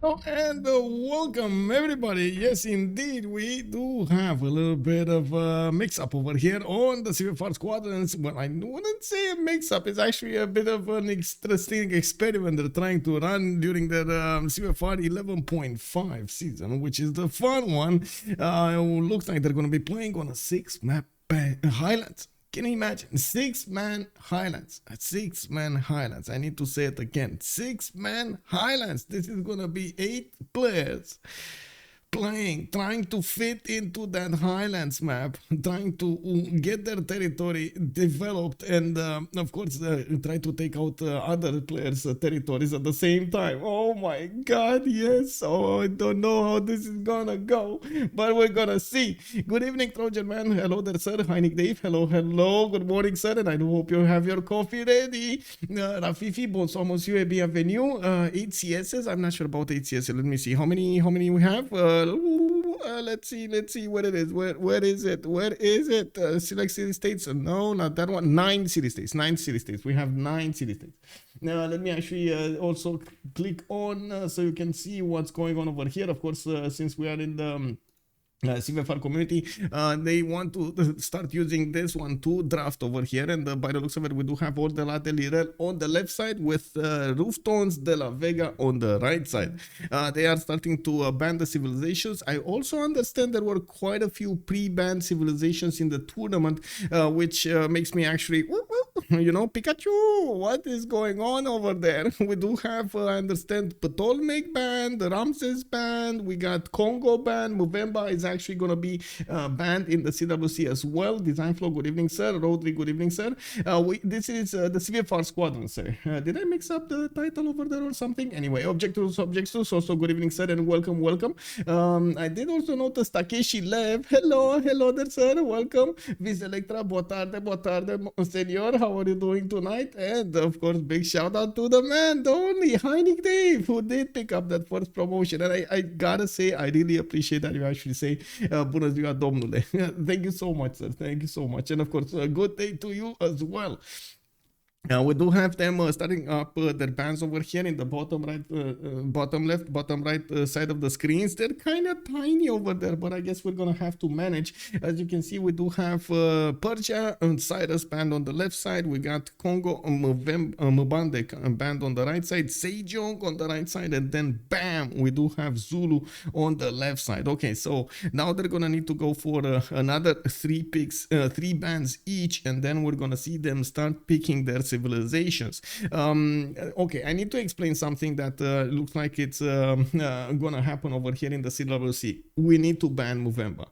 And welcome everybody. Yes, indeed, we do have a little bit of a mix-up over here on the CivFR Squadrons. Well, I wouldn't say a mix-up. It's actually a bit of an interesting experiment they're trying to run during their CivFR 11.5 season, which is the fun one. Looks like they're going to be playing on a 6-map Highlands. Can you imagine? 6-man Highlands. 6-man Highlands. I need to say it again. 6-man Highlands. This is going to be 8 players playing, trying to fit into that Highlands map, trying to get their territory developed, and of course try to take out other players' territories at the same time. Oh my god, yes. Oh, I don't know how this is gonna go, but we're gonna see. Good evening, Trojan man. Hello there, sir. Hi, Nick Dave. Hello, hello. Good morning, sir, and I do hope you have your coffee ready. Rafifi, bonsoir, monsieur, et bienvenue. 8 CSs. I'm not sure about 8 CSs. Let me see. How many we have? Let's see what it is. Where is it? Select city states. No, not that one. 9 city states. We have 9 city states. Now let me actually also click on so you can see what's going on over here. Of course, since we are in the CivFR community, they want to start using this one to draft over here, and by the looks of it, we do have Orval on the left side with Reuftons, dela, Vega on the right side. They are starting to ban the civilizations. I also understand there were quite a few pre-banned civilizations in the tournament, which makes me actually, you know, Pikachu, what is going on over there? We do have, I understand, Ptolemy banned, Ramses banned, we got Congo banned, Movember is actually going to be banned in the CWC as well. Design Flow, good evening, sir. Rodri, good evening, sir. This is the CivFR Squadron, sir. Did I mix up the title over there or something? Anyway, Objectives, also good evening, sir, and welcome. I did also notice Takeshi left. Hello there, sir. Welcome. Viz Electra, boa tarde, senor. How are you doing tonight? And of course, big shout out to the man, the only Hi Nick Dave, who did pick up that first promotion. And I gotta say, I really appreciate that you actually say bună ziua, domnule. Thank you so much, sir. Thank you so much. And of course, a good day to you as well. We do have them starting up their bands over here in the bottom right, bottom left, bottom right side of the screens. They're kind of tiny over there, but I guess we're gonna have to manage. As you can see, we do have Persia and Cyrus band on the left side. We got Congo Mbande band on the right side, Sejong on the right side, and then bam, we do have Zulu on the left side. Okay, so now they're gonna need to go for another 3 picks, 3 bands each, and then we're gonna see them start picking their civilizations. Okay, I need to explain something that looks like it's gonna happen over here in the CWC. We need to ban Movember.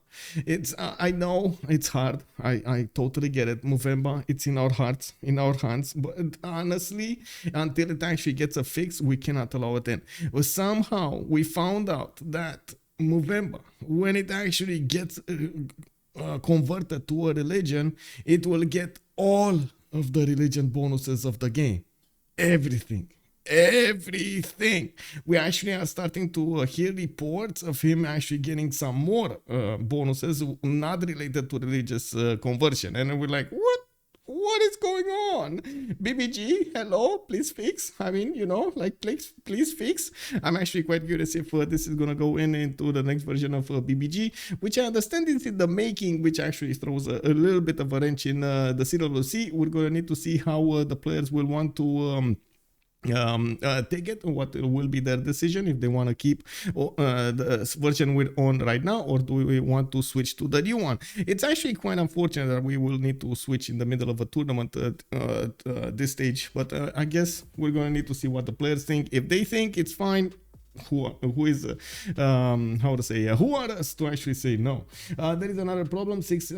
It's I know it's hard. I totally get it. Movember, it's in our hearts, in our hands. But honestly, until it actually gets a fix, we cannot allow it in. But somehow we found out that Movember, when it actually gets converted to a religion, it will get all of the religion bonuses of the game. Everything. We actually are starting to hear reports of him actually getting some more bonuses not related to religious conversion, and we're like, what is going on? BBG, hello, please fix. I mean, you know, like, please fix. I'm actually quite curious if this is gonna go into the next version of BBG, which I understand is in the making, which actually throws a little bit of a wrench in the CWC. We're gonna need to see how the players will want to take it, what will be their decision, if they want to keep the version we're on right now, or do we want to switch to the new one. It's actually quite unfortunate that we will need to switch in the middle of a tournament at this stage, but I guess we're going to need to see what the players think. If they think it's fine, who is how to say who are us to actually say no? There is another problem. 6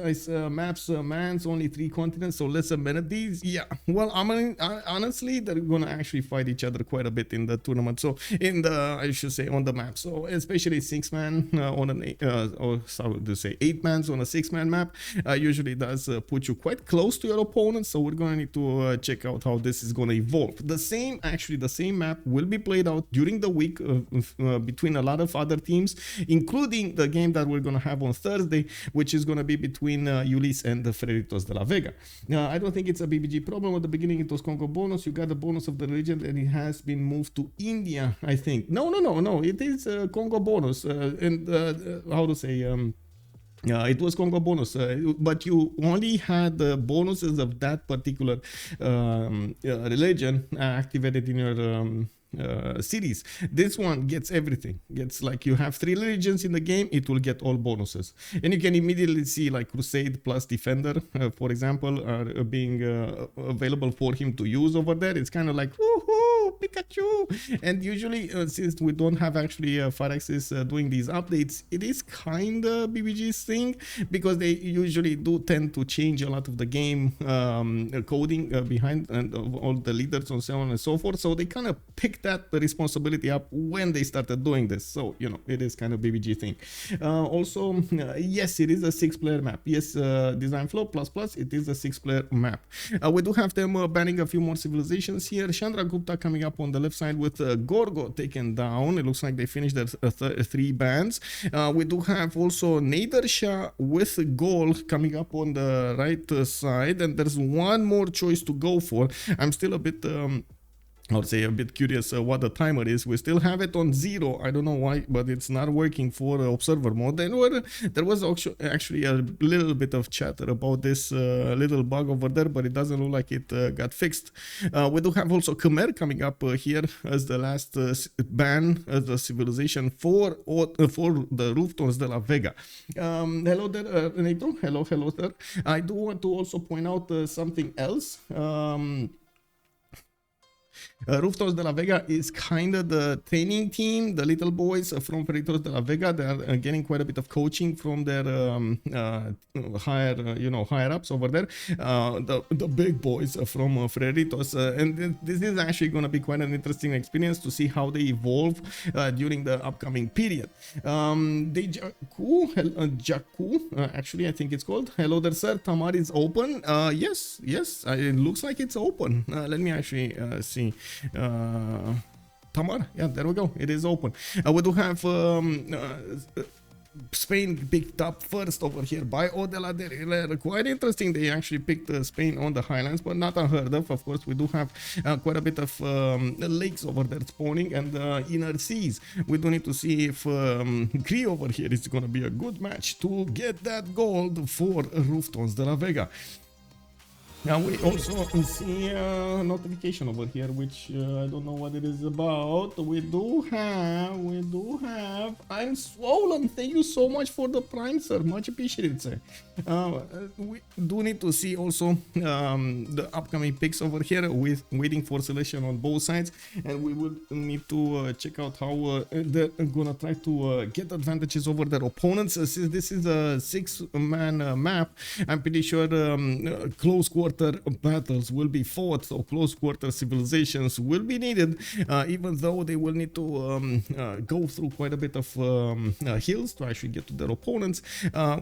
maps, mans, only 3 continents, so less amenities. Yeah, well, I mean, honestly, they're gonna actually fight each other quite a bit in the tournament, so in the, I should say, on the map. So especially 6-man on an or so to say 8-mans on a 6-man map usually does put you quite close to your opponent, so we're gonna need to check out how this is gonna evolve. The same map will be played out during the week between a lot of other teams, including the game that we're gonna have on Thursday, which is gonna be between Ulis and the Freritos de la Vega. I don't think it's a BBG problem. At the beginning it was Congo bonus. You got the bonus of the region and it has been moved to India, I think. No, it is Congo bonus, and how to say, it was Congo bonus, but you only had the bonuses of that particular religion activated in your cities. This one gets everything. Gets, like, you have 3 religions in the game, it will get all bonuses, and you can immediately see like Crusade plus Defender, for example, are being available for him to use over there. It's kind of like, woohoo, Pikachu! And usually, since we don't have actually Firaxis doing these updates, it is kind of BBG's thing, because they usually do tend to change a lot of the game coding behind and all the leaders and so on and so forth. So they kind of pick that responsibility up when they started doing this. So, you know, it is kind of BBG thing. Also, yes, it is a 6-player map. Yes, design flow plus it is a 6-player map. We do have them banning a few more civilizations here. Chandra Gupta coming up on the left side with Gorgo taken down. It looks like they finished their 3 bans. We do have also Nader Shah with Gol coming up on the right side, and there's one more choice to go for. I'm still a bit I would say a bit curious what the timer is. We still have it on 0. I don't know why, but it's not working for observer mode. There was actually a little bit of chatter about this little bug over there, but it doesn't look like it got fixed. We do have also Khmer coming up here as the last ban as the civilization for the Reuftons de la Vega. Hello there, Renato. Hello there. I do want to also point out something else. Reuftons de la Vega is kind of the training team. The little boys from Freritos de la Vega, they are getting quite a bit of coaching from their higher ups over there. The big boys from Freritos, and this is actually going to be quite an interesting experience to see how they evolve during the upcoming period. Jaku, actually, I think it's called. Hello there, sir. Tamar is open. Yes, it looks like it's open. Let me actually see. Tamar, yeah, there we go, it is open. We do have Spain picked up first over here by Odela. Quite interesting, they actually picked Spain on the highlands, but not unheard of. Of course, we do have quite a bit of lakes over there spawning and inner seas. We do need to see if Cree over here is going to be a good match to get that gold for Reuftons de la Vega. Now we also see a notification over here, which I don't know what it is about. We do have, I'm swollen. Thank you so much for the prime, sir. Much appreciated, sir. We do need to see also the upcoming picks over here, with waiting for selection on both sides, and we will need to check out how they're gonna try to get advantages over their opponents. Since this is a 6-man map, I'm pretty sure close quarter battles will be fought, so close quarter civilizations will be needed, even though they will need to go through quite a bit of hills to actually get to their opponents. I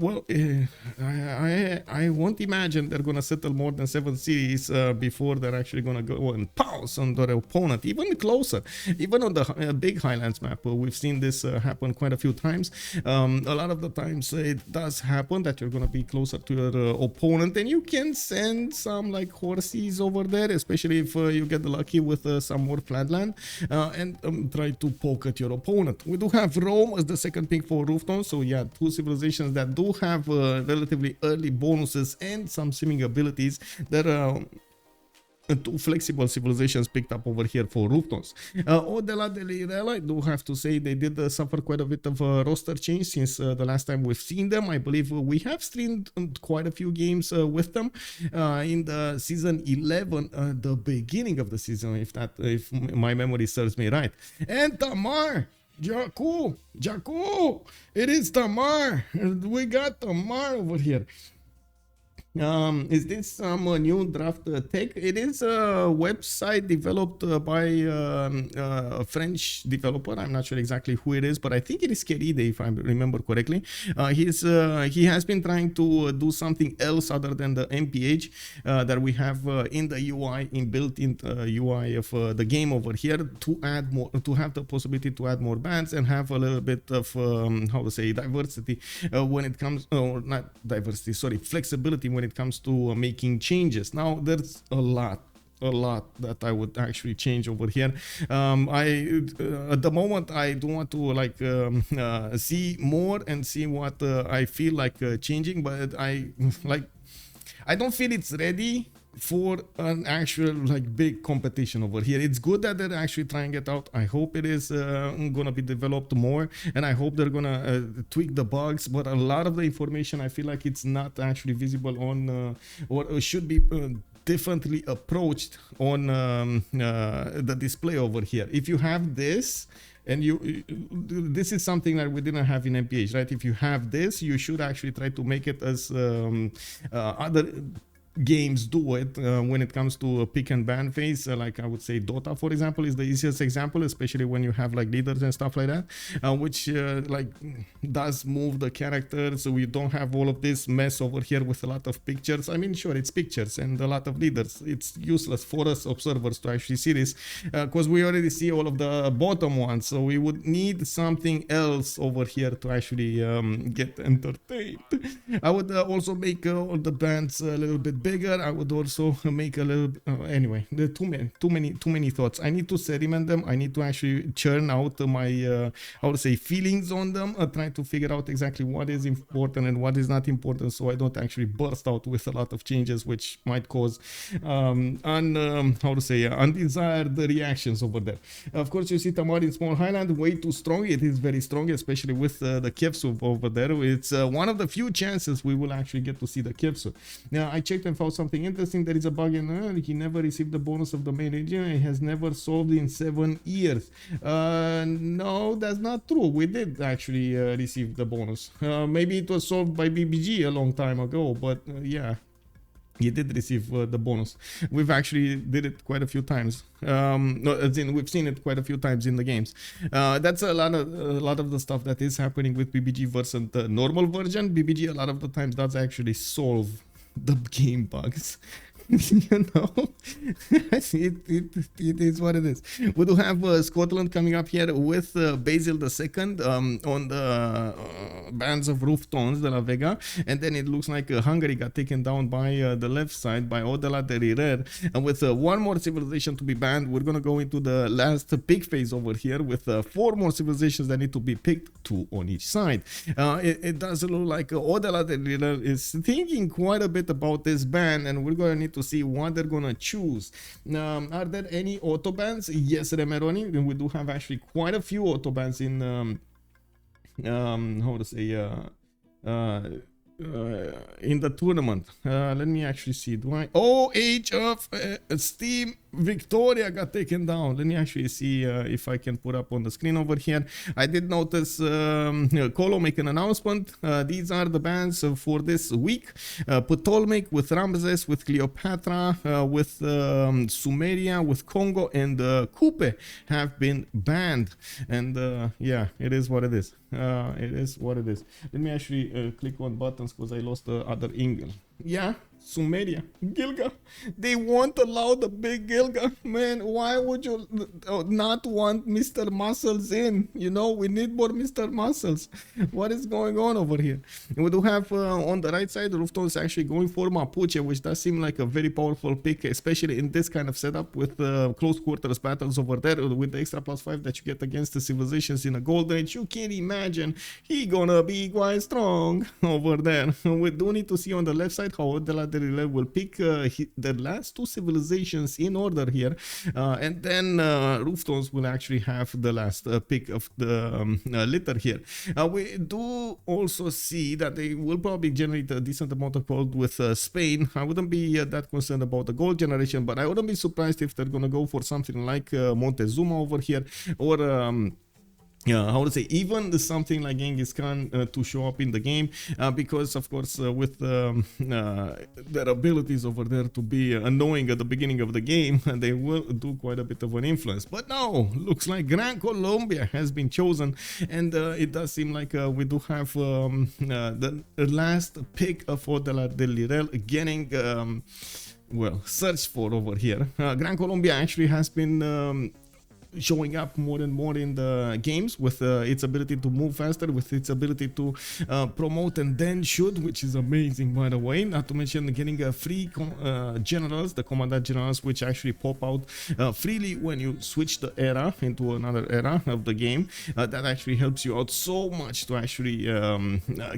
won't imagine they're gonna settle more than 7 cities before they're actually gonna go and pounce on their opponent, even closer. Even on the big highlands map, we've seen this happen quite a few times. A lot of the times it does happen that you're gonna be closer to your opponent, and you can send some like horses over there, especially if you get lucky with some more flatland, and try to poke at your opponent. We do have Rome as the second pick for Reuftons, so yeah, 2 civilizations that do have relatively early bonuses and some simming abilities that are 2 flexible civilizations picked up over here for Reuftons. Odela Delirela, I do have to say they did suffer quite a bit of roster change since the last time we've seen them. I believe we have streamed quite a few games with them in the season 11, the beginning of the season, if my memory serves me right. And Tamar, Jaku, it is Tamar. We got Tamar over here. Is this some new draft tech? It is a website developed by a French developer. I'm not sure exactly who it is, but I think it is Cree, if I remember correctly. He has been trying to do something else other than the MPH that we have in the UI, inbuilt in the UI of the game over here, to add more, to have the possibility to add more bands and have a little bit of how to say, diversity when it comes, or not diversity, sorry, flexibility when it comes to making changes. Now there's a lot that I would actually change over here. At the moment I do want to like see more and see what I feel like changing, but I don't feel it's ready for an actual like big competition over here. It's good that they're actually trying it out. I hope it is gonna be developed more, and I hope they're gonna tweak the bugs, but a lot of the information I feel like it's not actually visible on or should be differently approached on the display over here. If you have this, and this is something that we didn't have in MPH, right? If you have this, you should actually try to make it as other games do it when it comes to a pick and ban phase. Like I would say Dota, for example, is the easiest example, especially when you have like leaders and stuff like that, which like does move the characters, so you don't have all of this mess over here with a lot of pictures. I mean, sure, it's pictures and a lot of leaders. It's useless for us observers to actually see this because we already see all of the bottom ones, so we would need something else over here to actually get entertained. I would also make all the bands a little bit bigger. I would also make a little anyway, there are too many thoughts. I need to sediment them. I need to actually churn out my how to say, feelings on them, trying to figure out exactly what is important and what is not important, so I don't actually burst out with a lot of changes which might cause how to say, undesired reactions over there. Of course, you see Tamar in Small Highland, way too strong. It is very strong, especially with the Civ6 over there. It's one of the few chances we will actually get to see the Civ6. Now I checked and found something interesting. There is a bug in he never received the bonus of the main region. It has never solved in 7 years. No, that's not true. We did actually receive the bonus. Maybe it was solved by BBG a long time ago, but yeah, he did receive the bonus. We've actually did it quite a few times. No, as in we've seen it quite a few times in the games. That's a lot of the stuff that is happening with BBG versus the normal version. BBG a lot of the times does actually solve the game bugs. You know, it is what it is. We do have Scotland coming up here with Basil II on the bands of Reuftons de la Vega, and then it looks like Hungary got taken down by the left side by Dela, and with one more civilization to be banned, we're gonna go into the last pick phase over here with 4 more civilizations that need to be picked, 2 on each side. It does look like Dela is thinking quite a bit about this ban, and we're gonna need to see what they're gonna choose. Are there any autobans? Yes, Remeroni, and we do have actually quite a few autobans in how to say, in the tournament. Let me actually see. Do I? Oh, Age of Steam Victoria got taken down. Let me actually see if I can put up on the screen over here. I did notice Colo make an announcement. These are the bans for this week. Ptolemaic with Ramses, with Cleopatra, with Sumeria, with Congo, and Coupe have been banned. And yeah, it is what it is. It is what it is. Let me actually click on buttons because I lost the other angle. Yeah, Sumeria, Gilga. They won't allow the big Gilga. Man, why would you not want Mr. Muscles in? You know, we need more Mr. Muscles. What is going on over here? And we do have on the right side, Reuftons actually going for Mapuche, which does seem like a very powerful pick, especially in this kind of setup with close quarters battles over there, with the extra +5 that you get against the civilizations in a gold age. You can imagine he gonna be quite strong over there. We do need to see on the left side how Dela will pick the last 2 civilizations in order here, and then Reuftons will actually have the last pick of the litter here. We do also see that they will probably generate a decent amount of gold with Spain. I wouldn't be that concerned about the gold generation, but I wouldn't be surprised if they're gonna go for something like Montezuma over here, or how to say, even something like Genghis Khan to show up in the game, because of course with their abilities over there to be annoying at the beginning of the game, they will do quite a bit of an influence. But now looks like Gran Colombia has been chosen, and it does seem like we do have the last pick of Dela getting well searched for over here. Gran Colombia actually has been showing up more and more in the games with its ability to move faster, with its ability to promote and then shoot, which is amazing, by the way. Not to mention getting free generals, the commandant generals, which actually pop out freely when you switch the era into another era of the game. That actually helps you out so much to actually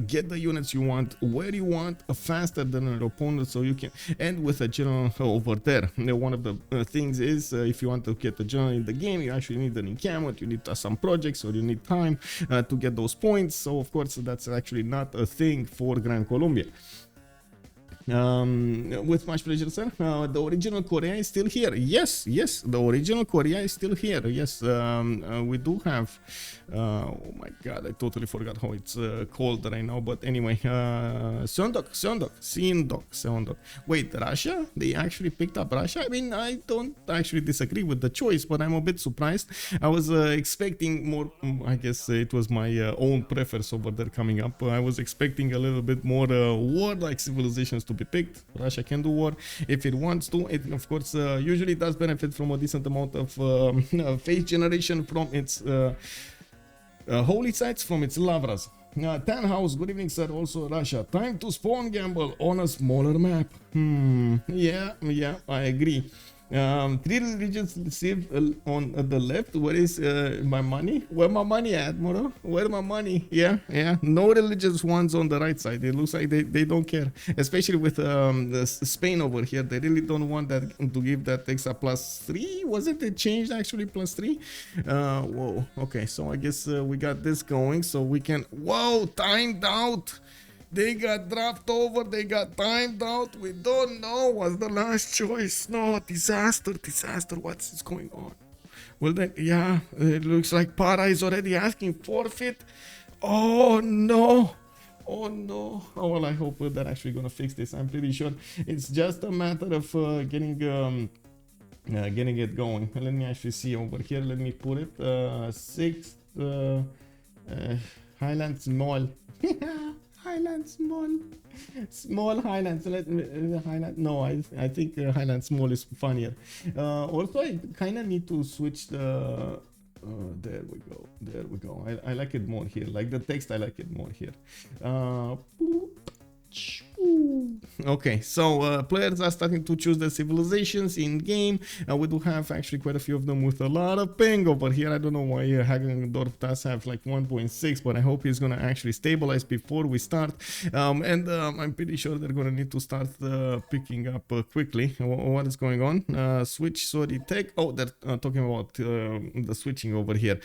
get the units you want where you want, faster than your opponent, so you can end with a general over there. One of the things is if you want to get the general in the game, you actually need an encampment, you need some projects, or you need time to get those points. So of course that's actually not a thing for Gran Colombia. With much pleasure, sir. The original Korea is still here. Yes, the original Korea is still here. Yes, we do have oh my god, I totally forgot how it's called right now, but anyway, Seondok. Wait, Russia? They actually picked up Russia? I mean, I don't actually disagree with the choice, but I'm a bit surprised. I was expecting more, I guess it was my own preference over there coming up. I was expecting a little bit more warlike civilizations to be picked. Russia can do war if it wants to. It of course usually does benefit from a decent amount of faith generation from its holy sites, from its lavras. Tan House, good evening, sir. Also Russia, time to spawn gamble on a smaller map. Yeah, I agree. 3 religions Civ on the left. Where is my money? Where my money at, Moro? Where my money? Yeah. No religious ones on the right side. It looks like they don't care, especially with Spain over here. They really don't want that to give that extra +3. Wasn't it changed actually +3? Whoa. Okay, so I guess we got this going, so we can. Whoa, timed out. They got dropped over, they got timed out. We don't know what's the last choice. No, disaster. What's going on? Well then, yeah, it looks like Para is already asking forfeit. Oh no. Oh well, I hope they're actually gonna fix this. I'm pretty sure it's just a matter of getting it going. Let me actually see over here. Let me put it 6th Highlands Mall. Highlands Small Highlands. Let me Highland. No, I think Highland Small is funnier. Also, I kind of need to switch the. There we go. I like it more here. Like the text, I like it more here. Okay, so players are starting to choose the civilizations in game. We do have actually quite a few of them with a lot of ping over here. I don't know why Hagendo does have like 1.6, but I hope he's gonna actually stabilize before we start. And I'm pretty sure they're gonna need to start picking up quickly. What is going on? Switch, sorry, tech. Oh, they're talking about the switching over here.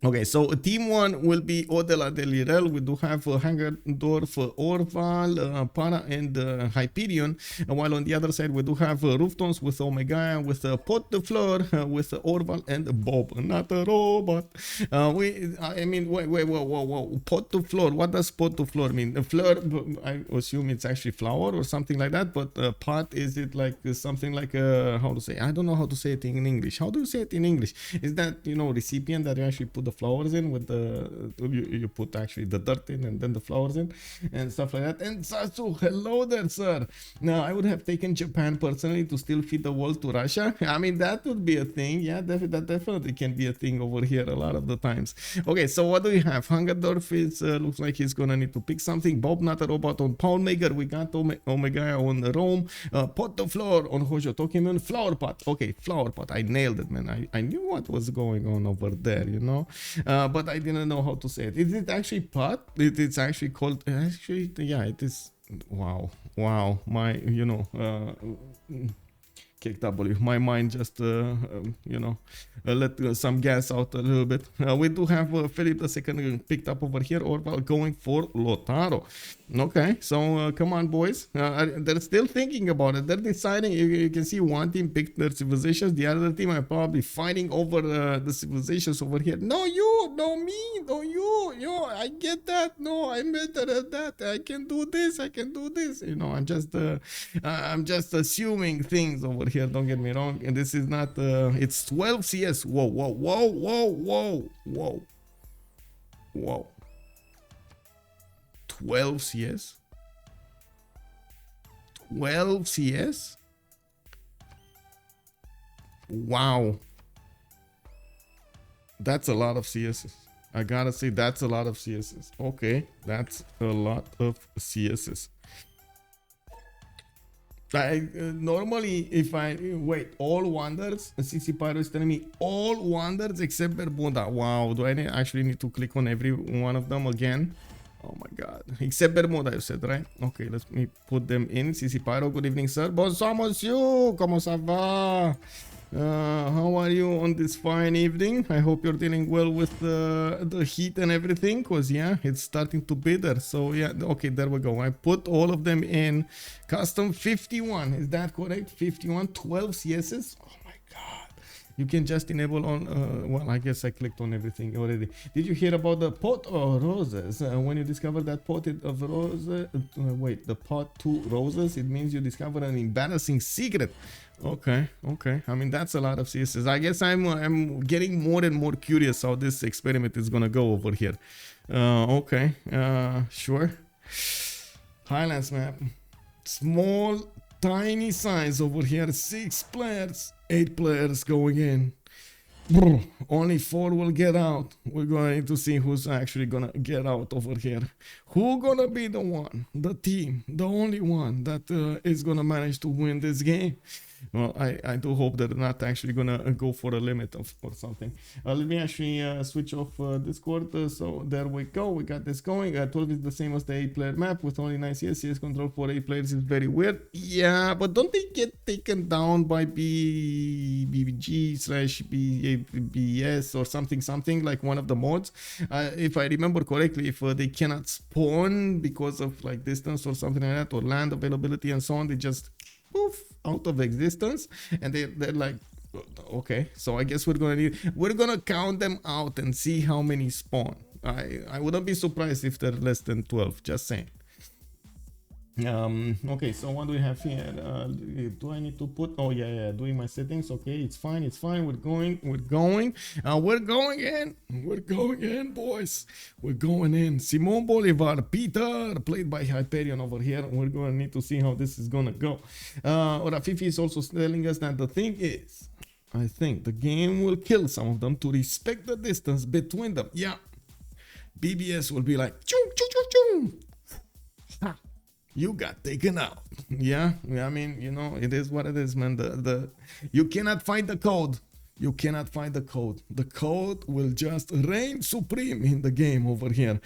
Okay, so team 1 will be Odela Delirel. We do have Hagendo, Orval, Para, and Hyxperion. While on the other side, we do have Reuftons with Omegaia, with Potdefleur, with Orval, and Bobnotarobot. I mean, whoa. Potdefleur. What does Potdefleur mean? Fleur, I assume it's actually flower or something like that. But pot, is it like something like how to say? I don't know how to say it in English. How do you say it in English? Is that, you know, recipient that you actually put the flowers in with the you put actually the dirt in and then the flowers in and stuff like that. And Sasu, hello there, sir. Now I would have taken Japan personally to still feed the world to Russia. I mean, that would be a thing. Yeah, that definitely can be a thing over here a lot of the times. Okay, so what do we have? Hagendo is looks like he's gonna need to pick something. Bobnotarobot on Paulmaker. We got Omegaia on Rome. Potdefleur on Hojo Tokimon. Flower pot. Okay, flower pot. I nailed it, man. I knew what was going on over there, you know. But I didn't know how to say it. Is it actually pot? It's actually called. Actually, yeah, it is. Wow. My, you know. Kick W. My mind just, you know, let some gas out a little bit. We do have Philip II picked up over here, Orval going for Lautaro. Okay, so come on, boys. They're still thinking about it. They're deciding. You can see one team picked their civilizations. The other team are probably fighting over the civilizations over here. No, you, no me, no you. Yo, I get that. No, I'm better at that. I can do this. I can do this. You know, I'm just assuming things over here. Don't get me wrong. And this is not. It's 12 CS. Whoa, whoa, whoa, whoa, whoa, whoa, whoa. 12 CS? 12 CS? Wow. That's a lot of CSs. I gotta say, that's a lot of CSs. Okay, that's a lot of CSs. Normally, if I wait, all wonders, Cycipyro is telling me all wonders except Bermuda. Wow, do I actually need to click on every one of them again? Oh my god. Except Bermuda, you said, right? Okay, let me put them in. Cycipyro, good evening, sir. Bonsoir, monsieur. Comment ça va? How are you on this fine evening? I hope you're dealing well with the heat and everything, because yeah, it's starting to be there. So yeah, okay, there we go. I put all of them in custom 51. Is that correct? 51, 12 CSs. Oh my god. You can just enable on, well, I guess I clicked on everything already. Did you hear about the pot of roses? When you discover that pot of roses, wait, the pot 2 roses, it means you discover an embarrassing secret. Okay, okay. I mean, that's a lot of CSS. I guess I'm getting more and more curious how this experiment is gonna go over here. Okay, sure. Highlands map. Small, tiny size over here. 6 players, 8 players going in. Only 4 will get out. We're going to see who's actually gonna get out over here. Who gonna be the one, the team, the only one that is gonna manage to win this game? Well, I do hope they're not actually gonna go for a limit or something. Let me actually switch off Discord. So there we go. We got this going. 12 is the same as the 8-player map with only 9 CS. CS control for 8 players is very weird. Yeah, but don't they get taken down by BBG/BS or something like one of the mods? If I remember correctly, if they cannot spawn because of like distance or something like that, or land availability and so on, they just poof out of existence, and they're like, okay, so I guess we're gonna count them out and see how many spawn. I wouldn't be surprised if they're less than 12, just saying. Okay, so what do we have here? Do I need to put, oh yeah, doing my settings. Okay, it's fine, we're going in, boys, we're going in. Simon Bolivar, Peter, played by Hyxperion over here. We're gonna need to see how this is gonna go. Rafifi is also telling us that the thing is, I think the game will kill some of them to respect the distance between them. Yeah, BBS will be like, choo, choo, choo, choo. Ha. You got taken out. Yeah, I mean, you know, it is what it is, man. You cannot find the code. You cannot find the code. The code will just reign supreme in the game over here.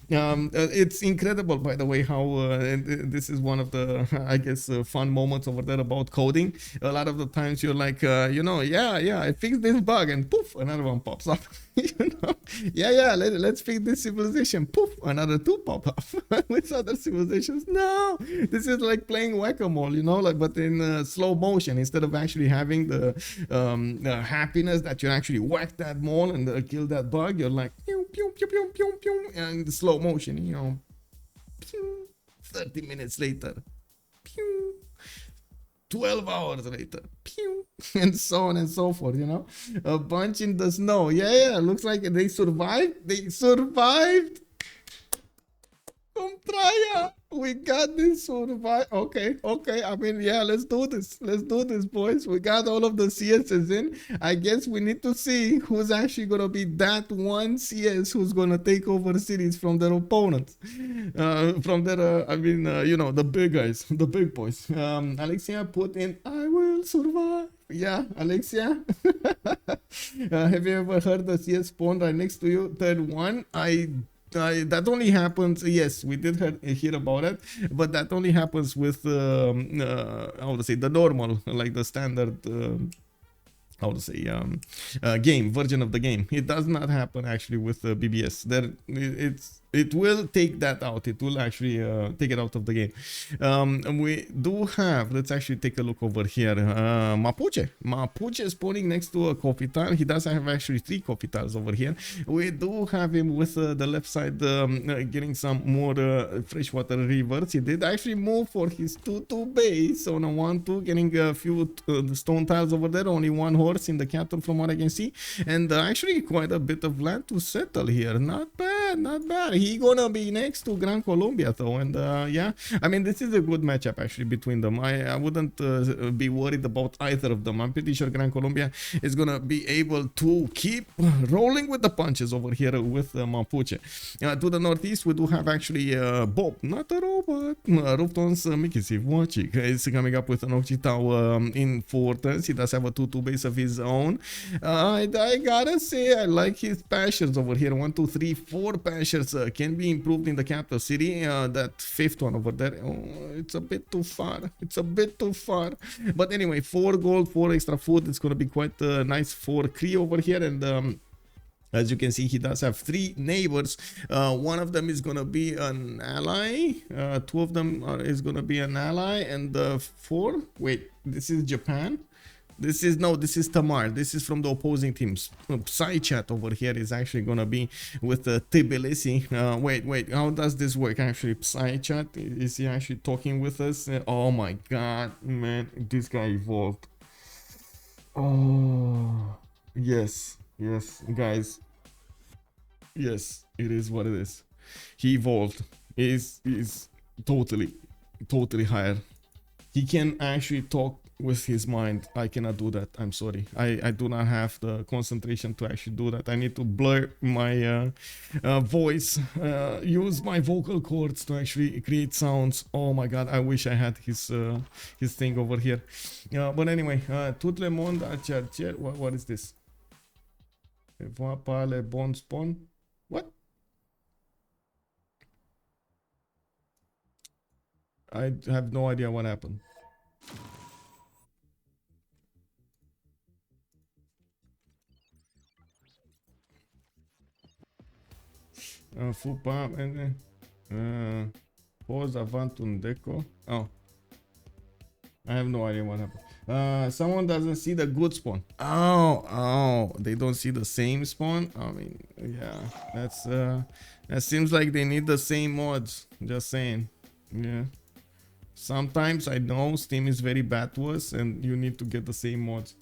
It's incredible, by the way, how this is one of the, I guess, fun moments over there about coding. A lot of the times you're like, you know, yeah, I fixed this bug, and poof, another one pops up. You know, yeah, let's fix this civilization. Poof, another 2 pop up. With other civilizations, no, this is like playing whack-a-mole, you know, like, but in slow motion, instead of actually having the happiness that you actually whack that mole and kill that bug. You're like pew, pew, pew, pew, pew, pew, and the slow motion, you know, pew, 30 minutes later, pew, 12 hours later, pew, and so on and so forth, you know. A bunch in the snow. Yeah, looks like they survived. Contraia, we got this. Survive. Okay. I mean, yeah, let's do this, boys. We got all of the CSs in. I guess we need to see who's actually gonna be that one CS who's gonna take over cities from their opponents, from their I mean, you know, the big guys, the big boys. Alexia put in, I will survive. Yeah, Alexia. Have you ever heard the CS spawn right next to you? Third one, I that only happens. Yes, we did hear about it, but that only happens with how to say, the normal, like the standard. How to say, game version of the game. It does not happen actually with BBS. It will take that out. It will actually take it out of the game. And we do have, let's actually take a look over here. Mapuche spawning next to a coffee tile. He does have actually 3 coffee tiles over here. We do have him with the left side getting some more freshwater rivers. He did actually move for his 2-2 base on a 1-2, getting a few stone tiles over there. Only 1 horse in the capital from what I can see. And actually quite a bit of land to settle here. Not bad, not bad. He gonna be next to Gran Colombia though, and yeah, I mean, this is a good matchup actually between them. I wouldn't be worried about either of them. I'm pretty sure Gran Colombia is gonna be able to keep rolling with the punches over here with Mapuche. To the northeast, we do have actually Bobnotarobot. Reuftons Mickey Civ6 is coming up with an Occitan in Fortress. He does have a 2-2 base of his own. I gotta say, I like his pastures over here. 1, 2, 3, 4 pastures can be improved in the capital city. That 5th one over there, it's a bit too far. It's a bit too far. But anyway, 4 gold, 4 extra food. It's gonna be quite nice for Cree over here. And as you can see, he does have 3 neighbors. One of them is gonna be an ally. 2 of them is gonna be an ally, and 4. Wait, this is Japan. This is Tamar. This is from the opposing teams. Psychat over here is actually gonna be with Tbilisi. Wait, how does this work actually? Psychat, is he actually talking with us? Oh my god, man, this guy evolved. Oh, yes, guys. Yes, it is what it is. He evolved. He's totally higher. He can actually talk with his mind. I cannot do that. I'm sorry. I do not have the concentration to actually do that. I need to blur my voice, use my vocal cords to actually create sounds. Oh my god, I wish I had his thing over here. But anyway, tout le monde a cherché. What is this? Vois pas le bon spawn? What? I have no idea what happened. Full pump and pause avant un deco. Oh, I have no idea what happened. Someone doesn't see the good spawn. Oh, they don't see the same spawn. I mean, yeah, that's that seems like they need the same mods. Just saying. Yeah. Sometimes I know Steam is very bad to us, and you need to get the same mods.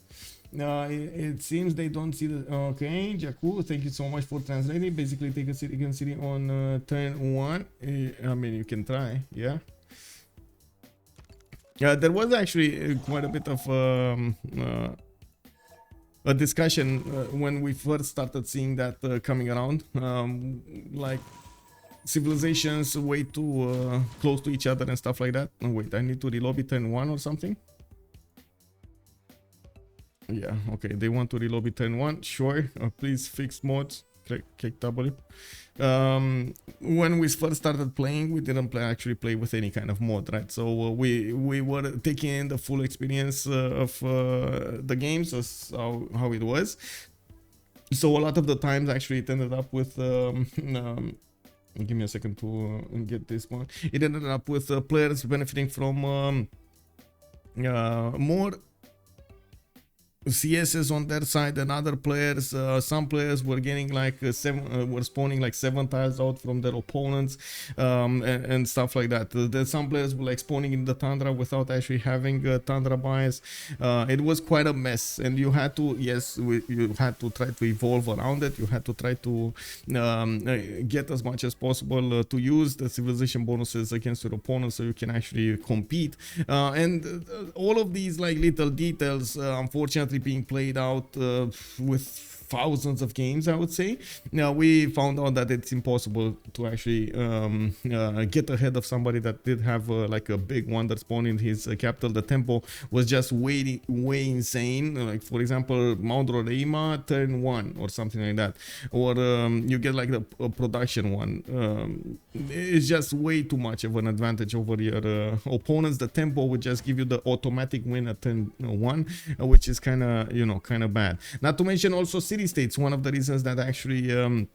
It seems they don't see the. Okay, Jakku, thank you so much for translating. Basically, take a city on turn 1. I mean, you can try, yeah. There was actually quite a bit of a discussion when we first started seeing that coming around. Like civilizations way too close to each other and stuff like that. Oh, wait, I need to relobby turn 1 or something. Yeah, okay, they want to relobby turn 1. Sure, please fix mods. Click W. When we first started playing, we didn't actually play with any kind of mod, right? So we were taking in the full experience of the games as how it was. So a lot of the times actually it ended up with give me a second to get this one. It ended up with players benefiting from more CSs on their side than other players. Some players were getting like were spawning like 7 tiles out from their opponents, and stuff like that. Then some players were like spawning in the tundra without actually having tundra bias. It was quite a mess, and you had to, you had to try to evolve around it. You had to try to get as much as possible to use the civilization bonuses against your opponents so you can actually compete. And all of these like little details, unfortunately, being played out with thousands of games, I would say. Now we found out that it's impossible to actually get ahead of somebody that did have like a big wonder spawn in his capital. The tempo was just way insane. Like for example, Mount Roraima turn 1 or something like that, or you get like the production one. It's just way too much of an advantage over your opponents. The tempo would just give you the automatic win at turn 1, which is kind of kind of bad. Not to mention also city states. One of the reasons that actually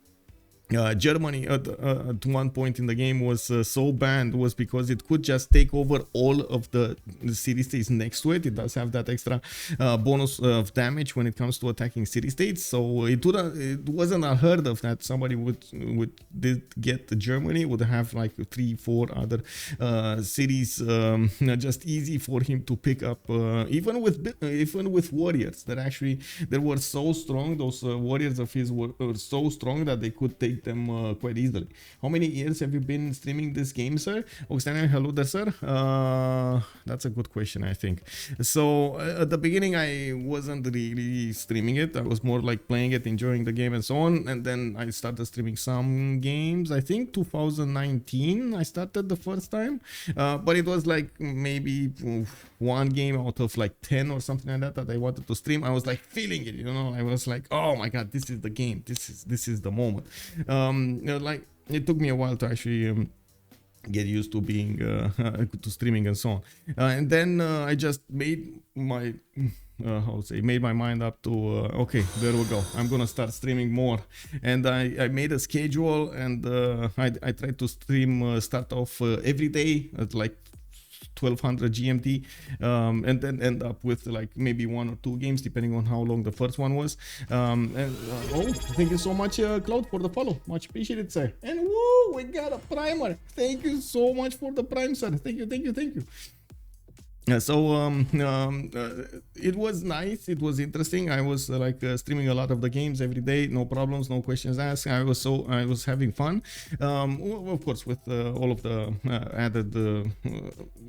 Germany at one point in the game was so banned was because it could just take over all of the city states next to it. It does have that extra bonus of damage when it comes to attacking city states, so it wasn't unheard of that somebody did get Germany, would have like 3-4 other cities just easy for him to pick up, even with warriors that actually they were so strong. Those warriors of his were so strong that they could take them quite easily. How many years have you been streaming this game, sir? Oxtanian, hello there, sir. That's a good question, I think. So at the beginning I wasn't really streaming it. I was more like playing it, enjoying the game and so on, and then I started streaming some games. I think 2019 I started the first time, but it was like maybe one game out of like 10 or something like that I wanted to stream. I was like feeling it, I was like, oh my god, this is the game, this is the moment. Like it took me a while to actually get used to being to streaming and so on, and then I just made my made my mind up to okay, there we go, I'm gonna start streaming more. And I made a schedule, and I tried to stream start off every day at like 1200 GMT, and then end up with like maybe 1 or 2 games depending on how long the first one was. Oh, thank you so much, Cloud, for the follow, much appreciated, sir. And woo, we got a primer. Thank you so much for the prime, sir. Thank you. It was nice, it was interesting. I was streaming a lot of the games every day, no problems, no questions asked. I was having fun, of course, with all of the added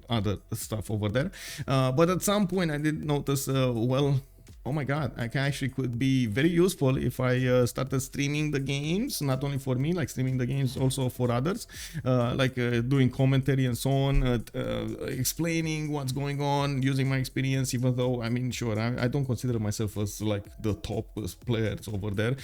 other stuff over there, but at some point I did notice, well, oh my god, I could be very useful if I started streaming the games, not only for me, like streaming the games also for others, doing commentary and so on, explaining what's going on, using my experience, even though, I mean, sure, I don't consider myself as like the top players over there.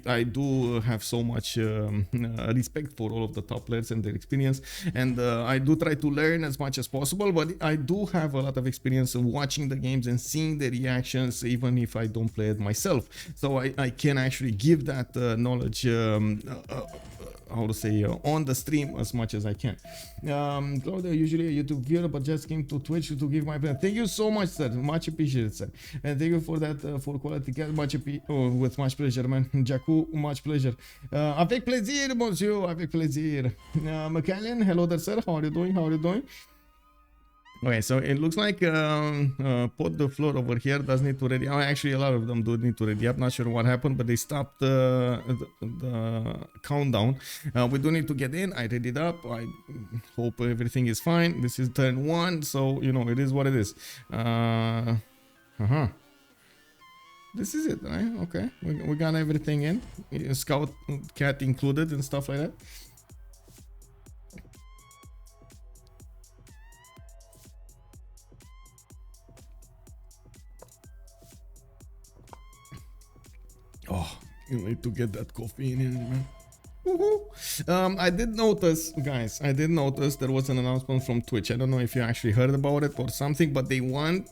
I do have so much respect for all of the top players and their experience, and I do try to learn as much as possible, but I do have a lot of experience of watching the games and seeing the reactions, even if I don't play it myself. So I can actually give that knowledge, how to say, on the stream as much as I can. Claudia, usually a YouTube viewer, but just came to Twitch to give my opinion. Thank you so much, sir. Much appreciated, sir. And thank you for that, for quality. With much pleasure, man. Jaku, much pleasure. Avec plaisir, monsieur. Avec plaisir. McCallan, hello there, sir. How are you doing? Okay, so it looks like Potdefleur over here does need to ready. Oh, actually, a lot of them do need to ready up. Not sure what happened, but they stopped the countdown. We do need to get in. I readied up. I hope everything is fine. This is turn 1, so it is what it is. This is it, right? Okay, we got everything in. Scout cat included and stuff like that. Oh, you need to get that coffee in, man. I did notice, guys, there was an announcement from Twitch. I don't know if you actually heard about it or something, but they went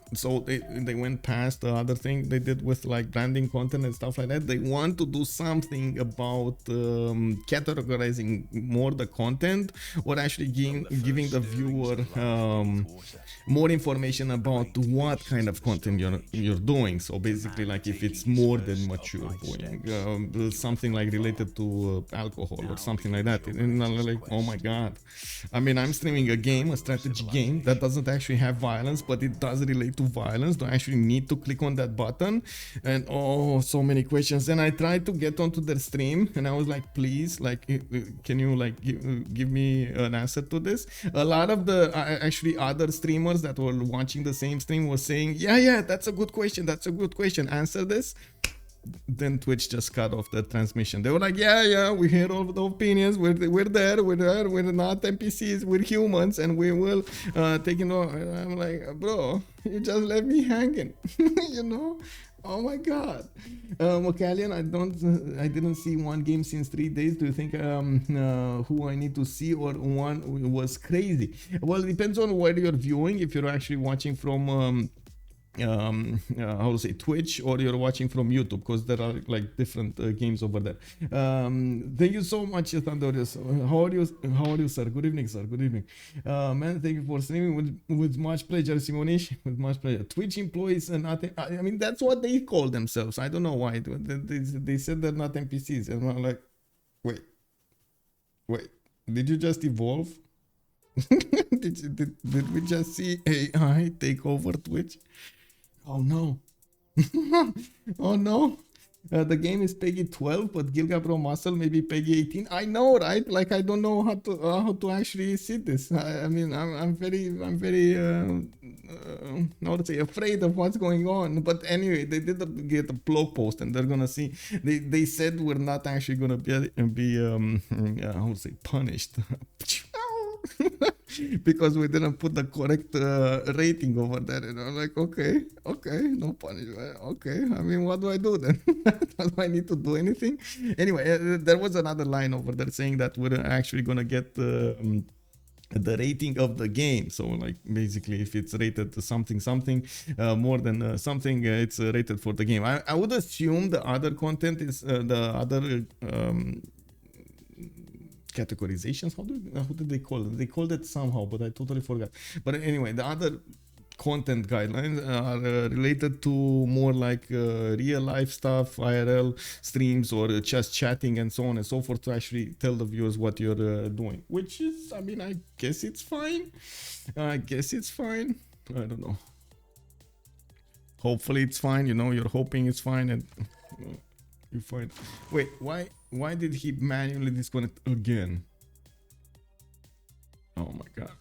past the other thing they did with like branding content and stuff like that. They want to do something about categorizing more the content, or actually giving the viewer more information about what kind of content you're doing. So basically, like if it's more than mature bullying, something like related to alcohol or something like that, and I'm like, oh my god. I mean, I'm streaming a strategy game that doesn't actually have violence, but it does relate to violence. Do I actually need to click on that button? And oh, so many questions. Then I tried to get onto their stream, and I was like, please, like, can you like give me an answer to this? A lot of the actually other streamers that were watching the same stream were saying, yeah, that's a good question, answer this. then Twitch just cut off the transmission. They were like, yeah, we hear all the opinions. We're there. We're not NPCs. We're humans, and we will take it over. I'm like, bro, you just left me hanging, you know. Oh my God, Mocallion, I didn't see one game since 3 days. Do you think who I need to see or one was crazy? Well, it depends on where you're viewing. If you're actually watching from how to say Twitch, or you're watching from YouTube, because there are like different games over there. Thank you so much, Thunderius. How are you, sir? Good evening, sir. Good evening, man. Thank you for streaming with much pleasure, Simonish. With much pleasure. Twitch employees and nothing. I mean, that's what they call themselves. I don't know why. They said they're not NPCs, and I'm like, wait, did you just evolve? did we just see AI take over Twitch? Oh no. Oh no. The game is Peggy 12, but Gilga Pro Muscle maybe Peggy 18. I know, right? Like, I don't know how to actually see this. I mean, I'm very how to say, afraid of what's going on. But anyway, they did get a blog post, and they're gonna see. They said we're not actually gonna be how to say, punished. Because we didn't put the correct rating over there, and I'm like, okay, no punishment. Okay, I mean, what do I do then? Do I need to do anything? Anyway, there was another line over there saying that we're actually gonna get the rating of the game. So like, basically, if it's rated to something more than something, it's rated for the game. I would assume the other content is the other categorizations. How did they call it? They called it somehow, but I totally forgot. But anyway, the other content guidelines are related to more like real life stuff, IRL streams, or just chatting and so on and so forth, to actually tell the viewers what you're doing, which is, I mean, I guess it's fine. I don't know. Hopefully it's fine, you know. You're hoping it's fine, and you find. Wait, why did he manually disconnect again? Oh my God.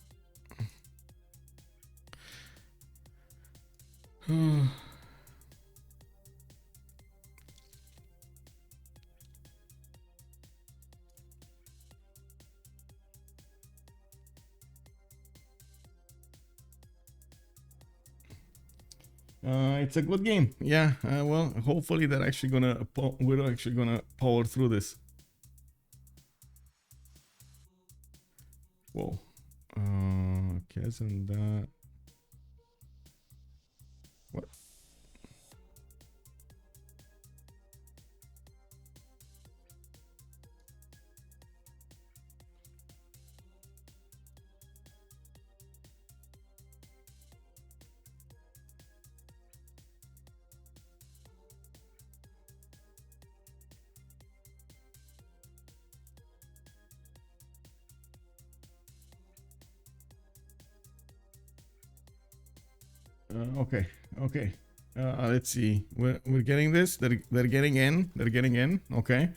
It's a good game. Yeah, well, hopefully we're actually gonna power through this. Whoa. Okay, isn't that what? Okay. Let's see. We're getting this. They're getting in. Okay.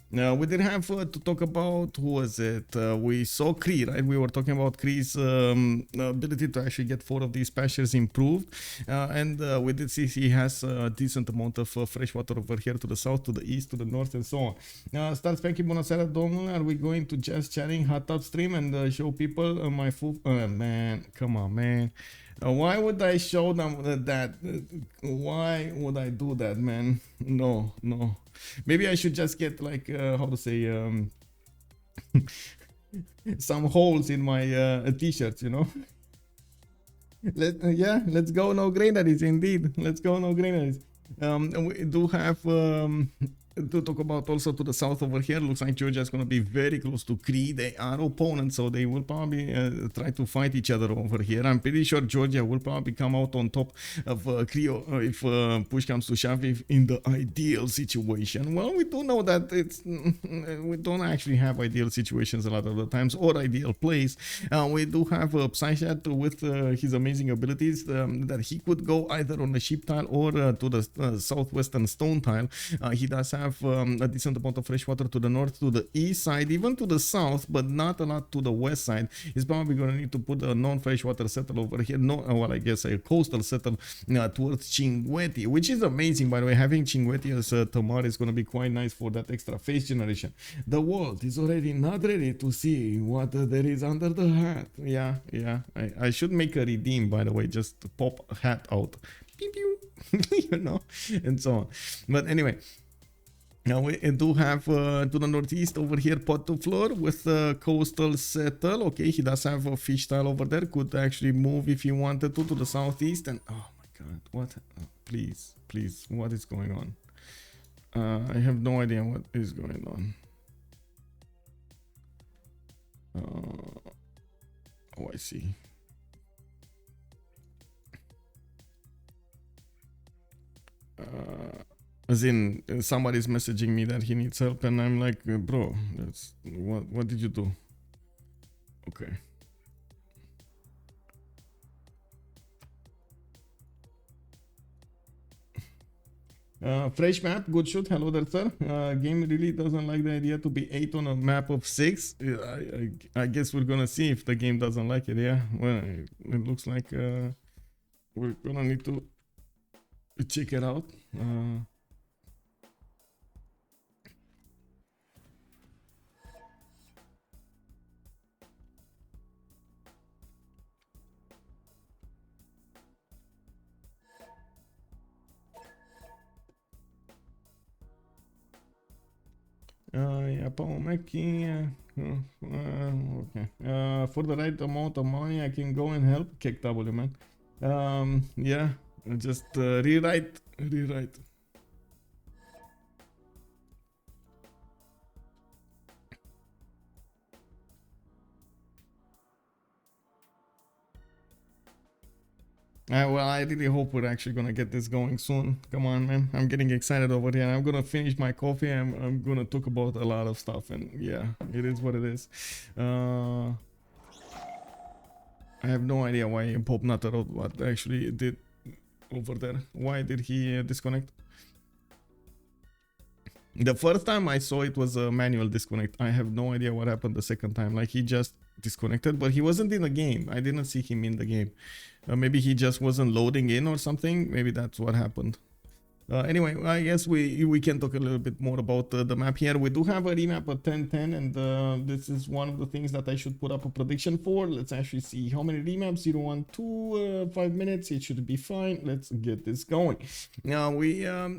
Now we did have to talk about, who was it? We saw Cree, right? We were talking about Cree's ability to actually get 4 of these pastures improved, and we did see he has a decent amount of fresh water over here to the south, to the east, to the north, and so on. Start spanking Bonasera Domnul. Are we going to just chatting hot tub stream and show people my full? Man, come on, man. Why would I show them that? Why would I do that, man? No. Maybe I should just get like how to say some holes in my t-shirts, you know. Let's go, no granaries. Indeed, let's go, no granaries. We do have to talk about also to the south over here. Looks like Georgia is going to be very close to Cree. They are opponents, so they will probably try to fight each other over here. I'm pretty sure Georgia will probably come out on top of Cree if push comes to shove, in the ideal situation. Well, we do know that we don't actually have ideal situations a lot of the times, or ideal plays. We do have Psychat with his amazing abilities that he could go either on the sheep tile or to the southwestern stone tile. He does have have a decent amount of fresh water to the north, to the east side, even to the south, but not a lot to the west side. He's probably going to need to put a non-freshwater settle over here. No, well, I guess a coastal settle towards Cinguetti, which is amazing, by the way. Having Cinguetti as Tamar is going to be quite nice for that extra face generation. The world is already not ready to see what there is under the hat. Yeah. I should make a redeem, by the way, just to pop a hat out. Pew, pew. You know, and so on. But anyway, now we do have to the northeast over here Potdefleur with a coastal settle. Okay, he does have a fish tile over there. Could actually move if he wanted to the southeast. And oh my god, what? Oh, please, what is going on? I have no idea what is going on. Oh, I see. As in, somebody's messaging me that he needs help, and I'm like, bro, that's what did you do? Okay. Fresh map, good shoot. Hello there, sir. Game really doesn't like the idea to be 8 on a map of 6. I guess we're gonna see if the game doesn't like it. Yeah, well, it looks like we're gonna need to check it out. Yeah, okay. For the right amount of money, I can go and help. Kick W, man. Yeah, just rewrite. Well, I really hope we're actually gonna get this going soon. Come on, man. I'm getting excited over here. I'm gonna finish my coffee. I'm gonna talk about a lot of stuff, and yeah, it is what it is. I have no idea why Bobnotarobot actually did over there. Why did he disconnect? The first time I saw it was a manual disconnect. I have no idea what happened the second time. Like, he just disconnected, but he wasn't in the game. I didn't see him in the game. Maybe he just wasn't loading in or something. Maybe that's what happened. Anyway, I guess we can talk a little bit more about the map here. We do have a remap at 1010, and this is one of the things that I should put up a prediction for. Let's actually see how many remaps. 0, 1, 2, 5 minutes. It should be fine. Let's get this going. Now we are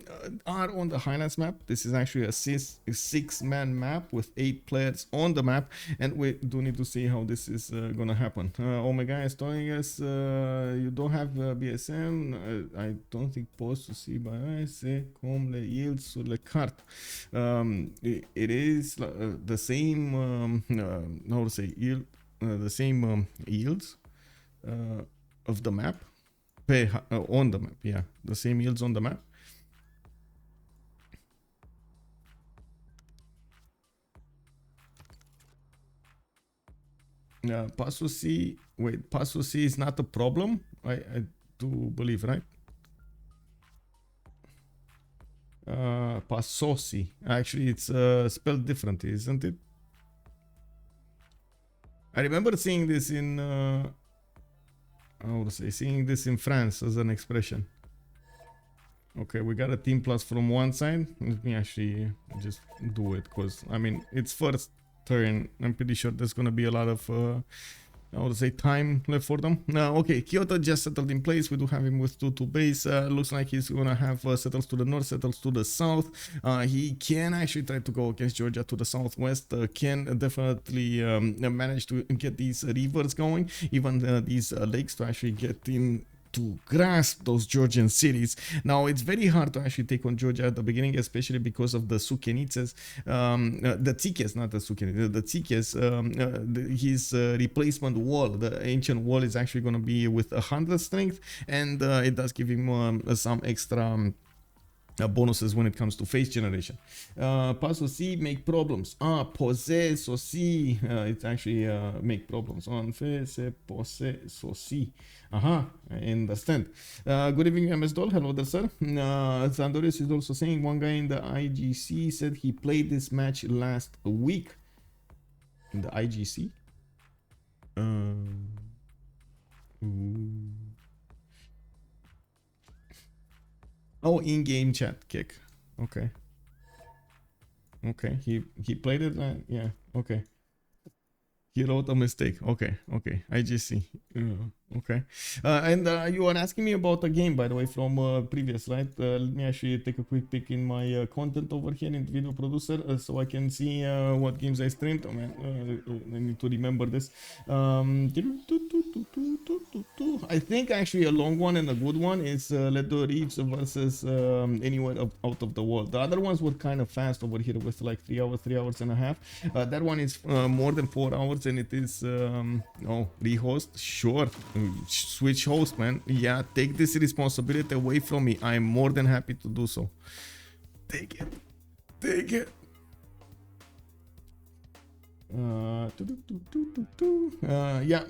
on the Highlands map. This is actually a 6-man map with 8 players on the map, and we do need to see how this is gonna happen. Omegaia is telling us you don't have BSM. I don't think post to see by c'est comme les yields sur la carte. It is the same how to say yield, the same yields of the map on the map. Yeah, the same yields on the map. Passo C, wait, Passo C is not a problem. I do believe, right? Passosi. Actually, it's spelled differently, isn't it? I remember seeing this in how to say, seeing this in France as an expression. Okay, we got a team plus from one side. Let me actually just do it, because I mean, it's first turn. I'm pretty sure there's gonna be a lot of I would say time left for them. Okay, Kyoto just settled in place. We do have him with 2 base. Looks like he's gonna have settles to the north, settles to the south. He can actually try to go against Georgia to the southwest. Can definitely manage to get these rivers going, even these lakes, to actually get in to grasp those Georgian cities. Now, it's very hard to actually take on Georgia at the beginning, especially because of the Sukenices, the Tsikes, not the Sukenices, the Tsikes. His replacement wall, the ancient wall, is actually going to be with 100 strength, and it does give him some extra bonuses when it comes to face generation. Pass aussi make problems. Possess aussi. It's actually make problems. On face possess aussi. I understand. Good evening, MS Doll. Hello there, sir. Sandorius is also saying one guy in the IGC said he played this match last week. In the IGC? Oh, in-game chat kick. Okay. Okay. He played it. Yeah. Okay. He wrote a mistake. Okay. Okay. I just see. Okay. And you were asking me about a game, by the way, from previous, right? Let me actually take a quick peek in my content over here in Video Producer, so I can see what games I streamed. Oh man, I need to remember this. I think actually a long one and a good one is Reefs versus Anywhere Out of the World. The other ones were kind of fast over here. It was like 3 hours and a half. That one is more than 4 hours, and it is rehost. Sure. Switch host, man. Yeah, take this responsibility away from me. I'm more than happy to do so. Take it. Take it. Yeah,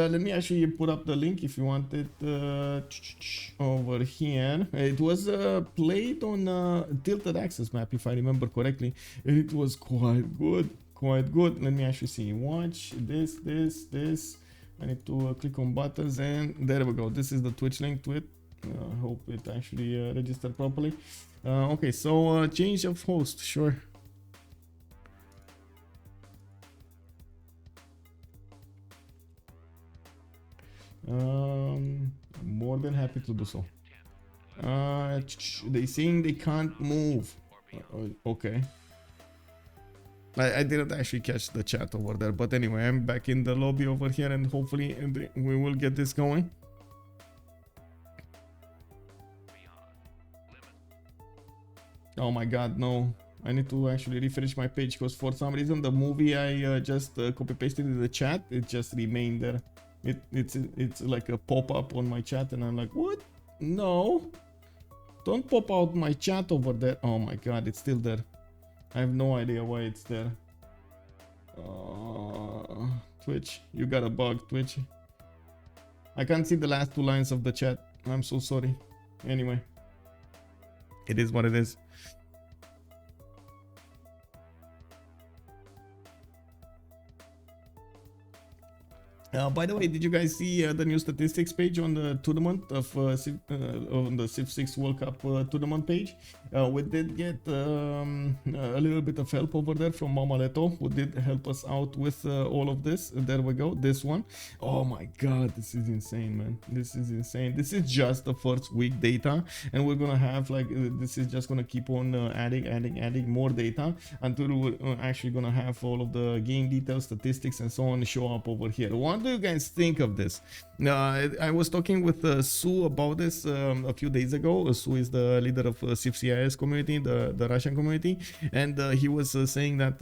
let me actually put up the link if you want it over here. It was played on Tilted Access map, if I remember correctly. It was quite good. Quite good. Let me actually see. Watch this. I need to click on buttons, and there we go. This is the Twitch link to it. Hope it actually registered properly. Okay, so change of host, sure. More than happy to do so. They saying they can't move. Okay. I didn't actually catch the chat over there, but anyway, I'm back in the lobby over here, and hopefully we will get this going. Oh my god, no. I need to actually refresh my page, because for some reason the movie I just copy pasted in the chat, it just remained there. It's like a pop-up on my chat, and I'm like, what? No, don't pop out my chat over there. Oh my god, it's still there. I have no idea why it's there. Twitch, you got a bug, Twitch. I can't see the last 2 lines of the chat. I'm so sorry. Anyway, it is what it is. By the way, did you guys see the new statistics page on the tournament of on the Civ6 World Cup tournament page? We did get a little bit of help over there from Mama Leto, who did help us out with all of this. There we go, this one. Oh my god, this is insane, man. This is insane. This is just the first week data, and we're gonna have like this is just gonna keep on adding more data until we're actually gonna have all of the game details, statistics, and so on show up over here. What do you guys think of this? I was talking with Sue about this a few days ago. Sue is the leader of CivFR community, the Russian community, and he was saying that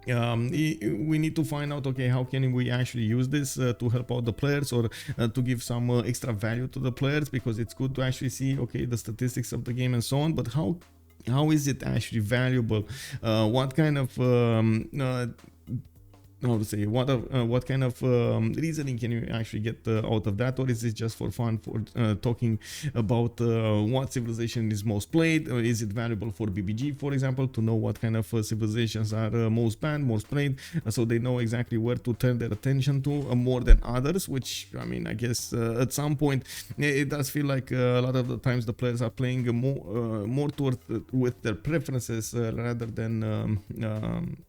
we need to find out, okay, how can we actually use this to help out the players, or to give some extra value to the players, because it's good to actually see, okay, the statistics of the game and so on, but how is it actually valuable? What kind of how to say, what kind of reasoning can you actually get out of that, or is it just for fun, for talking about what civilization is most played? Is it valuable for BBG, for example, to know what kind of civilizations are most banned, most played, so they know exactly where to turn their attention to more than others? Which, I mean, I guess at some point it does feel like a lot of the times the players are playing more toward with their preferences rather than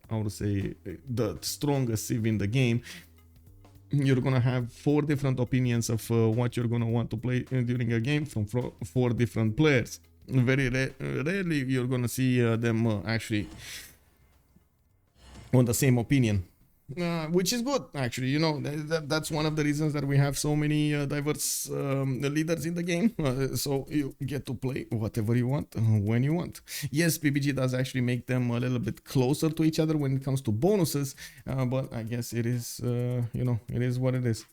how to say, the strongest civ in the game. You're gonna have 4 different opinions of what you're gonna want to play during a game from 4 different players. Very rarely you're gonna see them actually on the same opinion. Which is good, actually. You know, that's one of the reasons that we have so many diverse leaders in the game, so you get to play whatever you want, when you want. Yes, PBG does actually make them a little bit closer to each other when it comes to bonuses, but I guess it is, you know, it is what it is.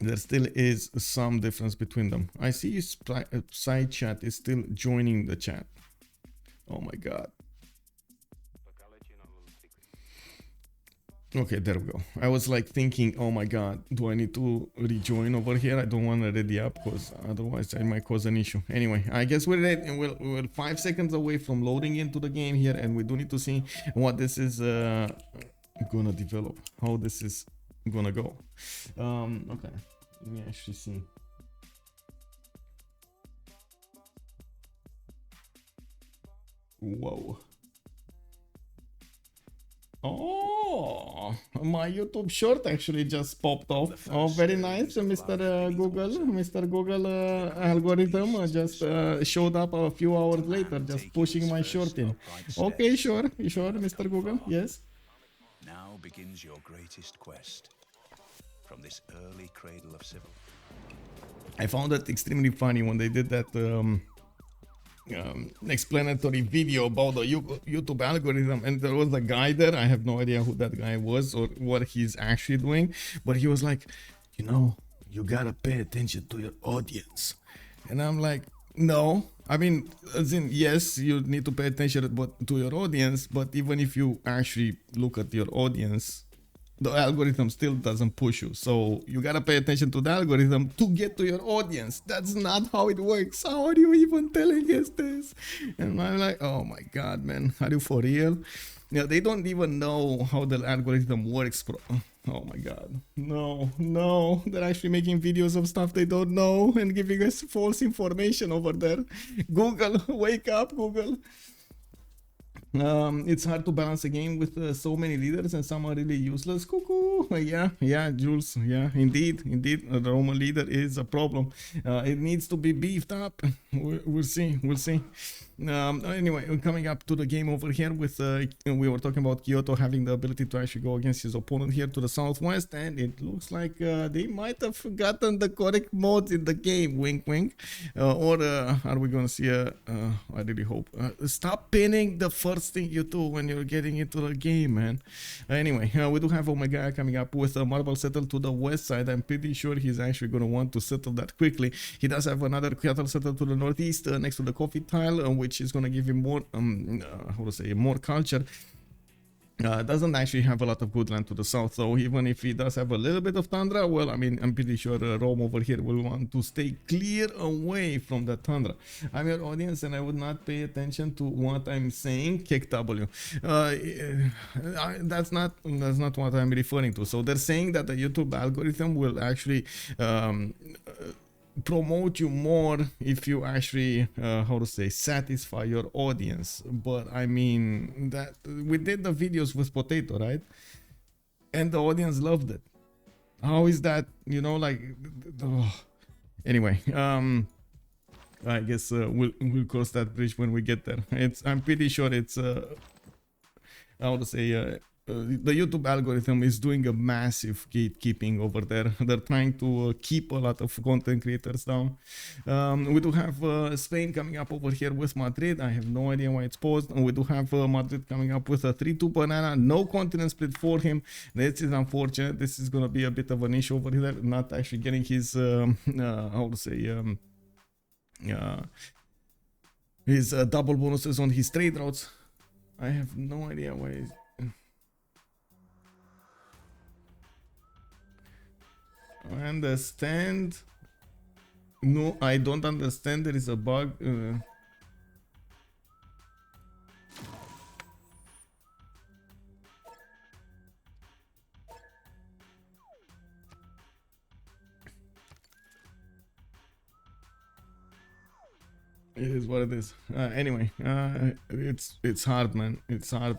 there still is some difference between them. I see Psychat is still joining the chat. Oh my god. Okay, there we go. I was like thinking, oh my god, do I need to rejoin over here? I don't want to ready up because otherwise I might cause an issue. Anyway, I guess we're ready, and we're 5 seconds away from loading into the game here, and we do need to see what this is gonna develop, how this is gonna go. Okay, let me actually see. Whoa. Oh, my YouTube short actually just popped off. Oh, very nice, Mr. Google. Mr. Google algorithm just showed up a few hours later, just pushing my short in. Okay, sure, Mr. Google. Yes. Now begins your greatest quest from this early cradle of civil. I found it extremely funny when they did that explanatory video about the YouTube algorithm, and there was a guy there. I have no idea who that guy was or what he's actually doing, but he was like, you know, you gotta pay attention to your audience. And I'm like, no, I mean, as in, yes, you need to pay attention to your audience, but even if you actually look at your audience, the algorithm still doesn't push you. So you gotta pay attention to the algorithm to get to your audience. That's not how it works. How are you even telling us this? And I'm like, oh my god, man, are you for real? Yeah, they don't even know how the algorithm works, bro. Oh my god. No, they're actually making videos of stuff they don't know and giving us false information over there. Google, wake up, Google. It's hard to balance a game with so many leaders, and some are really useless. Cuckoo. Yeah, Jules. Yeah, indeed. The Roman leader is a problem. It needs to be beefed up. We'll see. Anyway, coming up to the game over here with we were talking about Kyoto having the ability to actually go against his opponent here to the southwest, and it looks like they might have forgotten the correct modes in the game. Wink, wink. Or are we gonna see a? I really hope. Stop pinning the first thing you do when you're getting into the game, man. Anyway, we do have Omegaia coming up with a marble settle to the west side. I'm pretty sure he's actually gonna want to settle that quickly. He does have another cattle settle to the northeast next to the coffee tile, which is going to give him more more culture. Doesn't actually have a lot of good land to the south, so even if he does have a little bit of tundra, well, I mean, I'm pretty sure Rome over here will want to stay clear away from the tundra. I'm your audience and I would not pay attention to what I'm saying. Kick W. That's not what I'm referring to. So they're saying that the YouTube algorithm will actually promote you more if you actually satisfy your audience. But I mean, that we did the videos with Potato, right? And the audience loved it. How is that, you know, like anyway, I guess we'll cross that bridge when we get there. I'm pretty sure it's the YouTube algorithm is doing a massive gatekeeping over there. They're trying to keep a lot of content creators down. We do have Spain coming up over here with Madrid. I have no idea why it's paused. And we do have Madrid coming up with a 3-2 banana. No continent split for him. This is unfortunate. This is going to be a bit of an issue over here. Not actually getting his, his double bonuses on his trade routes. I have no idea why. I understand. No, I don't understand. There is a bug. It is what it is. Anyway, it's hard, man. It's hard.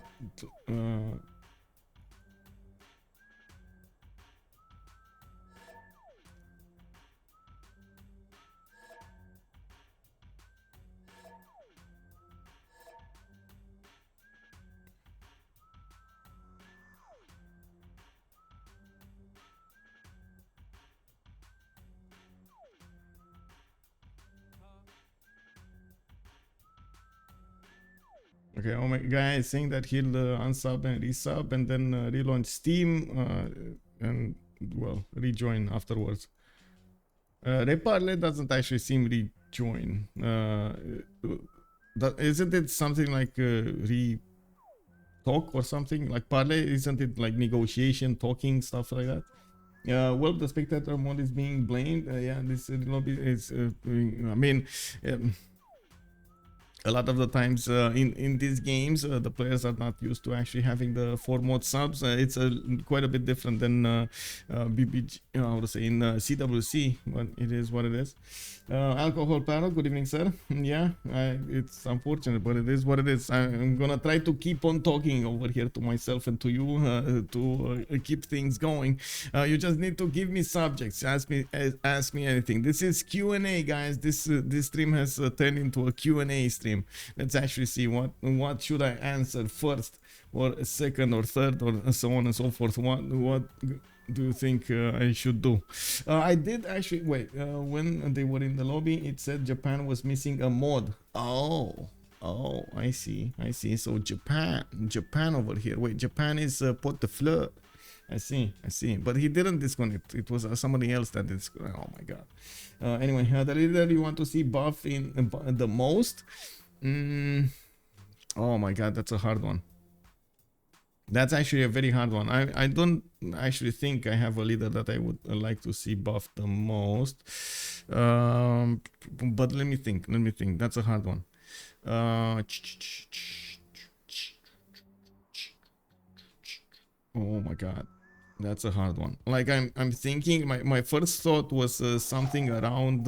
Okay, Omegaia is saying that he'll unsub and resub and then relaunch Steam and, well, rejoin afterwards. Reparle doesn't actually seem rejoin. Isn't it something like re-talk or something? Like parley, isn't it like negotiation, talking, stuff like that? Well, the spectator mode is being blamed. Yeah, this lobby is. I mean, a lot of the times in these games, the players are not used to actually having the 4 mode subs. It's quite a bit different than BBG, how to say, in CWC, but it is what it is. Alcohol panel, good evening, sir. Yeah, it's unfortunate, but it is what it is. I'm gonna try to keep on talking over here to myself and to you to keep things going. You just need to give me subjects. Ask me anything. This is Q&A, guys. This stream has turned into a Q&A stream. Let's actually see what should I answer first, or second, or third, or so on and so forth. What do you think I should do? I did actually wait. When they were in the lobby, it said Japan was missing a mod. Oh, I see. So Japan over here. Wait, Japan is Potdefleur. I see. But he didn't disconnect. It was somebody else that disconnected. Oh my god. Anyway, the leader you want to see buff in the most? Oh my god, that's a hard one. That's actually a very hard one. I don't actually think I have a leader that I would like to see buffed the most. But let me think. That's a hard one. Oh my god. That's a hard one. Like I'm thinking my first thought was something around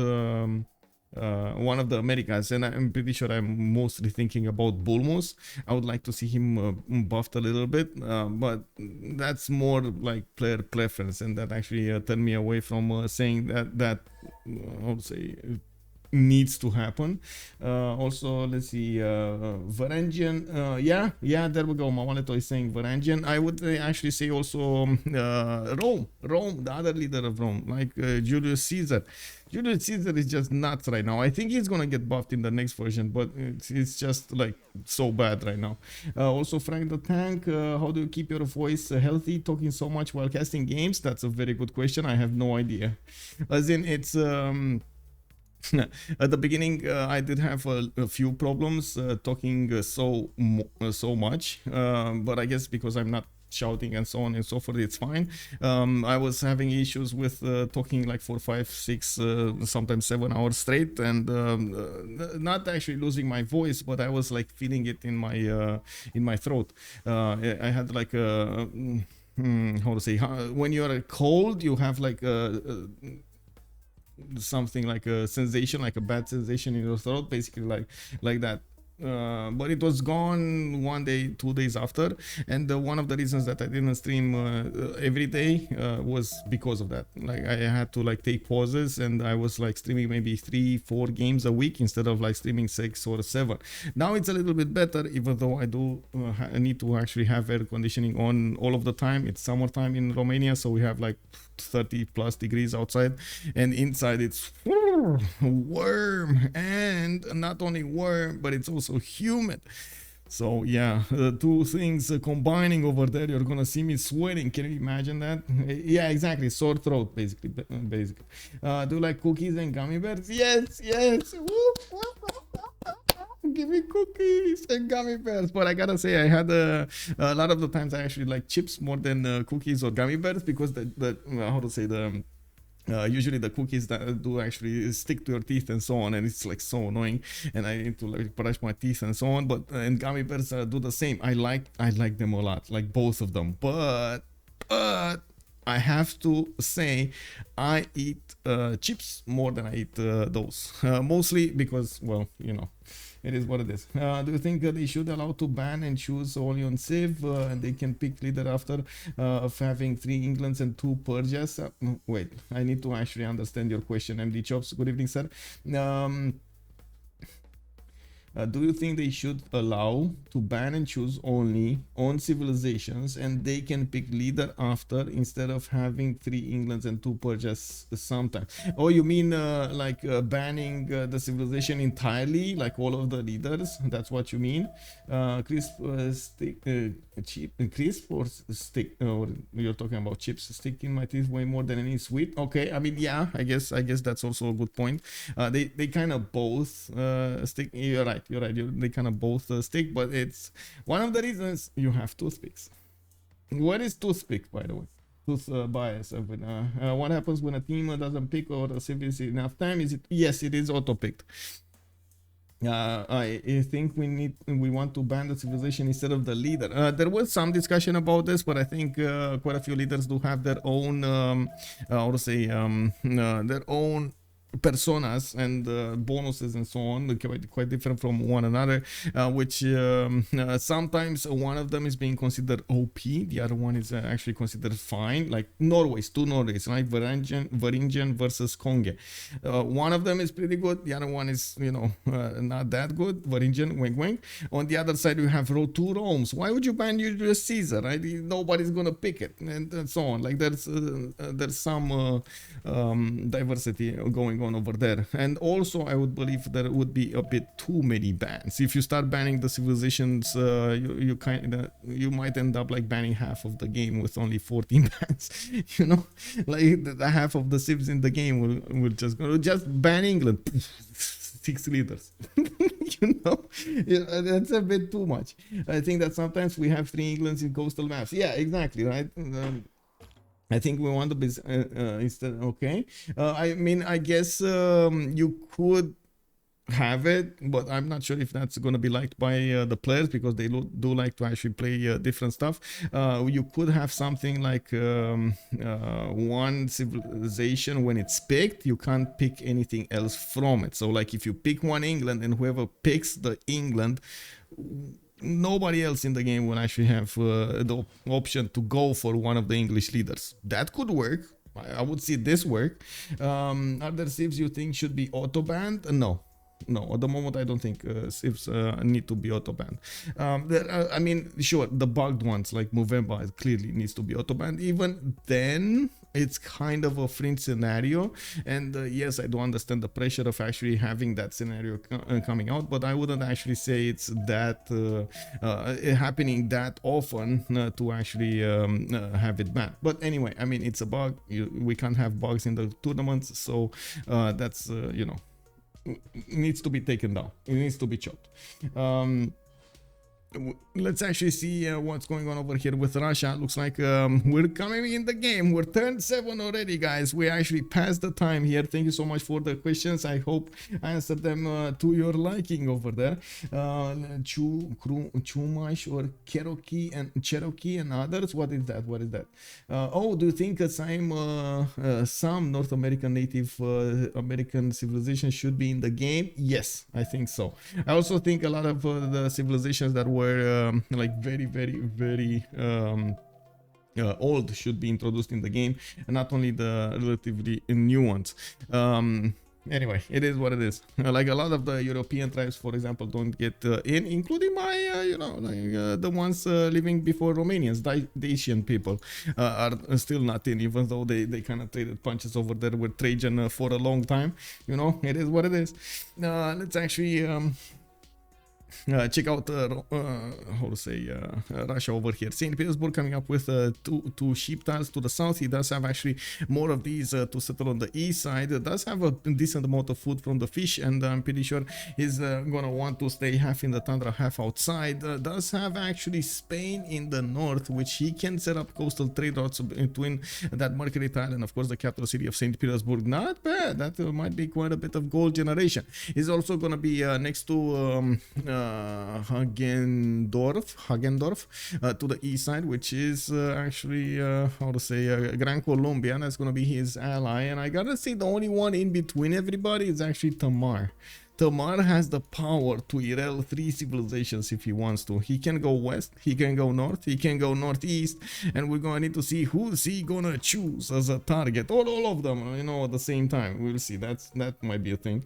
one of the Americas, and I'm pretty sure I'm mostly thinking about Bulmos. I would like to see him buffed a little bit, but that's more like player preference, and that actually turned me away from saying that how to say needs to happen. Also, let's see, Varangian. Yeah, there we go. Mawaleto is saying Varangian. I would actually say also Rome, the other leader of Rome, like Julius Caesar. Julius Caesar is just nuts right now. I think he's gonna get buffed in the next version, but it's just like so bad right now. Also, Frank the Tank, how do you keep your voice healthy talking so much while casting games? That's a very good question. I have no idea. As in, it's at the beginning, I did have a few problems talking so much, but I guess because I'm not shouting and so on and so forth, it's fine. I was having issues with talking like for 5, 6, sometimes 7 hours straight, and not actually losing my voice, but I was like feeling it in my throat. I had like a how to say, when you are cold, you have like something like a sensation, like a bad sensation in your throat, basically like that. But it was gone 1 day, 2 days after, and one of the reasons that I didn't stream every day was because of that. Like I had to like take pauses, and I was like streaming maybe 3, 4 games a week instead of like streaming 6 or 7. Now it's a little bit better, even though I do need to actually have air conditioning on all of the time. It's summertime in Romania, so we have like 30 plus degrees outside, and inside it's warm, and not only warm, but it's also humid. So yeah, the two things combining over there, you're gonna see me sweating. Can you imagine that? Yeah, exactly, sore throat, basically. Do you like cookies and gummy bears? Yes. Give me cookies and gummy bears. But I gotta say, I had a lot of the times I actually like chips more than cookies or gummy bears, because the how to say, the usually the cookies that do actually stick to your teeth and so on, and it's like so annoying, and I need to like brush my teeth and so on. But and gummy bears do the same. I like them a lot, like both of them. But I have to say, I eat chips more than I eat those. Mostly because, well, you know, it is what it is. Do you think they should allow to ban and choose only on Civ, and they can pick leader after of having 3 Englands and 2 Persias? Wait, I need to actually understand your question, MD Chops. Good evening, sir. Do you think they should allow to ban and choose only on civilizations, and they can pick leader after, instead of having 3 Englands and 2 purges sometimes? Oh, you mean banning the civilization entirely, like all of the leaders? That's what you mean? Crisp stick, cheap, crisp or stick? Or you're talking about chips? Stick in my teeth way more than any sweet. Okay, I mean, yeah, I guess that's also a good point. They kind of both stick. You're right. They kind of both stick, but it's one of the reasons you have toothpicks. What is toothpick, by the way? Tooth bias. What happens when a team doesn't pick or a civilization enough time? Is it? Yes, it is auto picked. I think we want to ban the civilization instead of the leader. There was some discussion about this, but I think quite a few leaders do have their own, their own personas and bonuses and so on, quite different from one another, which sometimes one of them is being considered OP, the other one is actually considered fine, like two Norways, right? Varangian versus Konge. One of them is pretty good, the other one is, not that good. Varangian, wink wink. On the other side, you have two Romes. Why would you ban Julius Caesar, right? Nobody's gonna pick it, and so on. Like there's some diversity going on over there. And also I would believe there would be a bit too many bans. If you start banning the civilizations, you might end up like banning half of the game with only 14 bans. Like the half of the civs in the game will just ban England. 6 leaders. That's a bit too much. I think that sometimes we have 3 Englands in coastal maps. Yeah, exactly, right? I think we want to be instead. Okay, I mean, I guess you could have it, but I'm not sure if that's going to be liked by the players, because they do like to actually play different stuff. You could have something like one civilization, when it's picked, you can't pick anything else from it. So like if you pick one England, and whoever picks the England, nobody else in the game will actually have the option to go for one of the English leaders. That could work. I would see this work. Other civs you think should be auto-banned? No, at the moment I don't think civs need to be auto-banned. I mean, sure, the bugged ones like Movember clearly needs to be auto-banned. Even then, it's kind of a fringe scenario, and yes, I do understand the pressure of actually having that scenario coming out, but I wouldn't actually say it's that happening that often to actually have it banned. But anyway, I mean, it's a bug. We can't have bugs in the tournaments, so that's needs to be taken down. It needs to be chopped. Let's actually see what's going on over here with Russia. Looks like we're coming in the game. We're turn 7 already, guys. We actually passed the time here. Thank you so much for the questions. I hope I answered them to your liking over there. Chumash or Cherokee and others. What is that? Oh, do you think some North American Native American civilization should be in the game? Yes, I think so. I also think a lot of the civilizations that were like very, very, very old should be introduced in the game, and not only the relatively new ones. Anyway, it is what it is. Like a lot of the European tribes, for example, don't get in, including my, the ones living before Romanians, Dacian people are still not in, even though they kind of traded punches over there with Trajan for a long time. It is what it is. Let's actually check out Russia over here. St. Petersburg coming up with two sheep tiles to the south. He does have actually more of these to settle on the east side. Does have a decent amount of food from the fish, and I'm pretty sure he's gonna want to stay half in the tundra, half outside. Does have actually Spain in the north, which he can set up coastal trade routes between that Mercury tile and of course the capital city of St. Petersburg. Not bad. That might be quite a bit of gold generation. He's also gonna be next to Hagendorf to the east side, which is actually Gran Colombia. That's gonna be his ally, and I gotta say the only one in between everybody is actually Tamar. Tamar has the power to erel 3 civilizations if he wants to. He can go west, he can go north, he can go northeast, and we're gonna need to see who's he gonna choose as a target. All of them, at the same time. We'll see. That might be a thing.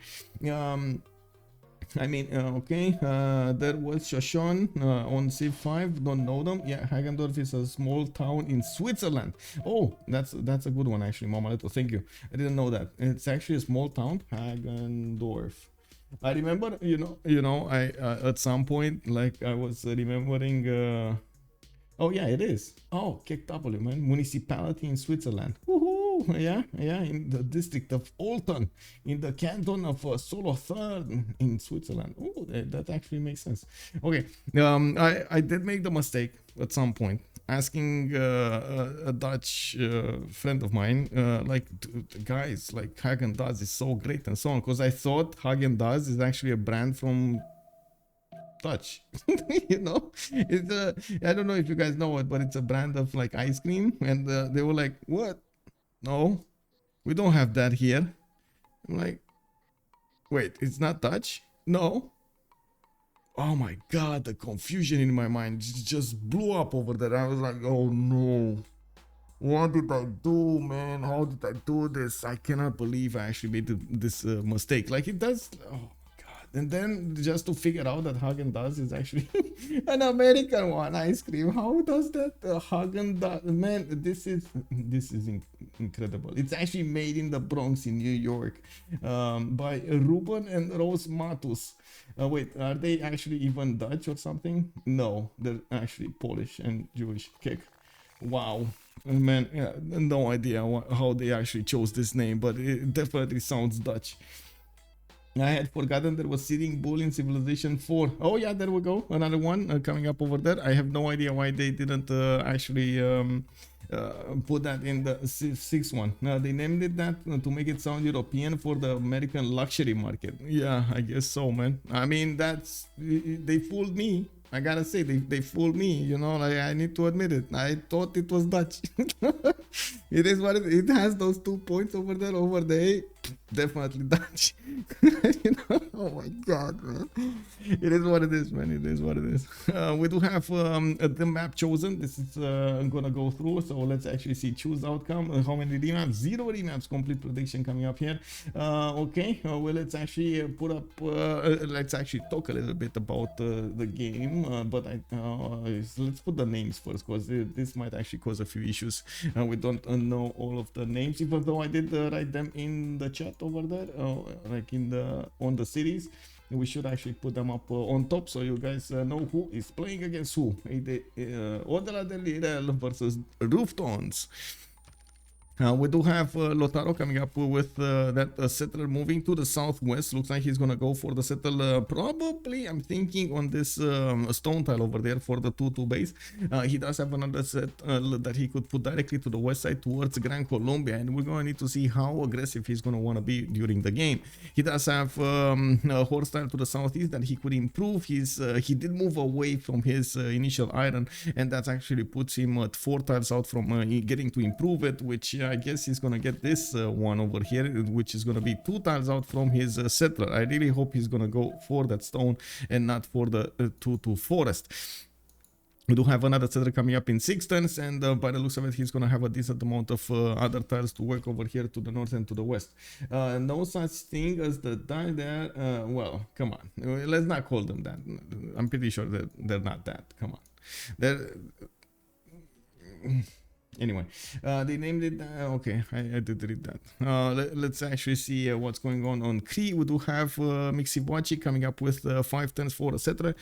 I mean, okay, there was Shoshone on Civ5, don't know them. Yeah, Hagendo is a small town in Switzerland. Oh, that's a good one actually, Mamaletto, thank you. I didn't know that. It's actually a small town, Hagendorf. I remember, I at some point, like I was remembering, oh yeah, it is. Oh, KW, man, municipality in Switzerland. Woohoo! Yeah, in the district of Olten, in the canton of Solothurn in Switzerland. Oh, that actually makes sense. Okay, I did make the mistake at some point asking a Dutch friend of mine, like, guys, like Haagen-Dazs is so great and so on, because I thought Haagen-Dazs is actually a brand from Dutch. It's I don't know if you guys know it, but it's a brand of like ice cream, and they were like, what? No, we don't have that here. I'm like, wait, it's not Dutch? No. Oh my god, the confusion in my mind just blew up over there. I was like, oh no, what did I do, man? How did I do this? I cannot believe I actually made this mistake. Like, it does. Oh and then just to figure out that Haagen-Dazs is actually an American one ice cream. How does that Haagen-Dazs, man? This is incredible. It's actually made in the Bronx in New York by Ruben and Rose Matus. Wait, are they actually even Dutch or something? No, they're actually Polish and Jewish. Kick. Wow. Man, yeah, no idea how they actually chose this name, but it definitely sounds Dutch. I had forgotten there was Sitting Bull in Civilization 4. Oh yeah, there we go. Another one coming up over there. I have no idea why they didn't actually put that in the Civ6 one. They named it that to make it sound European for the American luxury market. Yeah, I guess so, man. I mean, they fooled me. I gotta say, they fooled me, like, I need to admit it. I thought it was Dutch. It is what it has those 2 points over there, over the A. Definitely Dutch. Oh my god, man. It is what it is, man. It is what it is. We do have the map chosen. This is gonna go through, so let's actually see. Choose outcome. How many remaps? 0 remaps. Complete prediction coming up here. Okay, well, let's actually put up, let's actually talk a little bit about the game, but let's put the names first, because this might actually cause a few issues. We don't know all of the names, even though I did write them in the chat over there, like on the series. We should actually put them up on top, so you guys know who is playing against who. Orval versus Reuftons. We do have Lautaro coming up with that settler moving to the southwest. Looks like he's gonna go for the settle, probably, I'm thinking, on this stone tile over there for the 2-2 base. He does have another set that he could put directly to the west side towards Gran, Colombia, and we're gonna need to see how aggressive he's gonna want to be during the game. He does have a horse tile to the southeast that he could improve. He did move away from his initial iron, and that actually puts him at 4 tiles out from getting to improve it, which I guess he's gonna get this one over here, which is gonna be 2 tiles out from his settler. I really hope he's gonna go for that stone and not for the 2-2 forest. We do have another settler coming up in 6 turns, and by the looks of it, he's gonna have a decent amount of other tiles to work over here to the north and to the west. No such thing as the tile there. Well, come on, let's not call them that. I'm pretty sure that they're not that. Come on, they're. Anyway, they named it. Okay, I did read that. Let's actually see what's going on Cree. We do have Mixibuachi coming up with 5 turns for a settler.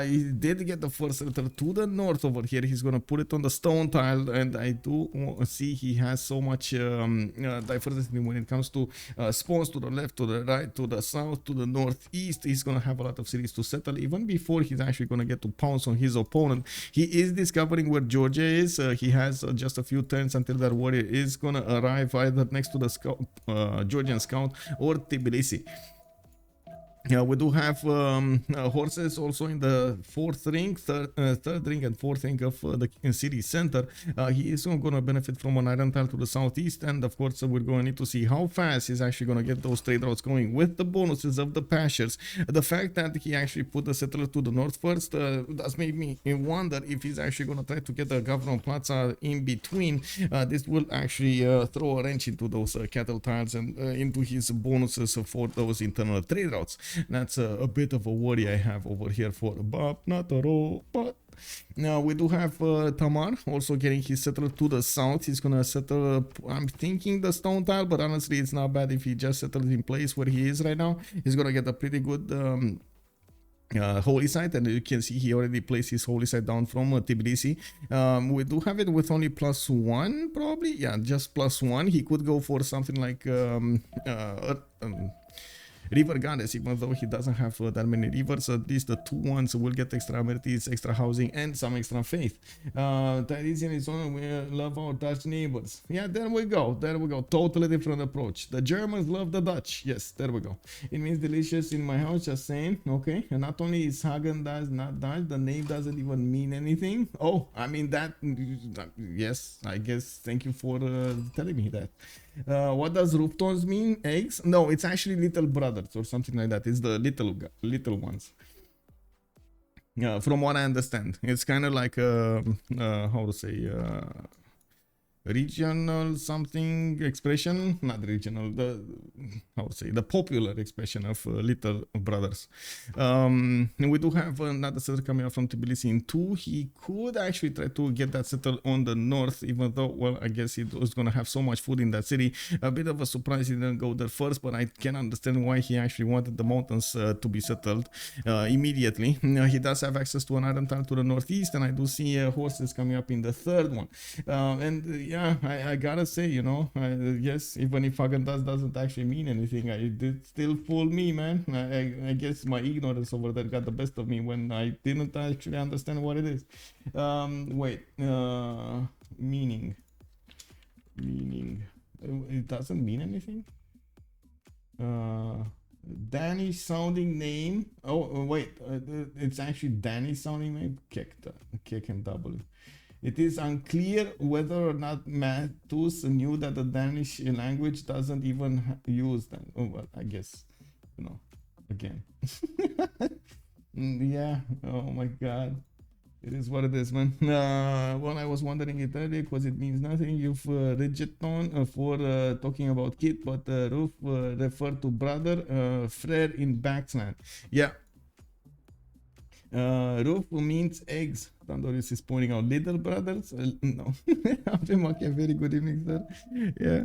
He did get the first settler to the north over here. He's gonna put it on the stone tile, and I do see he has so much diversity when it comes to spawns to the left, to the right, to the south, to the northeast. He's gonna have a lot of cities to settle even before he's actually gonna get to pounce on his opponent. He is discovering where Georgia is. He has just a few turns until that warrior is gonna arrive either next to the scout, Georgian scout, or Tbilisi. We do have horses also in the 4th ring, 3rd ring and 4th ring of the city center. He is going to benefit from an iron tile to the southeast, and of course we're going to need to see how fast he's actually going to get those trade routes going with the bonuses of the pastures. The fact that he actually put the settler to the north first does make me wonder if he's actually going to try to get a governor plaza in between. This will actually throw a wrench into those cattle tiles and into his bonuses for those internal trade routes. That's a bit of a worry I have over here for Bobnotarobot. Now we do have Tamar also getting his settler to the south. He's gonna settle, I'm thinking the stone tile, but honestly it's not bad if he just settles in place where he is right now. He's gonna get a pretty good holy site, and you can see he already placed his holy site down from Tbilisi. We do have it with only +1 probably, yeah, just +1. He could go for something like River Goddess, even though he doesn't have that many rivers. At least the 2 ones will get extra amenities, extra housing, and some extra faith. Tyresian is on, we love our Dutch neighbors. Yeah, there we go, totally different approach. The Germans love the Dutch. Yes, there we go. It means delicious in my house, just saying. Okay, and not only is Hagendo not Dutch, the name doesn't even mean anything. Oh, I mean that, yes, I guess, thank you for telling me that. What does Reuftons mean? Eggs? No, it's actually little brothers or something like that. It's the little ones. From what I understand, it's kind of like how to say, regional something expression, not regional, the how to say, the popular expression of little brothers. We do have another settler coming out from Tbilisi in 2. He could actually try to get that settled on the north, even though, well, I guess he was gonna have so much food in that city. A bit of a surprise he didn't go there first, but I can understand why he actually wanted the mountains to be settled immediately. He does have access to an iron tile to the northeast, and I do see horses coming up in the 3rd one. And yeah, I gotta say, you know, yes, even if Hagendo doesn't actually mean anything, it did still fool me, man. I guess my ignorance over there got the best of me when I didn't actually understand what it is. Wait, meaning, it doesn't mean anything. Danish sounding name. Oh wait, it's actually Danish sounding name. Kick and W. It is unclear whether or not Mattus knew that the Danish language doesn't even use them. Oh, well, I guess, you know, again. Yeah, oh my god. It is what it is, man. Well, I was wondering it earlier because it means nothing. You've Rigeton for talking about kid, but Roof referred to brother, frere in Baxland. Yeah. Roof means eggs. Tandoris is pointing out little brothers. No. Very good evening, sir. Yeah.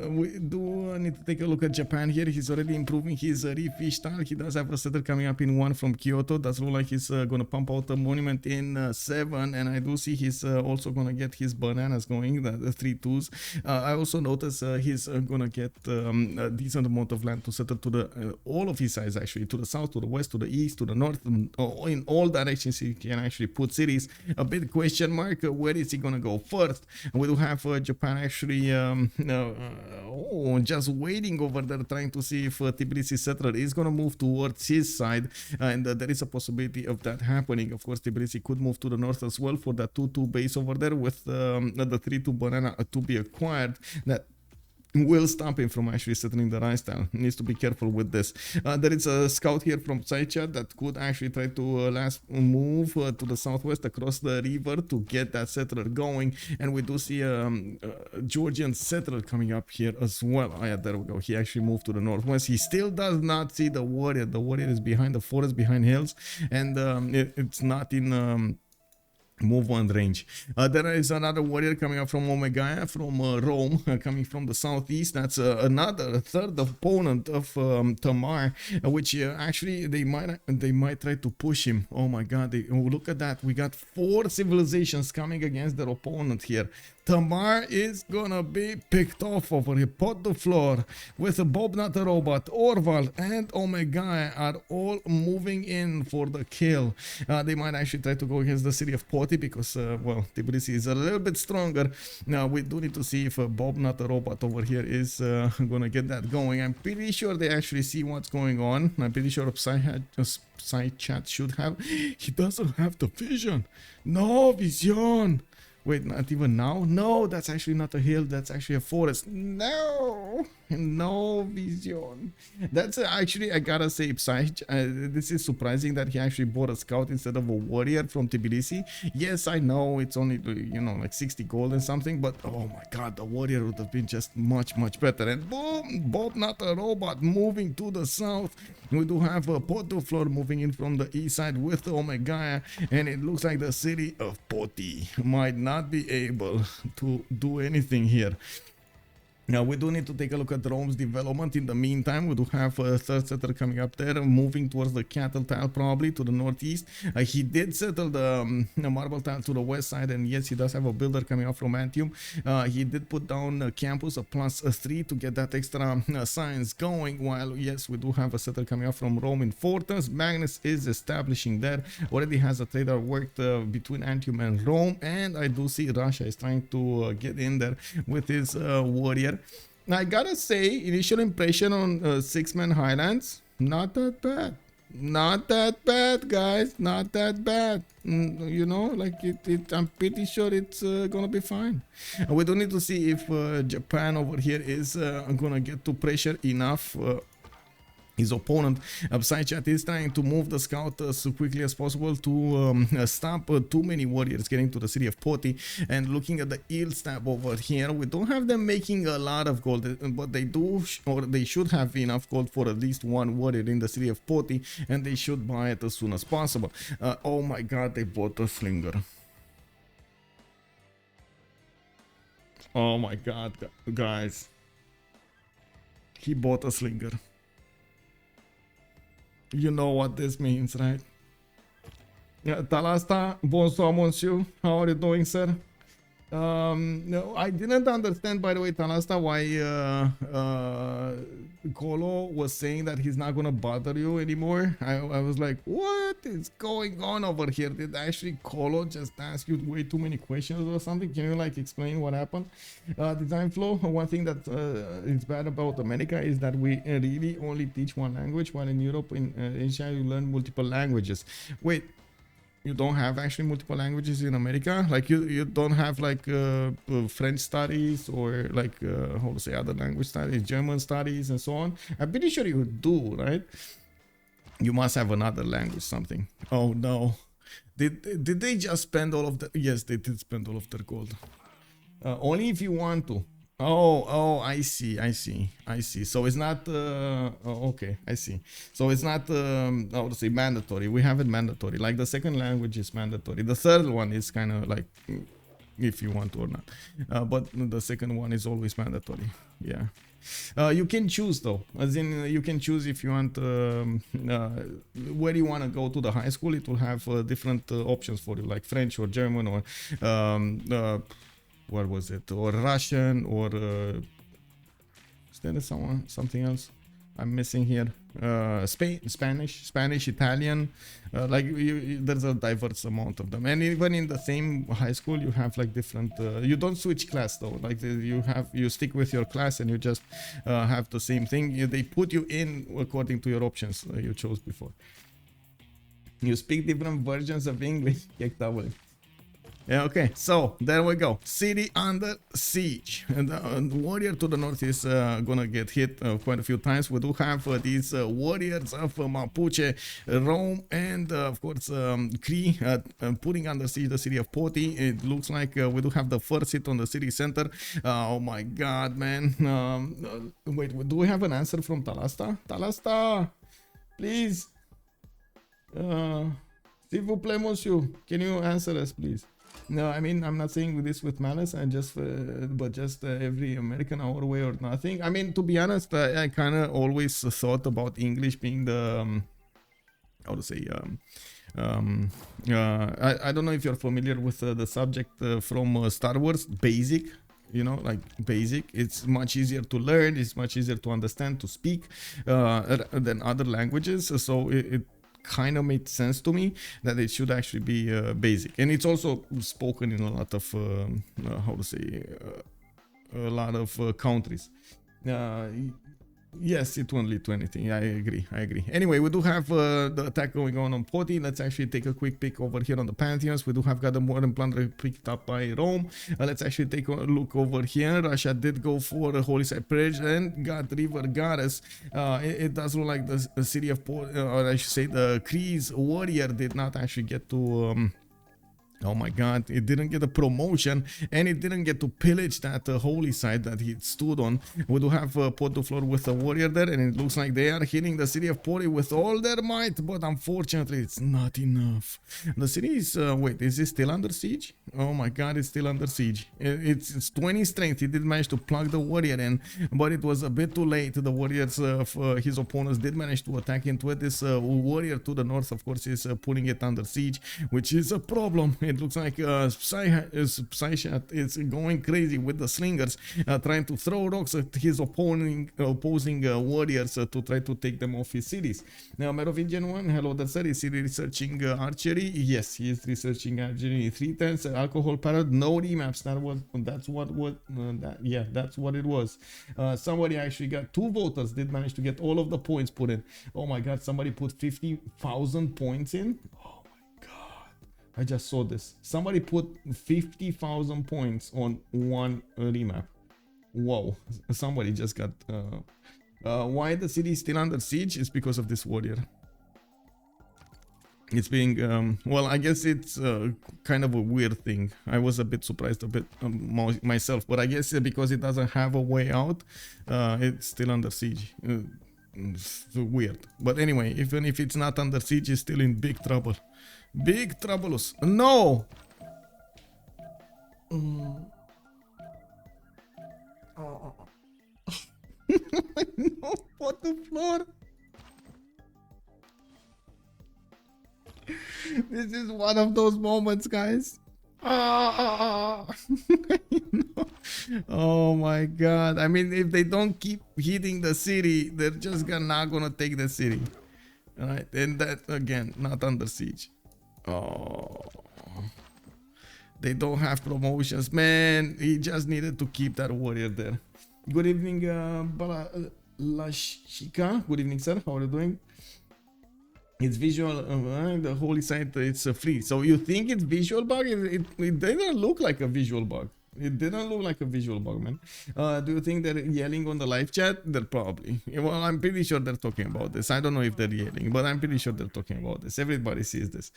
We do need to take a look at Japan here. He's already improving his reef style. He does have a setter coming up in 1 from Kyoto. Does look like he's gonna pump out a monument in 7, and I do see he's also gonna get his bananas going, the 3 2s. I also notice he's gonna get a decent amount of land to settle to the all of his sides, actually, to the south, to the west, to the east, to the north, in all directions. He can actually put cities. A big question mark, where is he gonna go first? We do have Japan actually just waiting over there, trying to see if Tbilisi settler is gonna move towards his side, and there is a possibility of that happening. Of course, Tbilisi could move to the north as well for that 2-2 base over there with the 3-2 banana to be acquired. That will stop him from actually settling the rice tile. Needs to be careful with this. There is a scout here from Psychat that could actually try to last move to the southwest across the river to get that settler going, and we do see a Georgian settler coming up here as well. Oh yeah, there we go. He actually moved to the northwest. He still does not see the warrior. The warrior is behind the forest, behind hills, and it's not in move 1 range. There is another warrior coming up from Omegaia, from Rome, coming from the southeast. That's another third opponent of Tamar, which actually they might try to push him. Oh my god, look at that. We got 4 civilizations coming against their opponent here. Tamar is gonna be picked off over here. Potdefleur with a Bobnotarobot, Orval, and Omegaia are all moving in for the kill. They might actually try to go against the city of Poti because, well, Tbilisi is a little bit stronger. Now, we do need to see if Bobnotarobot over here is gonna get that going. I'm pretty sure they actually see what's going on. I'm pretty sure Psychat should have. He doesn't have the vision. No vision. Wait, not even now? No, that's actually not a hill. That's actually a forest. No, no vision. That's actually, I gotta say, Psychat, this is surprising that he actually bought a scout instead of a warrior from Tbilisi. Yes, I know it's only, you know, like 60 gold and something, but oh my god, the warrior would have been just much better. And boom, Bobnotarobot moving to the south. We do have a Potdefleur moving in from the east side with the Omegaia, and it looks like the city of Poti might not be able to do anything here. Now, we do need to take a look at Rome's development. In the meantime, we do have a third settler coming up there, moving towards the cattle tile, probably to the northeast. He did settle the marble tile to the west side, and yes, he does have a builder coming up from Antium. He did put down a campus, a +3 to get that extra science going, while yes, we do have a settler coming up from Rome in Reuftons. Magnus is establishing there, already has a trader worked between Antium and Rome, and I do see Russia is trying to get in there with his warrior. I gotta say, initial impression on 6-man Highlands, not that bad. Not that bad, guys. Not that bad. You know, like I'm pretty sure it's gonna be fine. We do need to see if Japan over here is gonna get to pressure enough his opponent. Psychat is trying to move the scout as quickly as possible to stop too many warriors getting to the city of Poti. And looking at the yield tab over here, we don't have them making a lot of gold, but they do, or they should have enough gold for at least one warrior in the city of Poti, and they should buy it as soon as possible. Oh my god, they bought a slinger. Oh my god, guys. He bought a slinger. You know what this means, right? Yeah, Talasta, bonsoir, monsieur. How are you doing, sir? No, I didn't understand, by the way, Talasta, why Colo was saying that he's not gonna bother you anymore. I was like, what is going on over here? Did actually Colo just ask you way too many questions or something? Can you like explain what happened? Design flow. One thing that is bad about America is that we really only teach one language, while in Europe, in Asia, you learn multiple languages. Wait. You don't have actually multiple languages in America? Like you don't have like French studies or like how to say, other language studies, German studies and so on? I'm pretty sure you do, right? You must have another language, something. Oh no. Did they just spend all of the... Yes, they did spend all of their gold. Only if you want to. Oh, I see. So it's not okay, I see. So it's not how to say, mandatory. We have it mandatory. Like the second language is mandatory. The third one is kind of like if you want to or not. But the second one is always mandatory. Yeah. You can choose though, as in you can choose if you want where you want to go to the high school. It will have different options for you, like French or German or what was it, or Russian, or is there something else I'm missing here? Spanish, Italian, like there's a diverse amount of them. And even in the same high school you have like different you don't switch class though, like you stick with your class and you just have the same thing. They put you in according to your options you chose before. You speak different versions of English. Yeah, okay, so there we go. City under siege. And the warrior to the north is gonna get hit quite a few times. We do have these warriors of Mapuche, Rome, and of course Cree putting under siege the city of Poti. It looks like we do have the first hit on the city center. Oh my god, man. Wait, do we have an answer from Talasta? Talasta, please. S'il vous plaît, monsieur. Can you answer us, please? No, I mean, I'm not saying this with malice, and just but just every American our way or nothing. I mean, to be honest, I kind of always thought about English being the how to say, I don't know if you're familiar with the subject from Star Wars, basic. You know, like basic, it's much easier to learn, it's much easier to understand, to speak than other languages. So it kind of made sense to me that it should actually be basic, and it's also spoken in a lot of how to say, a lot of countries. Yes, it won't lead to anything. I agree. Anyway, we do have the attack going on Poti. Let's actually take a quick peek over here on the Pantheons. We do have got the modern plunder picked up by Rome. Let's actually take a look over here. Russia did go for the Holy Side Purge and got River Goddess. It does look like the city of or I should say the Cree's warrior did not actually get to oh my god, it didn't get a promotion and it didn't get to pillage that holy site that he stood on. We do have Potdefleur with a warrior there, and it looks like they are hitting the city of Pori with all their might, but unfortunately it's not enough. The city is, wait, is it still under siege? Oh my god, it's still under siege. It's 20 strength. He did manage to plug the warrior in, but it was a bit too late. The warriors, his opponents did manage to attack into it. This warrior to the north, of course, is putting it under siege, which is a problem. It looks like Psychat is going crazy with the slingers, trying to throw rocks at his opposing warriors to try to take them off his cities. Now, Merovingian one, hello there, sir. Is he researching archery? Yes, he is researching archery. 310s, alcohol parrot, no remaps. That's what it was. Somebody actually got 2 voters, did manage to get all of the points put in. Oh my god, somebody put 50,000 points in. I just saw this. Somebody put 50,000 points on one remap. Whoa. Somebody just got... why the city is still under siege is because of this warrior. It's being... well, I guess it's kind of a weird thing. I was a bit surprised myself. But I guess because it doesn't have a way out, it's still under siege. It's weird. But anyway, even if it's not under siege, it's still in big trouble. Big troubles. No! No, Potdefleur. This is one of those moments, guys. Oh my god. I mean, if they don't keep hitting the city, they're just not gonna take the city. Alright, and that again, not under siege. Oh, they don't have promotions, man. He just needed to keep that warrior there. Good evening, Lashika. Good evening, sir. How are you doing? It's visual, the holy site, it's free. So you think it's visual bug? It didn't look like a visual bug. It didn't look like a visual bug, man. Do you think they're yelling on the live chat? They're probably. Well, I'm pretty sure they're talking about this. I don't know if they're yelling, but I'm pretty sure they're talking about this. Everybody sees this.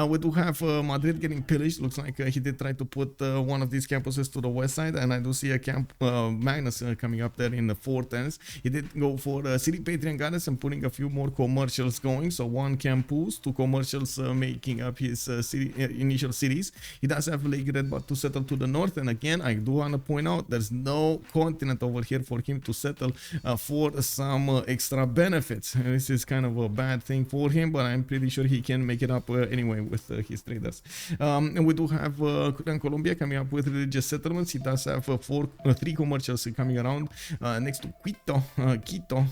We do have Madrid getting pillaged. Looks like he did try to put one of these campuses to the west side, and I do see a camp Magnus coming up there in the 410s. He did go for City Patreon Goddess and putting a few more commercials going. So 1 campus, 2 commercials making up his initial cities. He does have Lake Red, but to settle to the north, and again, I do want to point out there's no continent over here for him to settle for some extra benefits. This is kind of a bad thing for him, but I'm pretty sure he can make it up anyway with his traders. And we do have Gran Colombia coming up with religious settlements. He does have 3 commercials coming around next to Quito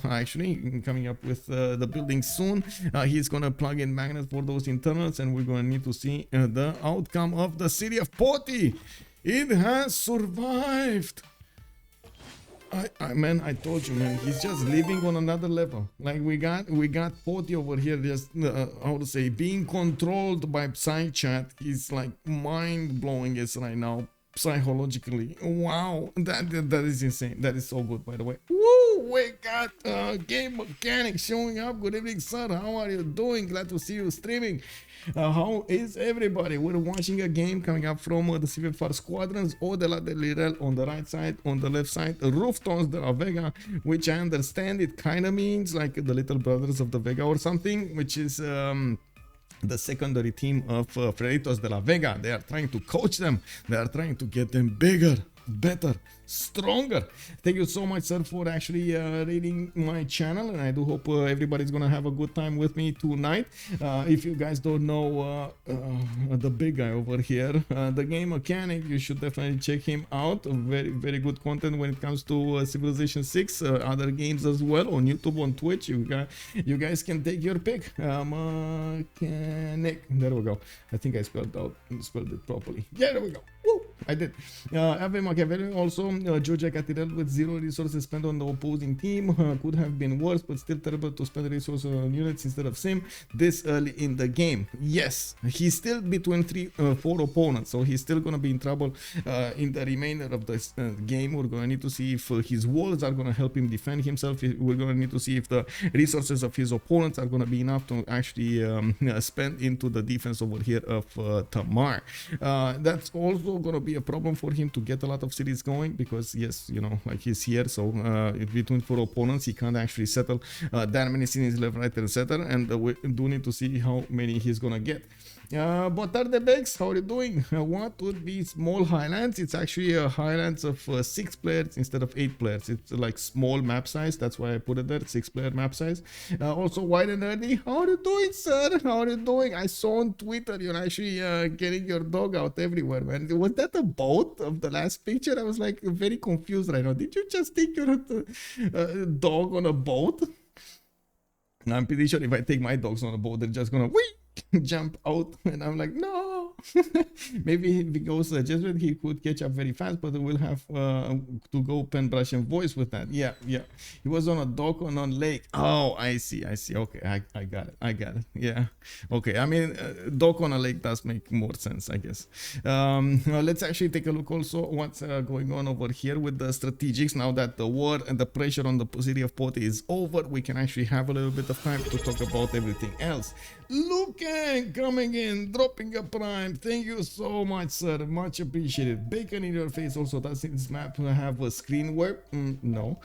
actually coming up with the building soon. He's gonna plug in magnets for those internals, and we're gonna need to see the outcome of the city of Poti. It has survived. Man, I told you, man, he's just living on another level. Like we got Poti over here, just how to say, being controlled by Psychat. He's like mind blowing us right now, psychologically. Wow, that is insane. That is so good, by the way. Woo! We got game mechanic showing up. Good evening, sir. How are you doing? Glad to see you streaming. How is everybody? We're watching a game coming up from the CivFR Squadrons, dela on the right side, on the left side, Reuftons dela Vega, which I understand it kind of means like the little brothers of the Vega or something, which is the secondary team of Reuftons dela Vega. They are trying to coach them. They are trying to get them bigger, better, stronger. Thank you so much, sir, for actually rating my channel, and I do hope everybody's gonna have a good time with me tonight. If you guys don't know the big guy over here, the game mechanic, you should definitely check him out. Very good content when it comes to Civilization 6, other games as well on YouTube, on Twitch. You guys can take your pick. Mechanic, there we go. I think I spelled it properly. Yeah, there we go. Woo! I did. Ave Machiavelli also, Georgia Cathedral with 0 resources spent on the opposing team. Could have been worse, but still terrible to spend resources on units instead of sim this early in the game. Yes, he's still between 4 opponents, so he's still going to be in trouble in the remainder of the game. We're going to need to see if his walls are going to help him defend himself. We're going to need to see if the resources of his opponents are going to be enough to actually spend into the defense over here of Tamar. That's also going to be a problem for him to get a lot of cities going, because yes, you know, like he's here, so between 4 opponents he can't actually settle that many cities left, right, and center, and we do need to see how many he's gonna get. Potdefleur, how are you doing? What would be small highlands? It's actually a highlands of 6 players instead of 8 players. It's like small map size, that's why I put it there, 6 player map size. Also, Wide and Nerdy, how are you doing, sir? How are you doing? I saw on Twitter you're actually getting your dog out everywhere, man. Was that a boat of the last picture? I was like very confused right now. Did you just take your dog on a boat? I'm pretty sure if I take my dogs on a boat, they're just gonna jump out, and I'm like, no. Maybe if he goes Jesuit, he could catch up very fast, but we'll have to go pen, brush, and voice with that. Yeah. He was on a dock on lake. Oh, I see. Okay, I got it. Yeah. Okay, I mean, dock on a lake does make more sense, I guess. Let's actually take a look also what's going on over here with the strategics. Now that the war and the pressure on the city of Pot is over, we can actually have a little bit of time to talk about everything else. Lucan coming in, dropping a prime. Thank you so much, sir. Much appreciated. Bacon in your face also. Does this map have a screen warp? No.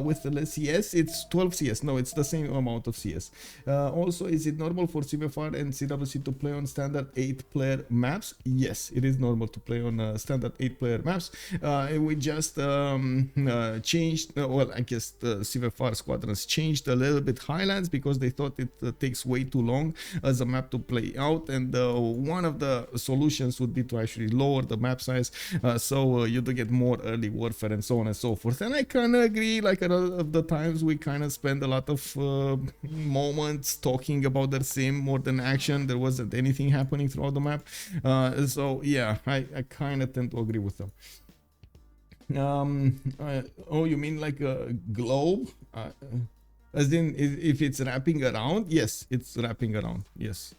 With the less CS, it's 12 CS. No, it's the same amount of CS. Also, is it normal for CivFR and CWC to play on standard 8-player maps? Yes, it is normal to play on standard 8-player maps. We just changed, well, I guess the CivFR Squadrons changed a little bit Highlands because they thought it takes way too long as a map to play out, and one of the solutions would be to actually lower the map size, so you do get more early warfare and so on and so forth. And I kind of agree, like a lot of the times we kind of spend a lot of moments talking about the sim more than action. There wasn't anything happening throughout the map, so yeah, I kind of tend to agree with them. Oh, you mean like a globe? As in, if it's wrapping around? Yes, it's wrapping around. Yes.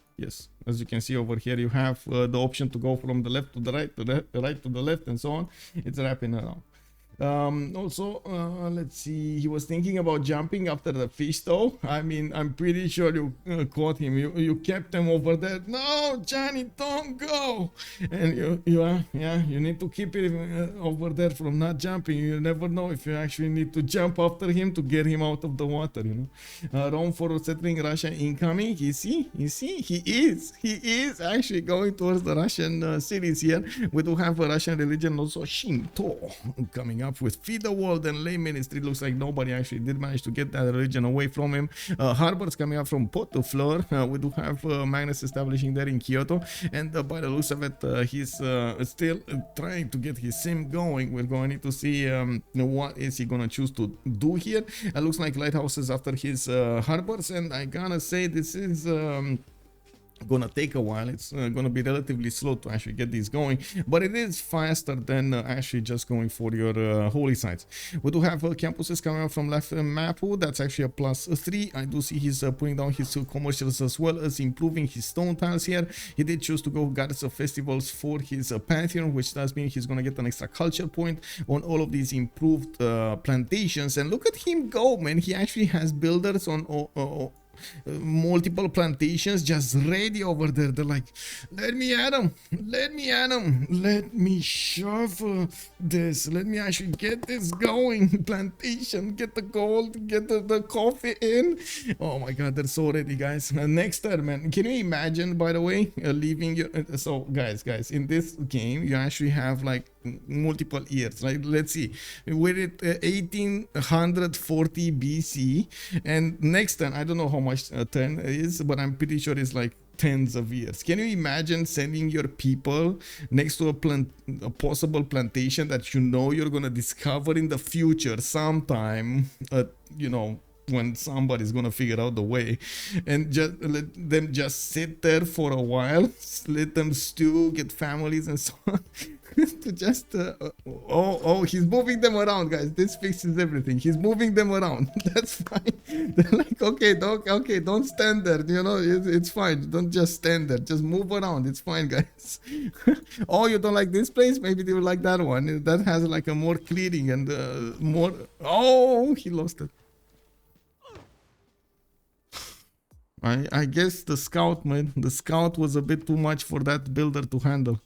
As you can see over here, you have the option to go from the left to the right, to the right to the left, and so on. It's wrapping around. Also, let's see, he was thinking about jumping after the fish though. I mean, I'm pretty sure you caught him. You kept him over there. No, Johnny, don't go. And you need to keep it over there from not jumping. You never know if you actually need to jump after him to get him out of the water, you know. Rome for settling Russia incoming. You see, he is actually going towards the Russian cities here. We do have a Russian religion also, Shinto, coming up with Feed the World and Lay Ministry. Looks like nobody actually did manage to get that religion away from him. Harbors coming up from Potdefleur. We do have Magnus establishing there in Kyoto, and by the looks of it, he's still trying to get his sim going. We're going to need to see what is he gonna choose to do here. It looks like lighthouses after his harbors, and I gotta say this is gonna take a while. It's gonna be relatively slow to actually get these going, but it is faster than actually just going for your holy sites. We do have campuses coming up from left Mapu. That's actually a +3. I do see he's putting down his commercials as well as improving his stone tiles here. He did choose to go goddess of festivals for his pantheon, which does mean he's gonna get an extra culture point on all of these improved plantations. And look at him go, man. He actually has builders on multiple plantations just ready over there. They're like, let me at them, let me shove this, let me actually get this going. Plantation, get the gold, get the coffee in. Oh my god, they're so ready, guys. Next turn, man. Can you imagine, by the way, leaving your so guys, in this game you actually have like multiple years, right? Let's see, we're at 1840 BC, and next turn, I don't know how much turn is, but I'm pretty sure it's like tens of years. Can you imagine sending your people next to a possible plantation that you know you're gonna discover in the future sometime, you know, when somebody's gonna figure out the way, and just let them just sit there for a while, let them stew, get families and so on. To just he's moving them around, guys. This fixes everything. He's moving them around. That's fine. They're like, okay, dog, okay, don't stand there, you know, it's fine, don't just stand there, just move around, it's fine, guys. Oh, you don't like this place? Maybe you like that one that has like a more clearing and more. Oh, he lost it. I guess the scout, man, the scout was a bit too much for that builder to handle.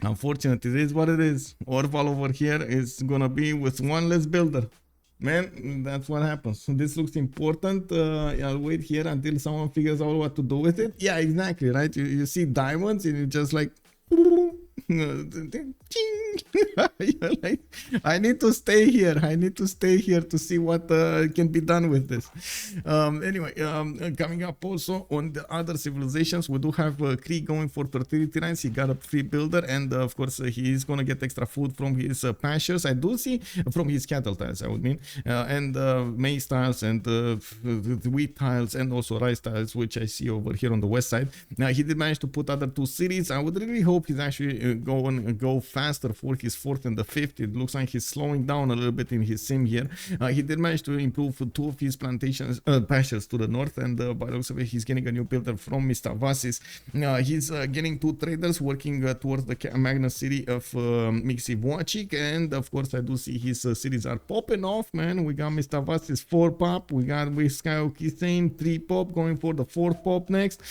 Unfortunately, it is what it is. Orval over here is gonna be with one less builder. Man, that's what happens. This looks important. I'll wait here until someone figures out what to do with it. Yeah, exactly, right? You see diamonds and you just like... You're like, I need to stay here. I need to stay here to see what can be done with this. Anyway, coming up also on the other civilizations, we do have Cree going for fertility rights. He got a free builder, and of course he's gonna get extra food from his pastures. I do see from his cattle tiles, I would mean, and maize tiles and wheat tiles and also rice tiles, which I see over here on the west side. Now he did manage to put other two cities. I would really hope he's actually go faster for his 4th and the 5th. It looks like he's slowing down a little bit in his sim here. He did manage to improve 2 of his plantations, pastures to the north, and by the looks of it, he's getting a new builder from Mr. Vasis. He's getting 2 traders working towards the Magna city of Civ6, and of course I do see his cities are popping off, man. We got Mr. Vasis 4 pop, we got Skyoki saying 3 pop, going for the 4th pop next.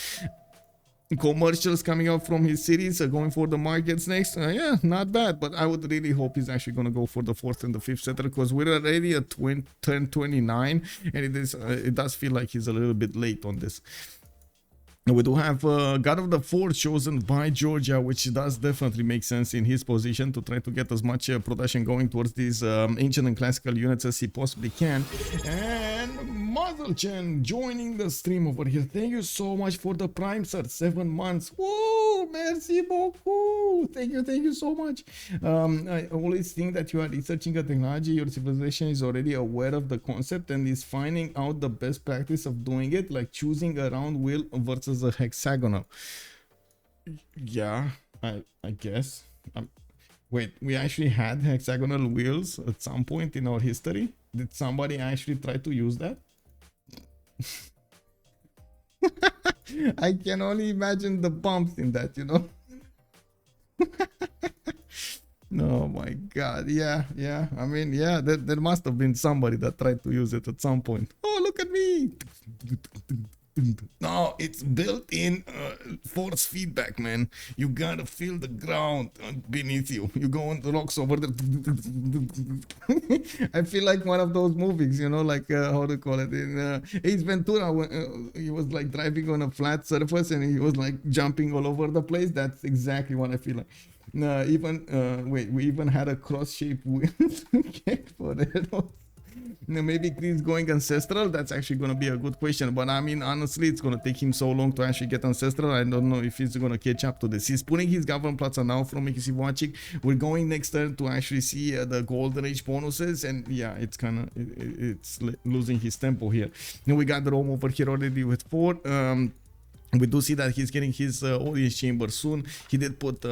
Commercials coming up from his cities, going for the markets next. Yeah, not bad, but I would really hope he's actually going to go for the 4th and the 5th settler, because we're already at 1029, and it does feel like he's a little bit late on this. We do have God of the Fort chosen by Georgia, which does definitely make sense in his position to try to get as much production going towards these ancient and classical units as he possibly can. And Muzzlechan joining the stream over here. Thank you so much for the Prime, sir. 7 months. Woo! Merci beaucoup. Thank you so much. I always think that you are researching a technology. Your civilization is already aware of the concept and is finding out the best practice of doing it, like choosing a round wheel versus a hexagonal. Yeah, I guess. Wait, we actually had hexagonal wheels at some point in our history? Did somebody actually try to use that? I can only imagine the bumps in that, you know? Oh my god, yeah. I mean, yeah, there must have been somebody that tried to use it at some point. Oh, look at me! No, it's built-in force feedback, man. You gotta feel the ground beneath you. You go on the rocks over there. I feel like one of those movies, you know, like how to call it in Ace Ventura, when he was like driving on a flat surface and he was like jumping all over the place. That's exactly what I feel like. Wait, we even had a cross-shaped wheel for arrows. Maybe Cree's going ancestral. That's actually going to be a good question, but I mean, honestly, it's going to take him so long to actually get ancestral. I don't know if he's going to catch up to this. He's putting his government plaza now from Civ6. We're going next turn to actually see the golden age bonuses, and yeah, it's kind of it's losing his tempo here. Now we got the Rome over here already with 4. We do see that he's getting his audience chamber soon. He did put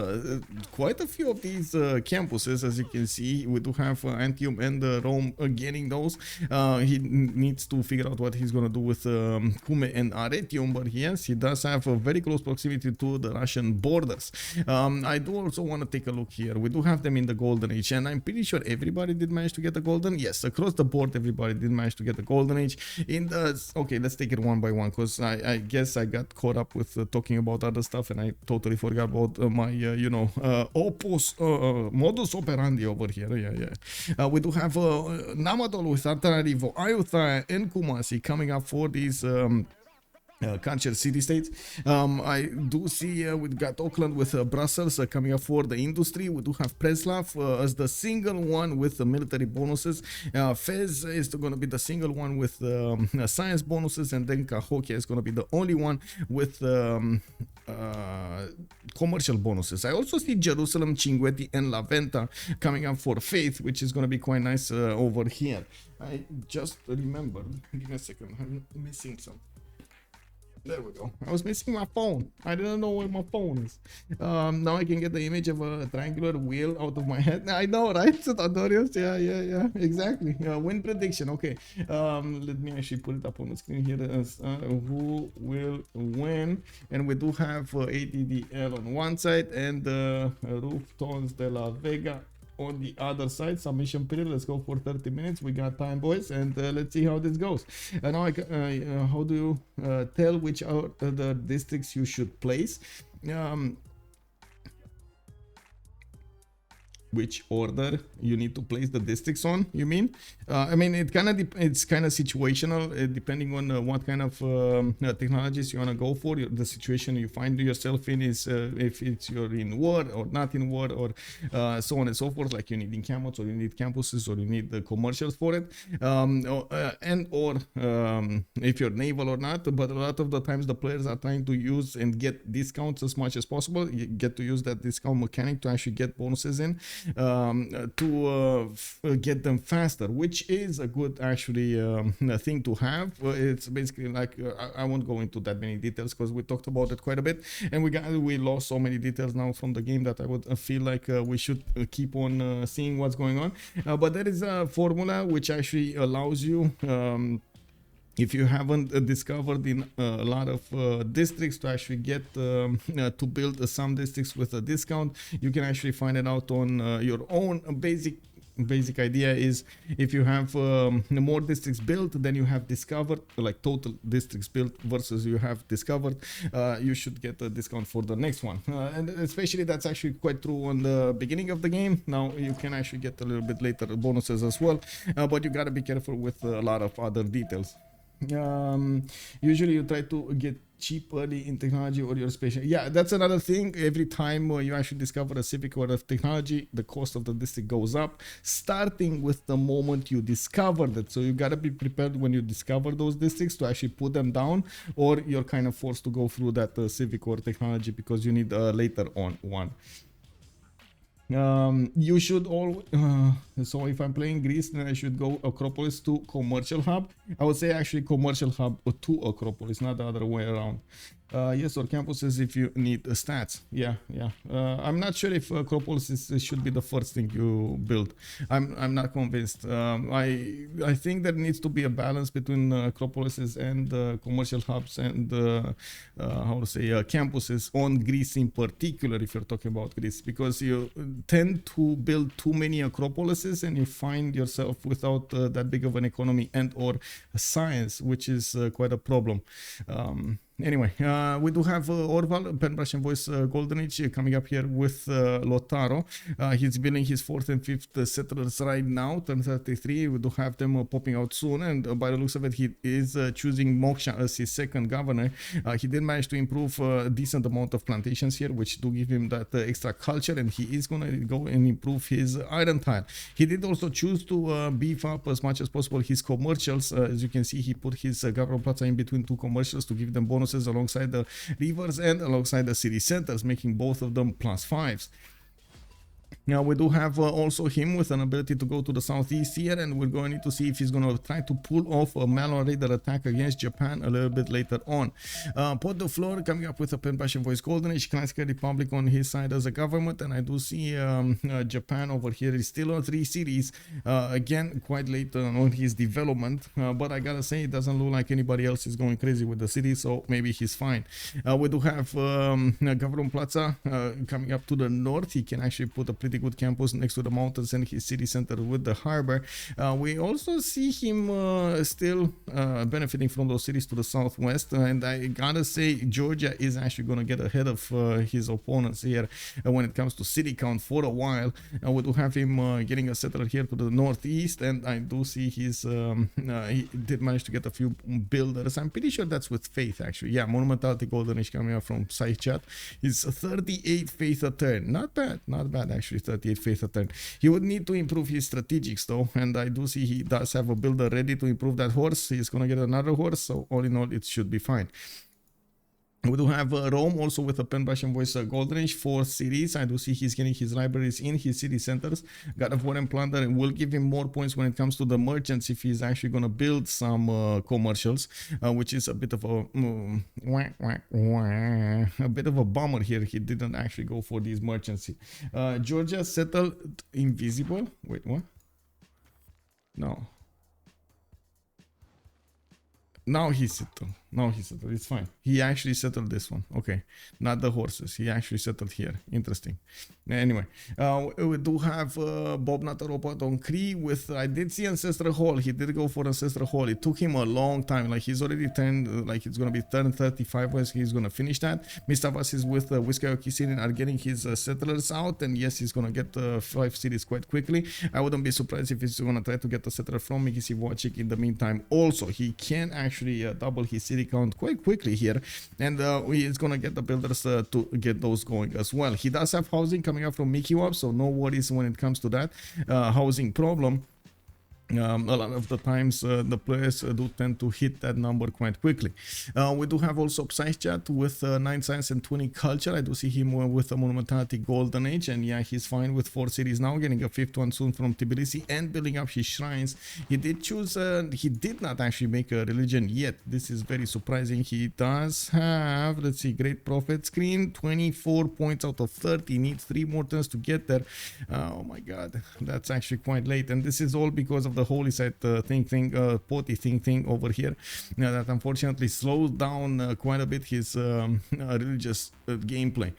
quite a few of these campuses, as you can see. We do have Antium and Rome getting those. He needs to figure out what he's going to do with Cume and Arretium, but yes, he does have a very close proximity to the Russian borders. I do also want to take a look here. We do have them in the Golden Age, and I'm pretty sure everybody did manage to get the Golden. Yes, across the board, everybody did manage to get the Golden Age. Okay, let's take it one by one, because I guess I got caught up with talking about other stuff and I totally forgot about my modus operandi over here. Yeah. We do have Namadol with Antanarivo, Ayutthaya and Kumasi coming up for these culture city-states. I do see we've got Auckland with Brussels coming up for the industry. We do have Preslav as the single one with the military bonuses. Fez is going to be the single one with science bonuses, and then Cahokia is going to be the only one with commercial bonuses. I also see Jerusalem, Cinguetti, and La Venta coming up for faith, which is going to be quite nice over here. I just remembered. Give me a second. I'm missing some. There we go. I was missing my phone. I didn't know where my phone is. Now I can get the image of a triangular wheel out of my head. I know, right? Adorius? Yeah. Exactly. Win prediction. Okay. Let me actually put it up on the screen here. As, who will win? And we do have ADDL on one side and Reuftons dela Vega on the other side. Submission period. Let's go for 30 minutes. We got time, boys, and let's see how this goes. Now how do you tell which are the districts you should place? Which order you need to place the districts on, you mean? I mean, it's kind of situational, depending on what kind of technologies you want to go for. The situation you find yourself in is if you're in war or not in war, or so on and so forth, like you need encampments, or you need campuses, or you need the commercials for it, or if you're naval or not. But a lot of the times the players are trying to use and get discounts as much as possible. You get to use that discount mechanic to actually get bonuses in, to get them faster, which is a good actually thing to have. It's basically like I won't go into that many details because we talked about it quite a bit, and we lost so many details now from the game that I would feel like we should keep on seeing what's going on. But there is a formula which actually allows you, if you haven't discovered in a lot of districts, to actually get to build some districts with a discount. You can actually find it out on your own. Basic idea is, if you have more districts built than you have discovered, like total districts built versus you have discovered, you should get a discount for the next one. And especially that's actually quite true on the beginning of the game. Now you can actually get a little bit later bonuses as well, but you gotta be careful with a lot of other details. Usually you try to get cheap early in technology or your special. Yeah, that's another thing. Every time you actually discover a civic or a technology, the cost of the district goes up, starting with the moment you discovered it. So you gotta be prepared when you discover those districts to actually put them down, or you're kind of forced to go through that civic or technology because you need later on one. You should all so if I'm playing Greece, then I should go Acropolis to commercial hub. I would say actually commercial hub to Acropolis, not the other way around. Yes, or campuses if you need stats. Yeah. I'm not sure if Acropolis should be the first thing you build. I'm not convinced. I think there needs to be a balance between Acropolises and commercial hubs and how to say campuses on Greece in particular, if you're talking about Greece, because you tend to build too many Acropolises and you find yourself without that big of an economy and or science, which is quite a problem. Anyway, we do have Orval, Pen Brush and Voice Golden Age coming up here with Lautaro. He's building his 4th and 5th settlers right now, turn 33. We do have them popping out soon, and by the looks of it, he is choosing Moksha as his second governor. He did manage to improve a decent amount of plantations here, which do give him that extra culture, and he is going to go and improve his iron tile. He did also choose to beef up as much as possible his commercials. As you can see, he put his government plaza in between two commercials to give them bonuses alongside the rivers and alongside the city centers, making both of them +5s. Now we do have also him with an ability to go to the southeast here, and we're going to see if he's going to try to pull off a Malon Raider attack against Japan a little bit later on. Potdefleur coming up with a Pen Passion Voice Golden Age, Classical Republic on his side as a government, and I do see Japan over here is still on 3 cities, again quite late on his development, but I gotta say it doesn't look like anybody else is going crazy with the city, so maybe he's fine. We do have Government Plaza coming up to the north. He can actually put a pretty pretty good campus next to the mountains and his city center with the harbor. We also see him still benefiting from those cities to the southwest, and I gotta say Georgia is actually gonna get ahead of his opponents here when it comes to city count for a while. We do have him getting a settler here to the northeast, and I do see his he did manage to get a few builders. I'm pretty sure that's with faith actually. Yeah, monumentality golden age coming up from Psychat. He's 38 faith a turn. Not bad actually. 38 faith a turn. He would need to improve his strategics though, and I do see he does have a builder ready to improve that horse. He's gonna get another horse, so all in all it should be fine. We do have Rome also with a pen brush and voice golden age 4 cities. I do see he's getting his libraries in his city centers. God of War and Plunder, and will give him more points when it comes to the merchants if he's actually going to build some commercials, which is a bit of a bit of a bummer here. He didn't actually go for these merchants. Georgia settled invisible. Wait, what? No. Now he settled. Now he settled. It's fine. He actually settled this one. Okay. Not the horses. He actually settled here. Interesting. Anyway, we do have Bobnotarobot on Cree with, I did see Ancestral Hall. He did go for Ancestral Hall. It took him a long time. Like he's already turned, like it's going to be turn 35 when he's going to finish that. Mistavas is with Whiskey Kisinin are getting his settlers out. And yes, he's going to get 5 cities quite quickly. I wouldn't be surprised if he's going to try to get a settler from Mikisi Wachik in the meantime. Also, he can actually double his city count quite quickly here, and he's gonna get the builders to get those going as well. He does have housing coming up from Mikiwab, so no worries when it comes to that housing problem. A lot of the times the players do tend to hit that number quite quickly. We do have also Psychat with 9 science and 20 culture. I do see him with a monumentality golden age, and yeah, he's fine with 4 cities now, getting a 5th one soon from Tbilisi and building up his shrines. He did choose, he did not actually make a religion yet. This is very surprising. He does have, let's see, great prophet screen, 24 points out of 30, needs 3 more turns to get there. Oh my god, that's actually quite late, and this is all because of the holy site potty thing over here that unfortunately slows down quite a bit his religious gameplay.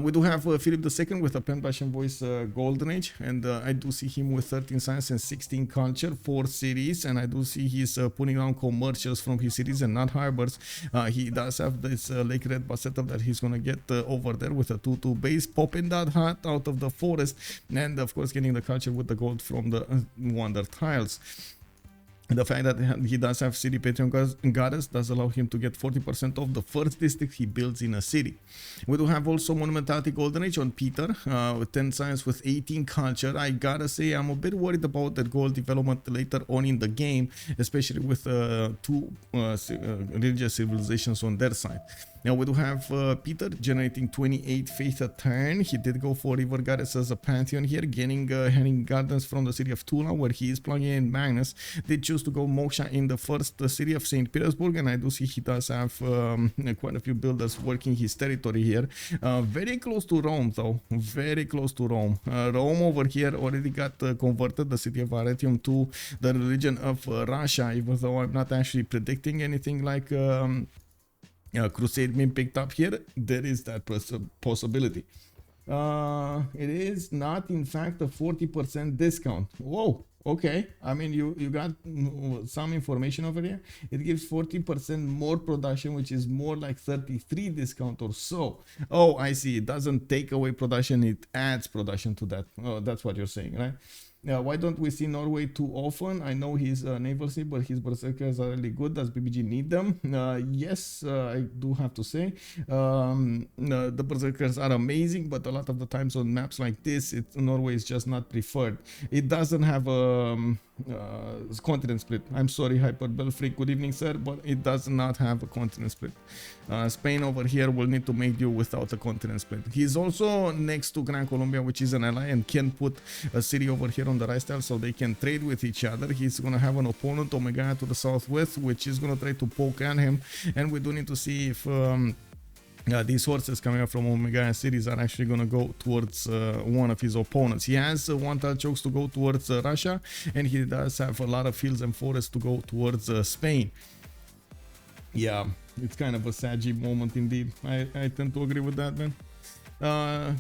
We do have Philip II with a pen brush and voice golden age, and I do see him with 13 science and 16 culture, 4 cities, and I do see he's putting down commercials from his cities and not harbors. He does have this lake red bus setup that he's gonna get over there with a 2-2 base, popping that hut out of the forest, and of course getting the culture with the gold from the wonder tiles. The fact that he does have city patron goddess does allow him to get 40% of the first district he builds in a city. We do have also monumentality golden age on Peter with 10 science with 18 culture. I gotta say I'm a bit worried about that gold development later on in the game, especially with 2 religious civilizations on their side. Now we do have Peter generating 28 faith a turn. He did go for river goddess as a pantheon here, getting heading gardens from the city of Tula, where he is plugging in Magnus. Did choose to go Moksha in the first city of St. Petersburg, and I do see he does have quite a few builders working his territory here. Very close to Rome though, very close to Rome. Rome over here already got converted, the city of Arretium, to the religion of Russia, even though I'm not actually predicting anything like crusade being picked up here. There is that possibility. It is not in fact a 40% discount. Whoa, okay. I mean, you got some information over here. It gives 40% more production, which is more like 33 discount or so. Oh, I see. It doesn't take away production, it adds production to that. Oh, that's what you're saying, right? Why don't we see Norway too often? I know he's naval sea, but his berserkers are really good. Does BBG need them? Yes, I do have to say. The berserkers are amazing, but a lot of the times on maps like this, Norway is just not preferred. It doesn't have a continent split. I'm sorry, Hyperbell Freak. Good evening, sir, but it does not have a continent split. Spain over here will need to make do without a continent split. He's also next to Gran Colombia, which is an ally, and can put a city over here on the right style so they can trade with each other. He's gonna have an opponent, Omegaia, to the southwest, which is gonna try to poke at him, and we do need to see if these horses coming up from Omegaia cities are actually going to go towards one of his opponents. He has 1 tile chokes to go towards Russia, and he does have a lot of fields and forests to go towards Spain. Yeah, it's kind of a sad moment indeed. I tend to agree with that, man.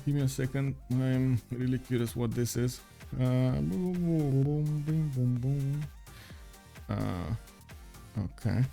Give me a second. I'm really curious what this is. Okay.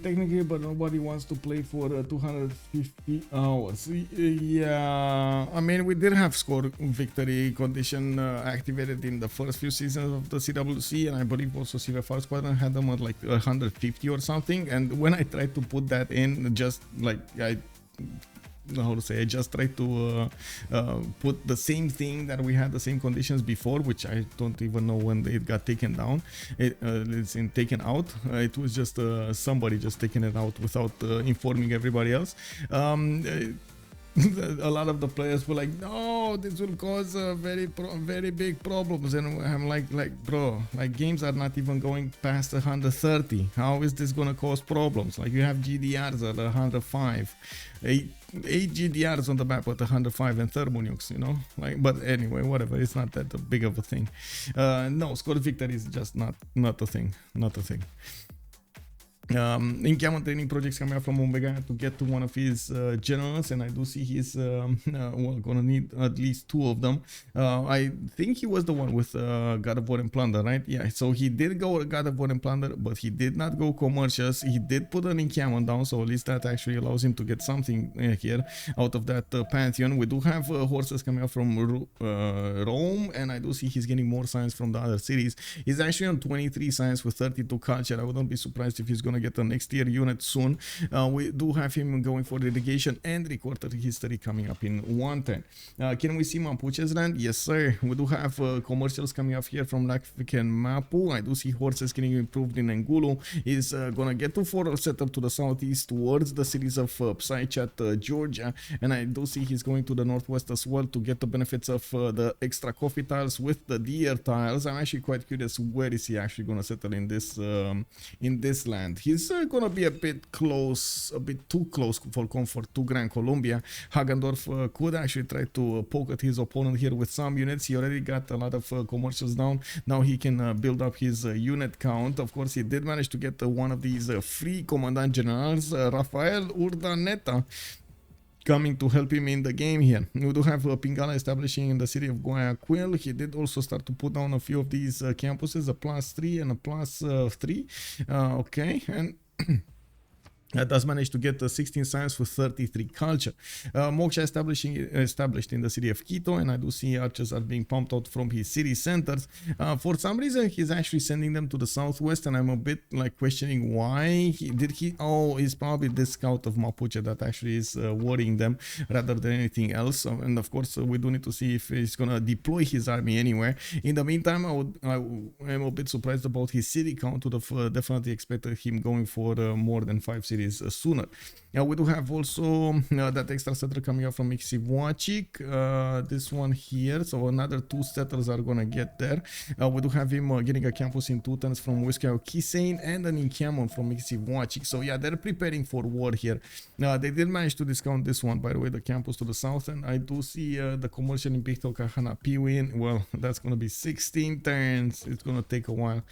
Technically, but nobody wants to play for 250 hours. Yeah, I mean, we did have score victory condition activated in the first few seasons of the CWC, and I believe also CivFR Squadron had them at like 150 or something. And when I tried to put that in, just like I just tried to put the same thing that we had the same conditions before, which I don't even know when it got taken down. It's taken out. It was just somebody just taking it out without informing everybody else. A lot of the players were like, no, this will cause very big problems, and I'm like bro, like games are not even going past 130. How is this gonna cause problems? Like, you have GDRs at 105, eight GDRs on the map at 105 and thermonukes, you know, like. But anyway, whatever, it's not that big of a thing. No, score victory is just not a thing, Encampment training projects coming out from Omegaia to get to one of his generals, and I do see he's well, gonna need at least 2 of them. I think he was the one with God of War and Plunder, right? Yeah, so he did go God of War and Plunder, but he did not go commercials. He did put an encampment down, so at least that actually allows him to get something here out of that pantheon. We do have horses coming out from Rome, and I do see he's getting more science from the other cities. He's actually on 23 science with 32 culture. I wouldn't be surprised if he's gonna get a next tier unit soon. We do have him going for irrigation and recorded history coming up in 110. Can we see Mapuche's land? Yes, sir. We do have commercials coming up here from Lakvik and Mapu. I do see horses getting improved in Angulu. He's gonna get to 4 setup to the southeast towards the cities of Psychat, Georgia, and I do see he's going to the northwest as well to get the benefits of the extra coffee tiles with the deer tiles. I'm actually quite curious, where is he actually gonna settle in this land? He's gonna be a bit too close for comfort to Gran Colombia. Hagendo could actually try to poke at his opponent here with some units. He already got a lot of commercials down. Now he can build up his unit count. Of course, he did manage to get one of these free commandant generals, Rafael Urdaneta, coming to help him in the game here. We do have Pingala establishing in the city of Guayaquil. He did also start to put down a few of these campuses, a +3 and a +3. Okay, and does manage to get 16 science with 33 culture. Moksha established in the city of Quito, and I do see archers are being pumped out from his city centers. For some reason, he's actually sending them to the southwest, and I'm a bit like questioning why. Oh, it's probably this scout of Mapuche that actually is worrying them rather than anything else. And of course, we do need to see if he's gonna deploy his army anywhere. In the meantime, I'm a bit surprised about his city count. Would have definitely expected him going for more than 5 cities sooner. Now we do have also that extra settler coming up from Civ6, this one here, so another 2 settlers are gonna get there. We do have him getting a campus in 2 turns from Whiskey Kisane and an encampment from Civ6. So yeah, they're preparing for war here. They did manage to discount this one, by the way, the campus to the south, and I do see the commercial in Picto Kahana Piwin. Well, that's gonna be 16 turns. It's gonna take a while.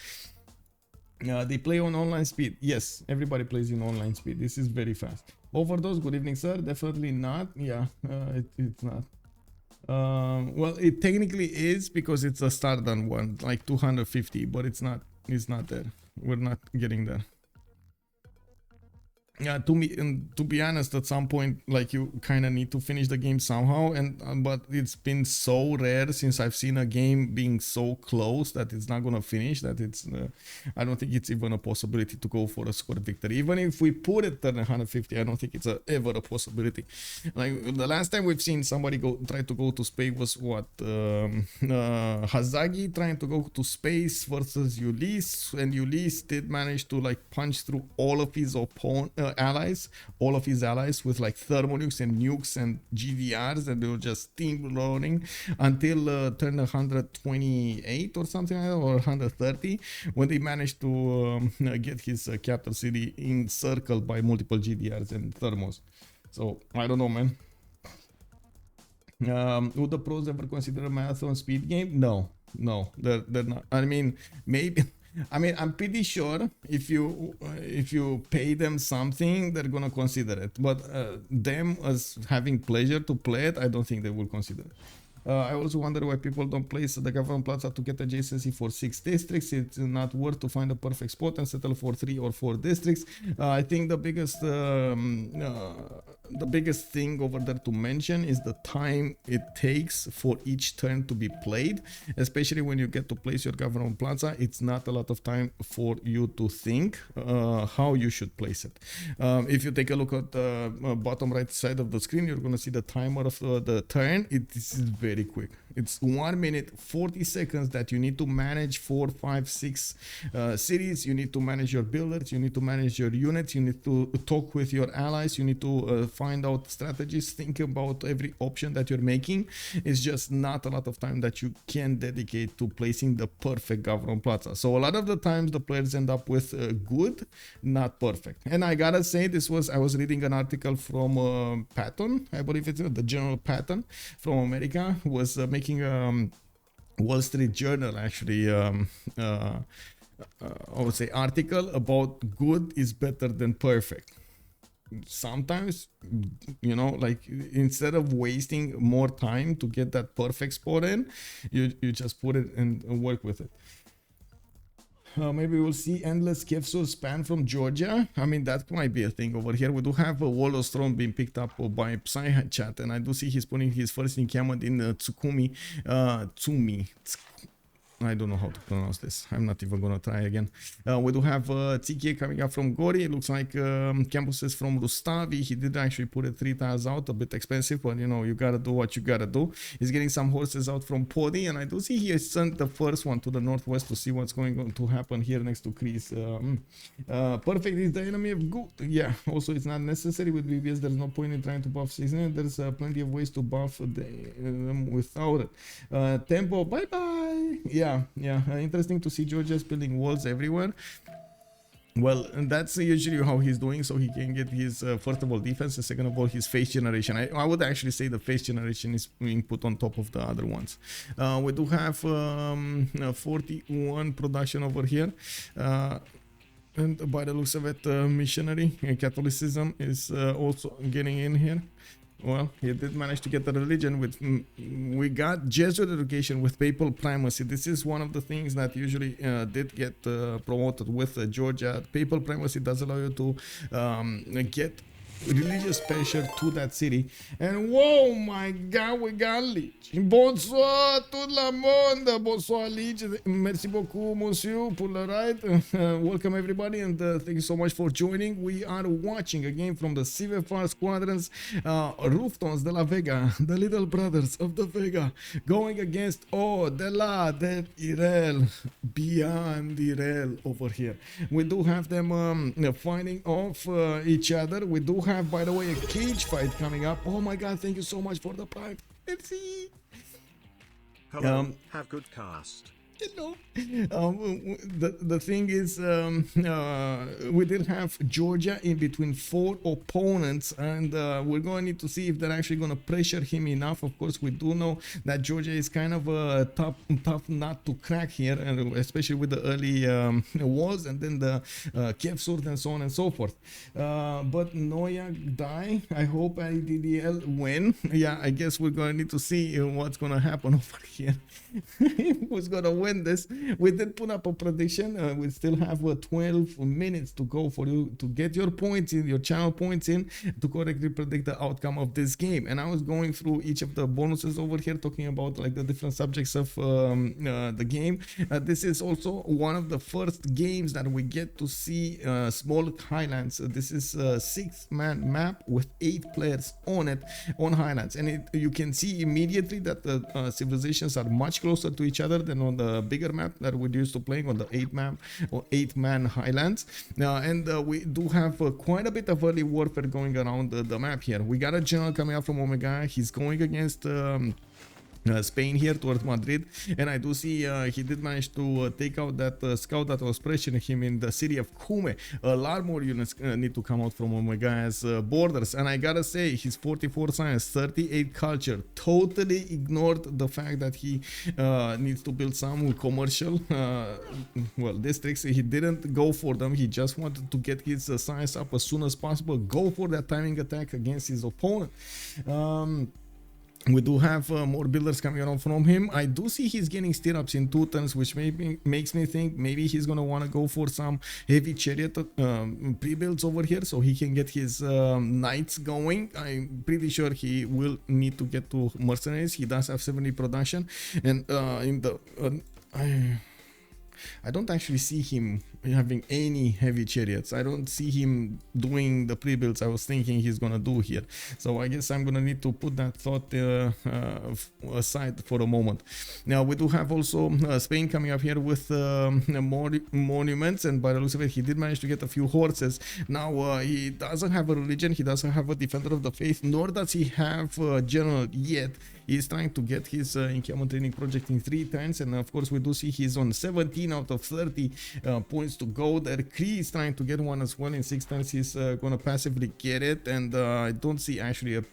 They play on online speed. Yes, everybody plays in online speed. This is very fast. Overdose, good evening, sir. Definitely not. Yeah, it's not. Well, it technically is because it's a start done one, like 250, but it's not there. We're not getting there. Yeah, to be honest, at some point, like, you kind of need to finish the game somehow, and but it's been so rare since I've seen a game being so close that it's not gonna finish, that it's I don't think it's even a possibility to go for a score victory. Even if we put it at 150, I don't think it's ever a possibility. Like, the last time we've seen somebody try to go to space was what, Hazagi trying to go to space versus Ulysse, and Ulysse did manage to like punch through all of his allies, all of his allies with like thermonukes and nukes and GDRs, and they were just steamrolling until turn 128 or something like that, or 130, when they managed to get his capital city encircled by multiple GDRs and thermos. So I don't know, man. Would the pros ever consider a marathon speed game? No, they're not. I mean, maybe. I mean, I'm pretty sure if you pay them something, they're gonna consider it. But them as having pleasure to play it, I don't think they will consider it. I also wonder why people don't place the government plaza to get adjacency for 6 districts. It's not worth to find a perfect spot and settle for 3 or 4 districts. I think the biggest thing over there to mention is the time it takes for each turn to be played, especially when you get to place your government plaza. It's not a lot of time for you to think how you should place it. If you take a look at the bottom right side of the screen, you're going to see the timer of the turn. It is very quick. It's 1 minute 40 seconds that you need to manage 4, 5, 6 cities. You need to manage your builders, you need to manage your units, you need to talk with your allies, you need to find out strategies, think about every option that you're making. It's just not a lot of time that you can dedicate to placing the perfect government plaza. So a lot of the times the players end up with good, not perfect. And I gotta say, I was reading an article from Patton, I believe it's the General Patton from America, was making Wall Street Journal actually I would say article about good is better than perfect. Sometimes, you know, like instead of wasting more time to get that perfect spot in, you just put it and work with it. Maybe we'll see endless Kevsur span from Georgia. I mean, that might be a thing over here. We do have a Wall of Throne being picked up by Psychat, and I do see he's putting his first encampment in Tsumi. I don't know how to pronounce this. I'm not even gonna try again. We do have Tsike coming up from Gori. It looks like campuses from Rustavi. He did actually put it 3 tiles out, a bit expensive, but you know, you gotta do what you gotta do. He's getting some horses out from Podi, and I do see he has sent the first one to the northwest to see what's going to happen here next to Cree's. Perfect is the enemy of good. Yeah, also it's not necessary with BBS. There's no point in trying to buff season. There's plenty of ways to buff them without it. Tempo, bye bye. Yeah. Interesting to see Georgia building walls everywhere. Well, and that's usually how he's doing, so he can get his first of all defense, and second of all his face generation. I would actually say the face generation is being put on top of the other ones. We do have 41 production over here. And by the looks of it, missionary and Catholicism is also getting in here. Well, he did manage to get the religion with, we got Jesuit education with papal primacy. This is one of the things that usually did get promoted with Georgia. Papal primacy does allow you to get religious pressure to that city. And whoa, my God, we got Leech. Bonsoir tout le monde. Bonsoir Leech. Merci beaucoup, monsieur, pour le ride. Welcome everybody, and thank you so much for joining. We are watching a game from the CivFR Squadrons, Reuftons de la Vega, the little brothers of the Vega, going against dela, del Irel, beyond Irel over here. We do have them fighting off each other. We do have, by the way, a cage fight coming up. Oh my God, thank you so much for the prime. Merci. Hello, have good cast. Hello. The thing is, we did have Georgia in between 4 opponents, and we're going to need to see if they're actually going to pressure him enough. Of course, we do know that Georgia is kind of a tough nut to crack here, and especially with the early walls and then the Kevsur and so on and so forth. But Noya die. I hope IDDL win. Yeah, I guess we're going to need to see what's going to happen over here. Who's going to win this? We did put up a prediction. We still have 12 minutes to go for you to get your points in, your channel points in, to correctly predict the outcome of this game. And I was going through each of the bonuses over here, talking about like the different subjects of the game. This is also one of the first games that we get to see small highlands. This is a 6-man map with 8 players on it, on highlands, and you can see immediately that the civilizations are much closer to each other than on the bigger map that we're used to playing on the 8-man Highlands. And we do have quite a bit of early warfare going around the map here. We got a general coming up from Omegaia. He's going against Spain here towards Madrid, and I do see he did manage to take out that scout that was pressuring him in the city of Cume. A lot more units need to come out from Omegaia's borders, and I gotta say his 44 science, 38 culture totally ignored the fact that he needs to build some commercial well, districts. He didn't go for them. He just wanted to get his science up as soon as possible, go for that timing attack against his opponent. We do have more builders coming around from him. I do see he's getting stirrups in 2 turns, which maybe makes me think maybe he's gonna want to go for some heavy chariot pre-builds over here so he can get his knights going. I'm pretty sure he will need to get to mercenaries. He does have 70 production, and in the I don't actually see him having any heavy chariots. I don't see him doing the pre-builds I was thinking he's gonna do here. So I guess I'm gonna need to put that thought aside for a moment. Now we do have also Spain coming up here with more monuments, and by the looks of it, he did manage to get a few horses. Now he doesn't have a religion, he doesn't have a defender of the faith, nor does he have a general yet. He's trying to get his encampment training project in 3 turns, and of course we do see he's on 17 out of 30 points to go there. Cree is trying to get one as well in 6 turns. He's gonna passively get it, and I don't see actually a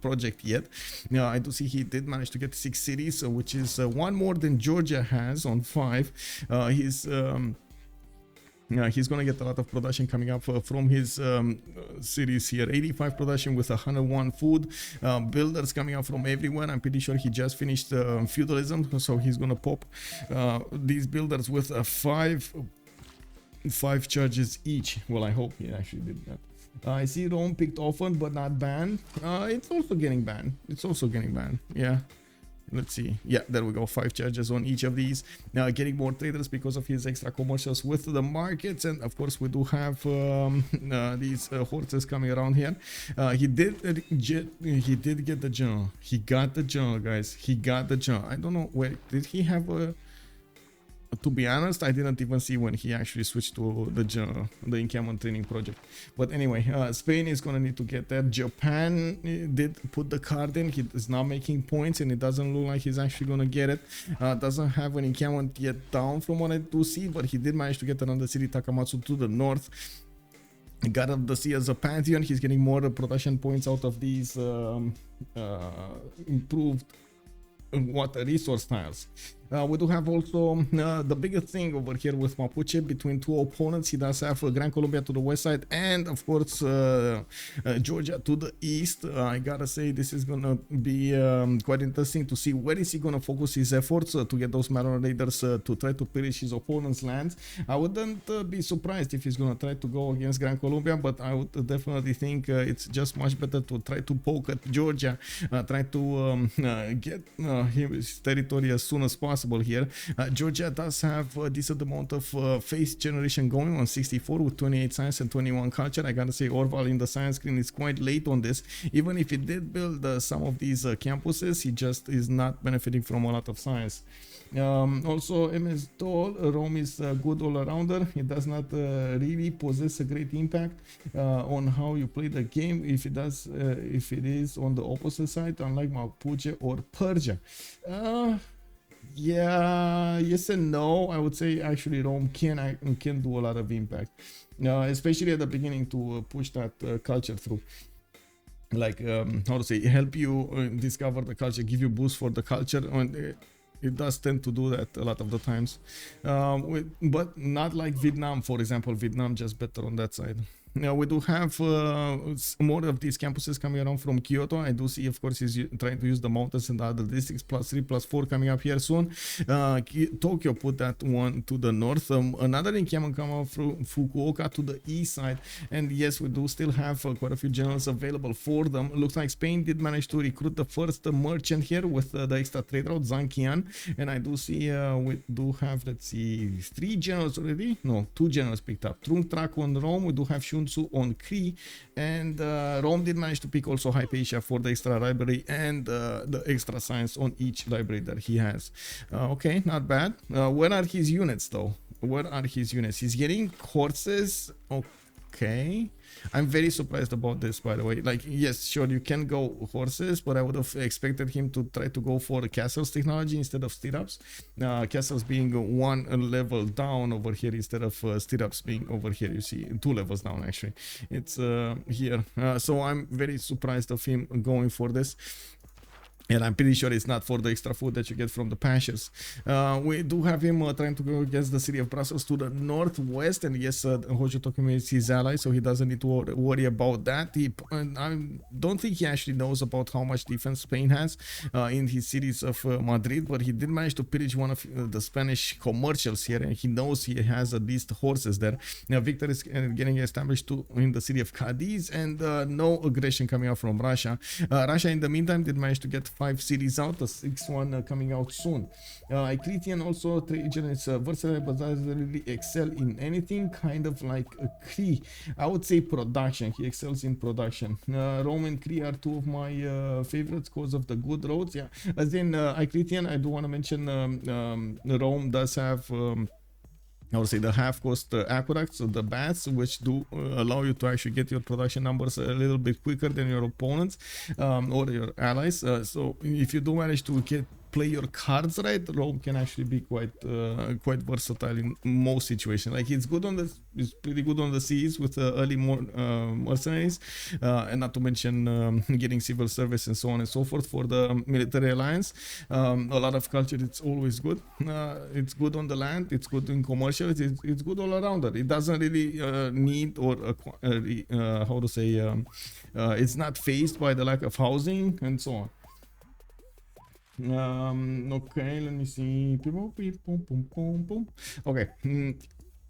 project yet. Now I do see he did manage to get 6 cities, which is 1 more than Georgia has on 5. He's gonna get a lot of production coming up from his cities here. 85 production with 101 food. Builders coming up from everywhere. I'm pretty sure he just finished feudalism, so he's gonna pop these builders with 5 charges each. Well, I hope he actually did that. I see Rome picked often but not banned. It's also getting banned. Yeah. Let's see. Yeah, there we go. 5 charges on each of these. Now getting more traders because of his extra commercials with the markets, and of course we do have these horses coming around here. He did get the general. He got the general, guys. He got the general. I don't know where did he have a. To be honest, I didn't even see when he actually switched to the encampment training project. But anyway, Spain is gonna need to get there. Japan did put the card in. He is now making points, and it doesn't look like he's actually gonna get it. Doesn't have an encampment yet down from what I do see, but he did manage to get another city, Takamatsu, to the north. God of the Sea as a pantheon. He's getting more production points out of these improved water resource tiles. We do have also the biggest thing over here with Mapuche between 2 opponents. He does have Gran Colombia to the west side, and of course Georgia to the east. I gotta say this is gonna be quite interesting to see where is he gonna focus his efforts to get those Mariner Raiders to try to pillage his opponent's lands. I wouldn't be surprised if he's gonna try to go against Gran Colombia, but I would definitely think it's just much better to try to poke at Georgia, try to get his territory as soon as possible here. Georgia does have a decent amount of face generation going on 64 with 28 science and 21 culture. I gotta say Orval in the science screen is quite late on this. Even if he did build some of these campuses, he just is not benefiting from a lot of science. Also MS Doll, Rome is a good all-arounder. It does not really possess a great impact on how you play the game if it does, if it is on the opposite side, unlike Mapuche or Persia. Yeah, yes and no. I would say actually Rome can do a lot of impact, especially at the beginning to push that culture through. Like how to say, help you discover the culture, give you boost for the culture, and it does tend to do that a lot of the times. But not like Vietnam, for example. Vietnam just better on that side. Now we do have more of these campuses coming around from Kyoto. I do see, of course, he's trying to use the mountains and the other districts, +3/+4 coming up here soon. Tokyo put that one to the north. Another encampment coming out from Fukuoka to the east side. And yes, we do still have quite a few generals available for them. Looks like Spain did manage to recruit the first merchant here with the extra trade route, Zankian. And I do see we do have, let's see, 3 generals already. No, 2 generals picked up. Trung Traco and Rome. We do have Shun Shunsu on Cree, and Rome did manage to pick also Hypatia for the extra library and the extra science on each library that he has. Okay, not bad. Where are his units though? Where are his units? He's getting horses. Okay, I'm very surprised about this, by the way. Like, yes, sure, you can go horses, but I would have expected him to try to go for the castles technology instead of stirrups. Castles being one level down over here instead of stirrups being over here. You see, 2 levels down actually. It's here. So I'm very surprised of him going for this. And I'm pretty sure it's not for the extra food that you get from the pastures. We do have him trying to go against the city of Brussels to the northwest. And yes, Hojo Tokime is his ally, so he doesn't need to worry about that. I don't think he actually knows about how much defense Spain has in his cities of Madrid, but he did manage to pillage one of the Spanish commercials here, and he knows he has at least horses there. Now, Victor is getting established in the city of Cadiz, and no aggression coming out from Russia. Russia, in the meantime, did manage to get 5 cities out, the 6th one coming out soon. Eclitian also, Trajan is versatile but doesn't really excel in anything, kind of like a Cree. I would say production. He excels in production. Rome and Cree are 2 of my favorites because of the good roads. Yeah, as in Eclitian, I do want to mention Rome does have I would say the half-cost aqueducts, so the baths, which do allow you to actually get your production numbers a little bit quicker than your opponents or your allies. So if you do manage to play your cards right, Rome can actually be quite versatile in most situations. Like, it's pretty good on the seas with early mercenaries, and not to mention getting civil service and so on and so forth for the military alliance. A lot of culture, it's always good. It's good on the land, it's good in commercial, it's good all around it. It doesn't really need or how to say it's not faced by the lack of housing and so on. Okay, let me see. Okay,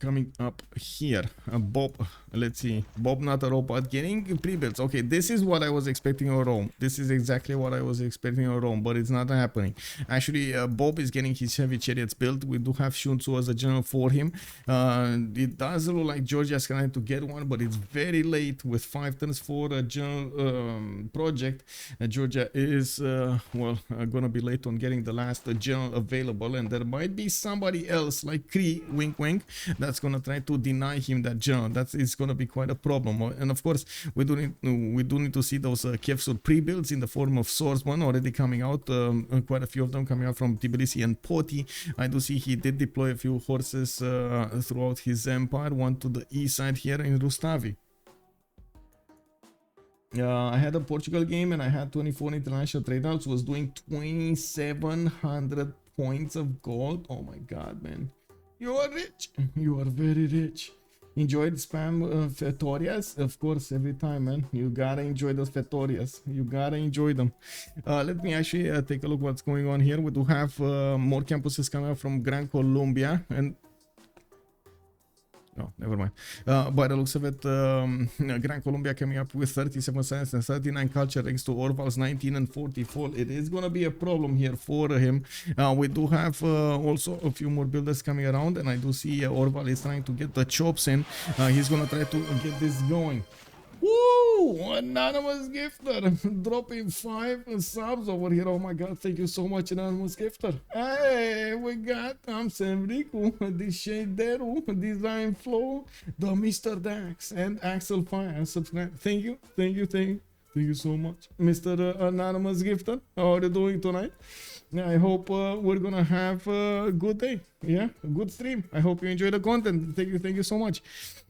coming up here, Bob, let's see, Bobnotarobot getting pre-builds. Okay, this is what I was expecting on Rome. This is exactly what I was expecting on Rome, but it's not happening. Actually, Bob is getting his heavy chariots built. We do have Shunsu as a general for him. It does look like Georgia's trying to get one, but it's very late with 5 turns for a general project. Georgia is, gonna be late on getting the last general available, and there might be somebody else like Cree, wink wink, that's gonna try to deny him that general. It's gonna be quite a problem. And of course, we do need to see those Kevsur pre-builds in the form of swordsmen already coming out. Quite a few of them coming out from Tbilisi and Poti. I do see he did deploy a few horses throughout his empire. One to the east side here in Rustavi. I had a Portugal game and I had 24 international trade routes. Was doing 2,700 points of gold. Oh my god, man. You are rich. You are very rich. Enjoyed spam Fetorias? Of course, every time, man. You gotta enjoy those Fetorias. You gotta enjoy them. Let me actually take a look what's going on here. We do have more campuses coming out from Gran Colombia, and oh, never mind. By the looks of it, Gran Colombia coming up with 37 science and 39 culture thanks to Orval's 19 and 44. It is going to be a problem here for him. We do have also a few more builders coming around, and I do see Orval is trying to get the chops in. He's going to try to get this going. Woo! Anonymous gifter dropping 5 subs over here. Oh my god, thank you so much, Anonymous gifter. Hey, we got Semriku, the Shaderu, Design Flow, the Mr. Dax, and Axel Fire. Subscribe. Thank you so much, Mr. Anonymous gifter. How are you doing tonight? I hope we're gonna have a good day. Yeah, a good stream. I hope you enjoy the content. Thank you so much.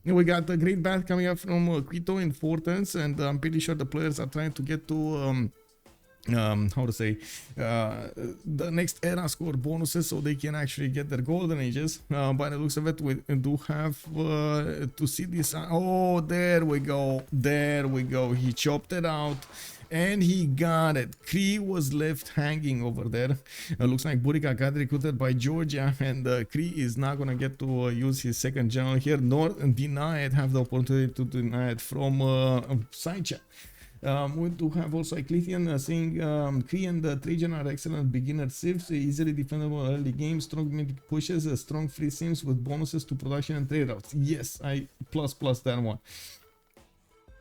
We got a great bath coming up from Quito in 4 turns, and I'm pretty sure the players are trying to get to how to say the next era score bonuses so they can actually get their golden ages. By the looks of it, we do have to see this. Oh, there we go. He chopped it out and he got it. Cree was left hanging over there. Looks like Burica got recruited by Georgia, and Cree is not gonna get to use his second general here, nor have the opportunity to deny it from Psychat. We do have also Eclitian saying Cree and Trajan are excellent beginner civs, easily defendable early game, strong mid pushes, strong free sims with bonuses to production and trade routes. Yes, I plus that one.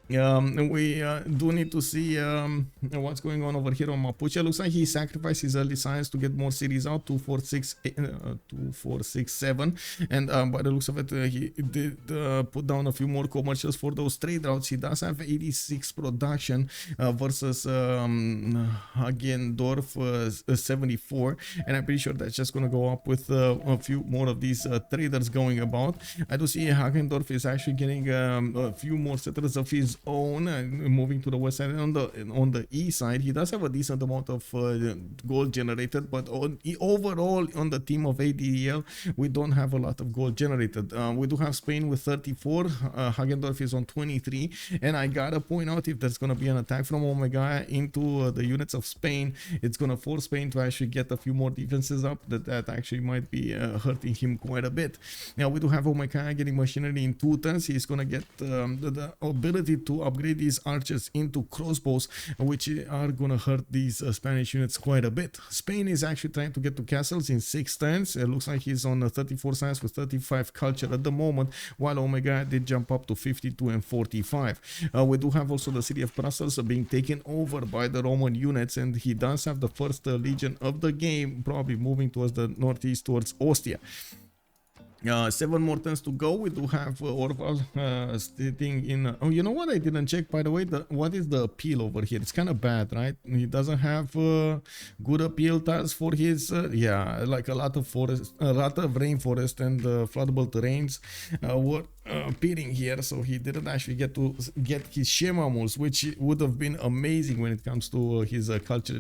We do need to see what's going on over here on Mapuche. Looks like he sacrificed his early science to get more series out, 2467, and by the looks of it, he did put down a few more commercials for those trade routes. He does have 86 production versus Hagendo 74, and I'm pretty sure that's just gonna go up with a few more of these traders going about. I do see Hagendo is actually getting a few more settlers of his own, moving to the west side. On the east side, he does have a decent amount of gold generated, but overall on the team of ADL, we don't have a lot of gold generated. We do have Spain with 34, Hagendorf is on 23, and I gotta point out, if there's gonna be an attack from Omegaia into the units of Spain, it's gonna force Spain to actually get a few more defenses up. That actually might be hurting him quite a bit. Now we do have Omegaia getting machinery in 2 turns. He's gonna get the ability to upgrade these archers into crossbows, which are gonna hurt these Spanish units quite a bit. Spain is actually trying to get to castles in 6 turns. It looks like he's on 34 science with 35 culture at the moment, while Omega did jump up to 52 and 45. We do have also the city of Brussels being taken over by the Roman units, and he does have the first legion of the game, probably moving towards the northeast towards Ostia. 7 more turns to go. We do have Orval sitting in. Oh, you know what? I didn't check, by the way. What is the appeal over here? It's kind of bad, right? He doesn't have good appeal tiles for his. Yeah, like a lot of forest, a lot of rainforest and floodable terrains were appearing here, so he didn't actually get to get his Shemamals, which would have been amazing when it comes to his culture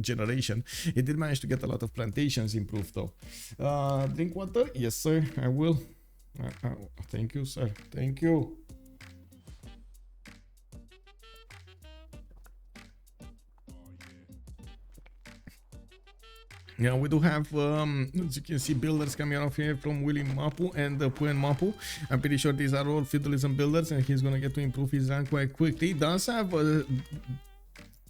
generation. He did manage to get a lot of plantations improved though. Drink water? Yes, sir. I will. Thank you, sir. Thank you. Yeah, we do have, as you can see, builders coming out here from Willy Mapu and Puen Mapu. I'm pretty sure these are all feudalism builders, and he's gonna get to improve his rank quite quickly. He does have a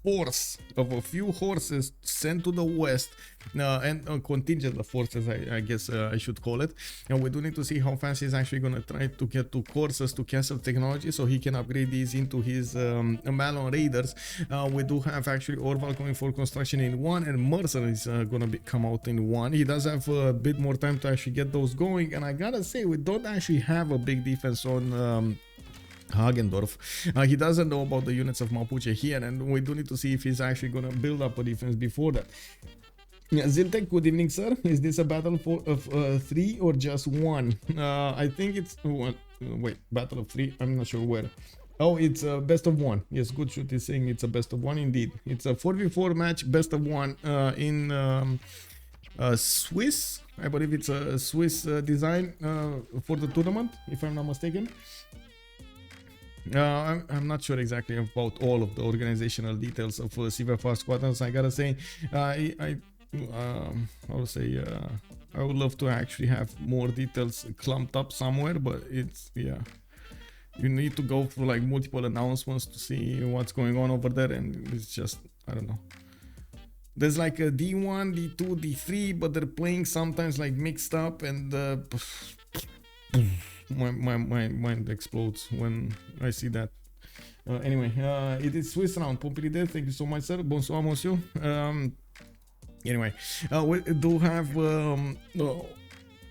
force of a few horses sent to the west, and a contingent of forces, I guess I should call it. And we do need to see how fast he's actually going to try to get to courses to castle technology, so he can upgrade these into his Malon Raiders. We do have actually Orval coming for construction in 1, and Mercer is going to come out in 1. He does have a bit more time to actually get those going, and I gotta say, we don't actually have a big defense on Hagendorf. He doesn't know about the units of Mapuche here, and we do need to see if he's actually going to build up a defense before that. Yeah, Ziltek, good evening, sir. Is this a battle of 3 or just 1? I think it's wait, battle of 3. I'm not sure where. Oh, it's a best of 1. Yes, good shoot is saying it's a best of 1 indeed. It's a 4v4 match, best of 1 in Swiss. I believe it's a Swiss design for the tournament, if I'm not mistaken. I'm not sure exactly about all of the organizational details of CivFR Squadrons. I gotta say, I would say I would love to actually have more details clumped up somewhere, but it's, yeah, you need to go through like multiple announcements to see what's going on over there, and it's just, I don't know. There's like a D1, D2, D3, but they're playing sometimes like mixed up, and my mind explodes when I see that. Anyway, it is Swiss round. Pompidou, thank you so much, sir. Bonsoir, monsieur. Anyway, we do have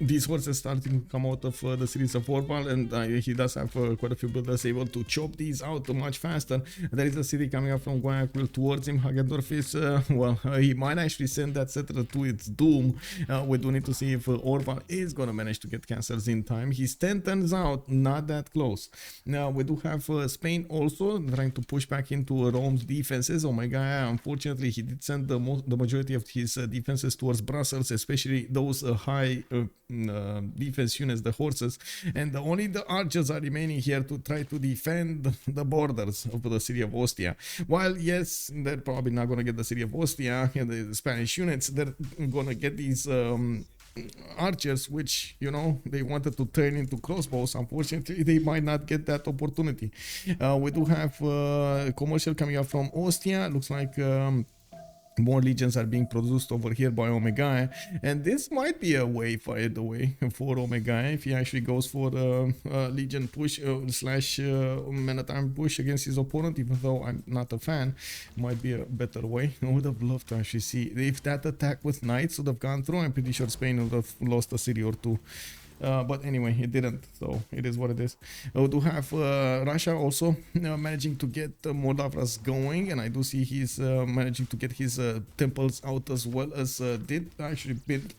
these horses starting to come out of the series of Orval, and he does have quite a few builders able to chop these out much faster. There is a city coming up from Guayaquil towards him. Hagendorf is, well, he might actually send that settler to its doom. We do need to see if Orval is going to manage to get castles in time. He's 10 turns out, not that close. Now, we do have Spain also trying to push back into Rome's defenses. Omegaia, unfortunately, he did send the majority of his defenses towards Brussels, especially those high defense units, the horses, and only the archers are remaining here to try to defend the borders of the city of Ostia. While yes, they're probably not going to get the city of Ostia and the Spanish units, they're going to get these archers, which, you know, they wanted to turn into crossbows. Unfortunately, they might not get that opportunity. We do have commercial coming up from Ostia. Looks like more legions are being produced over here by Omegaia, and this might be a way, by the way, for Omegaia if he actually goes for a legion push slash mana time push against his opponent. Even though I'm not a fan, might be a better way. I would have loved to actually see if that attack with knights would have gone through. I'm pretty sure Spain would have lost a city or two. But anyway, it didn't, so it is what it is. We do have Russia also managing to get Moldavas going, and I do see he's managing to get his temples out, as well as did actually build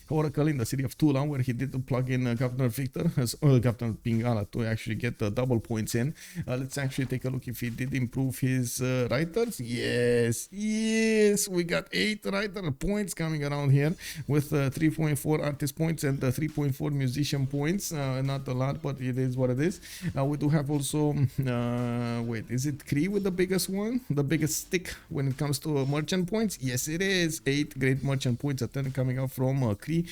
Oracle in the city of Tula, where he did plug in Governor Victor, as Governor Pingala, to actually get the double points in. Let's actually take a look if he did improve his writers. Yes, we got 8 writer points coming around here with 3.4 artist points and 3.4 musician points. Not a lot, but it is what it is. We do have also wait, is it Cree with the biggest one, the biggest stick when it comes to merchant points? Yes, it is. 8 great merchant points at 10 coming out from Cree.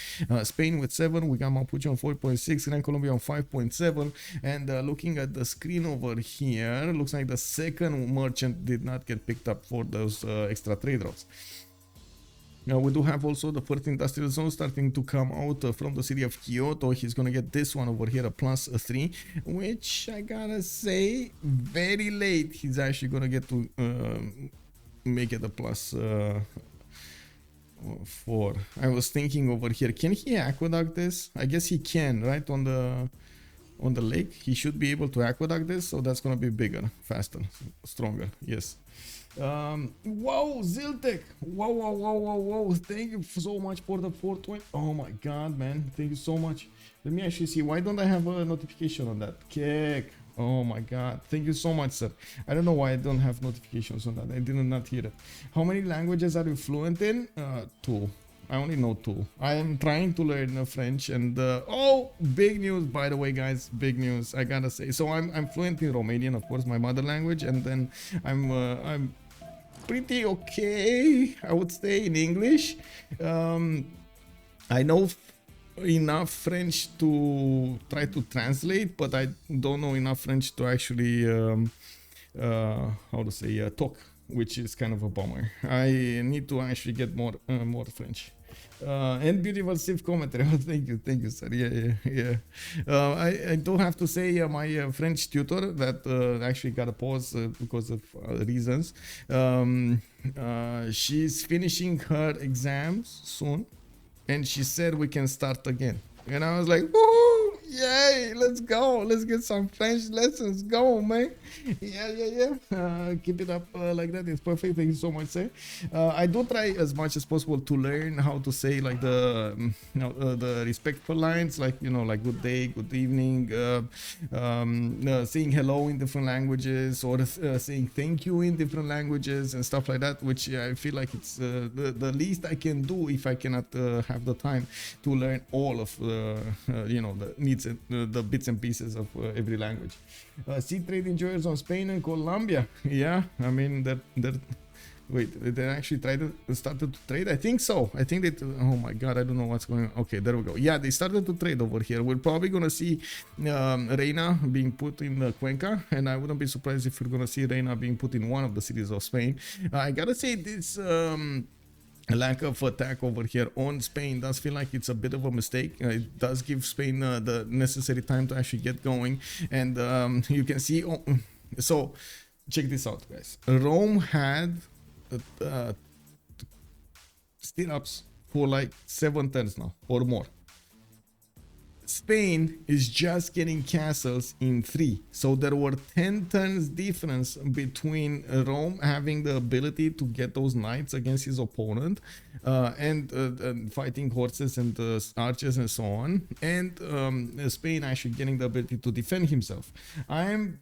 Spain with 7, we got Mapuche on 4.6, Gran Colombia on 5.7, and looking at the screen over here, looks like the second merchant did not get picked up for those extra trade routes. Now we do have also the first industrial zone starting to come out from the city of Kyoto. He's gonna get this one over here, a +3, which I gotta say, very late he's actually gonna get to make it a +4. I was thinking over here, can he aqueduct this? I guess he can, right? On the lake, he should be able to aqueduct this, so that's gonna be bigger, faster, stronger. Yes. Wow, Ziltek, wow, thank you so much for the 420. Oh my god, man, thank you so much. Let me actually see, why don't I have a notification on that? Kek, oh my god, thank you so much, sir. I don't know why I don't have notifications on that. I did not hear it. How many languages are you fluent in? 2. I only know 2. I am trying to learn French, and oh, big news, by the way, guys, big news, I gotta say. So I'm fluent in Romanian, of course, my mother language, and then I'm pretty okay, I would say, in English. I know enough French to try to translate, but I don't know enough French to actually how to say, talk, which is kind of a bummer. I need to actually get more French. And beautiful Civ commentary. Oh, thank you, sir. Yeah. I do have to say, my French tutor that actually got a pause because of reasons. She's finishing her exams soon, and she said we can start again. And I was like, woohoo! Yay! Let's go! Let's get some French lessons. Go, man! Yeah. Keep it up like that. It's perfect. Thank you so much, sir. I do try as much as possible to learn how to say like the respectful lines, like like good day, good evening, saying hello in different languages, or saying thank you in different languages and stuff like that. Which I feel like it's the least I can do if I cannot have the time to learn all of the needs, the bits and pieces of every language. Sea trade enjoyers on Spain and Colombia. Yeah, I mean wait, they actually started to trade? I think so. I think they, oh my god, I don't know what's going on. Okay, there we go. Yeah, they started to trade over here. We're probably gonna see Reina being put in Cuenca, and I wouldn't be surprised if we're gonna see Reina being put in one of the cities of Spain. I gotta say, this lack of attack over here on Spain does feel like it's a bit of a mistake. It does give Spain the necessary time to actually get going, and you can see. So check this out, guys. Rome had stirrups for like 7 turns now or more. Spain is just getting castles in 3, so there were 10 turns difference between Rome having the ability to get those knights against his opponent, and fighting horses and archers and so on, and Spain actually getting the ability to defend himself. I'm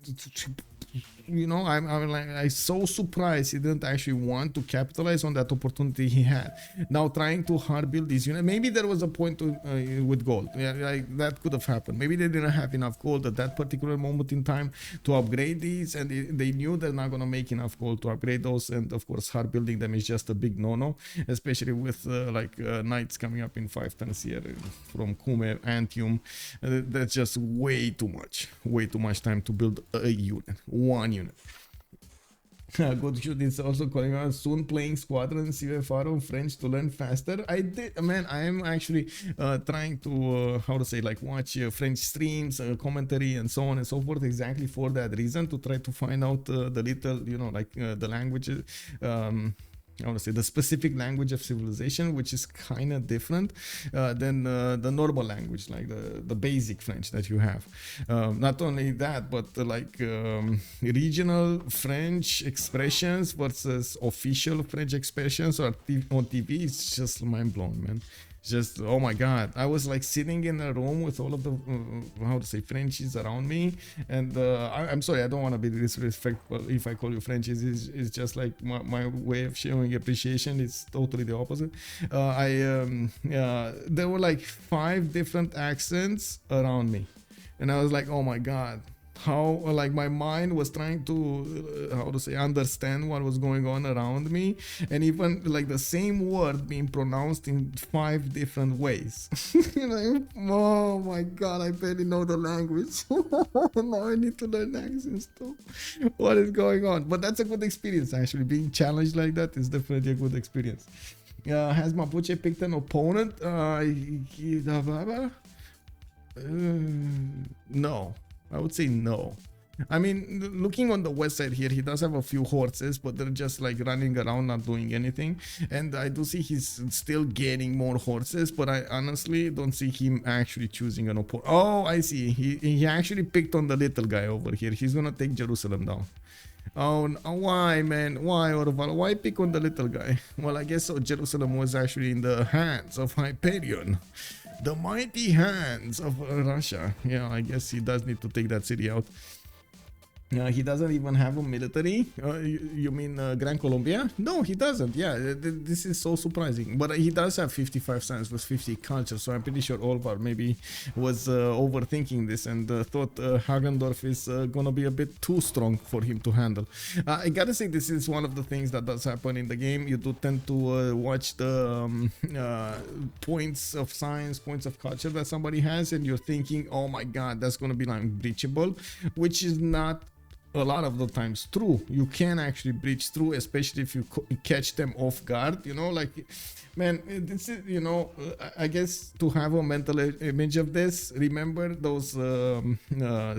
so surprised he didn't actually want to capitalize on that opportunity he had. Now trying to hard build this unit, maybe there was a point with gold. Yeah, that could have happened. Maybe they didn't have enough gold at that particular moment in time to upgrade these, and they knew they're not gonna make enough gold to upgrade those. And of course, hard building them is just a big no-no, especially with knights coming up in 5 turns here from Cume, Antium. That's just way too much time to build a unit. One unit. Good shoot is also calling out soon playing Squadrons CivFR on French to learn faster. I did, man. I am actually trying to how to say, like, watch French streams, commentary, and so on and so forth, exactly for that reason, to try to find out the little, you know, like the languages. I want to say the specific language of civilization, which is kind of different than the normal language, like the basic French that you have. Not only that, but regional French expressions versus official French expressions on TV. It's just mind blowing, man. Just, oh my god, I was like sitting in a room with all of the how to say, Frenchies around me, and I'm sorry, I don't want to be disrespectful if I call you Frenchies. It's just like my way of showing appreciation. It's totally the opposite. There were like 5 different accents around me, and I was like, oh my god, how, like, my mind was trying to how to say, understand what was going on around me, and even like the same word being pronounced in 5 different ways. Like, oh my god, I barely know the language. Now I need to learn accents too. What is going on? But that's a good experience, actually. Being challenged like that is definitely a good experience. Has Mapuche picked an opponent? No, I would say no. I mean, looking on the west side here, he does have a few horses, but they're just like running around, not doing anything. And I do see he's still getting more horses, but I honestly don't see him actually choosing an opponent. Oh, I see. He actually picked on the little guy over here. He's gonna take Jerusalem down. Oh, why, man? Why, Orval? Why pick on the little guy? Well, I guess so. Jerusalem was actually in the hands of Hyxperion. The mighty hands of Russia. Yeah, I guess he does need to take that city out. He doesn't even have a military. You mean Gran Colombia? No, he doesn't. Yeah, this is so surprising. But he does have 55 science with 50 culture, so I'm pretty sure Orval maybe was overthinking this and thought Hagendo is gonna be a bit too strong for him to handle. I gotta say, this is one of the things that does happen in the game. You do tend to watch the points of science, points of culture that somebody has, and you're thinking, oh my god, that's gonna be like breachable, which is not a lot of the times true. You can actually breach through, especially if you catch them off guard, you know, like, man, this is, you know, I guess to have a mental image of this, remember those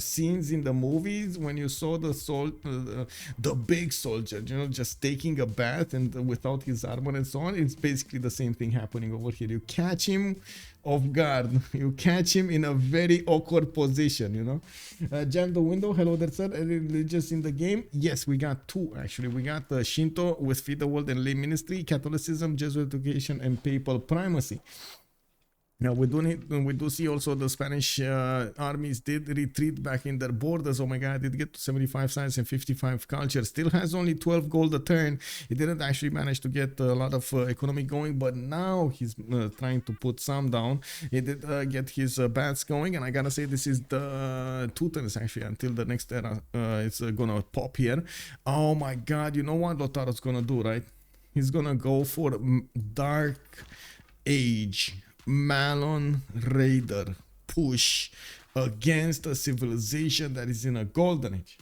scenes in the movies when you saw the big soldier, you know, just taking a bath and without his armor and so on. It's basically the same thing happening over here. You catch him off guard, you catch him in a very awkward position, you know. Jam the window. Hello there, sir. Religious in the game? Yes, we got 2 actually. We got Shinto with Feed the World and Lay Ministry, Catholicism, Jesuit education, and papal primacy. Now we do see also the Spanish armies did retreat back in their borders. Omegaia did get to 75 science and 55 culture. Still has only 12 gold a turn. He didn't actually manage to get a lot of economy going, but now he's trying to put some down. He did get his bats going, and I gotta say, this is the 2 turns actually until the next era. It's gonna pop here. Oh my god, you know what Lautaro's gonna do, right? He's gonna go for Dark Age Malon Raider push against a civilization that is in a golden age.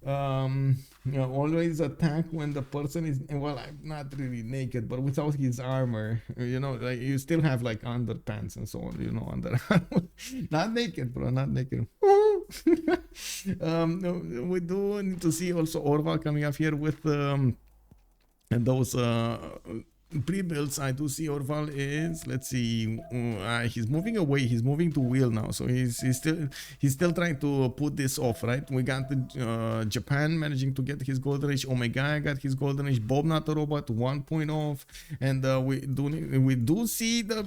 You know, always attack when the person is, well, not really naked, but without his armor. You know, like, you still have like underpants and so on, you know, under not naked, bro, not naked. We do need to see also Orval coming up here with and those pre-builds. I do see Orval is, let's see, he's moving away, he's moving to wheel now, so he's still trying to put this off, right? We got the Japan managing to get his golden age, Omegaia got his golden age, Bobnotarobot 1 point off, and we do see the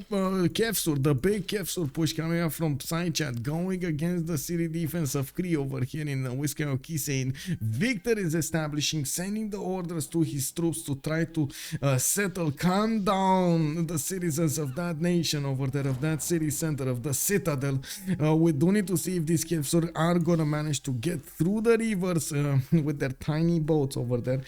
Kefsur, the big Kefsur push coming up from Psychat, going against the city defense of Cree over here in Whiskey, saying Victor is establishing, sending the orders to his troops to try to settle will calm down the citizens of that nation over there, of that city center, of the citadel. We do need to see if these Civ6 are gonna manage to get through the rivers with their tiny boats over there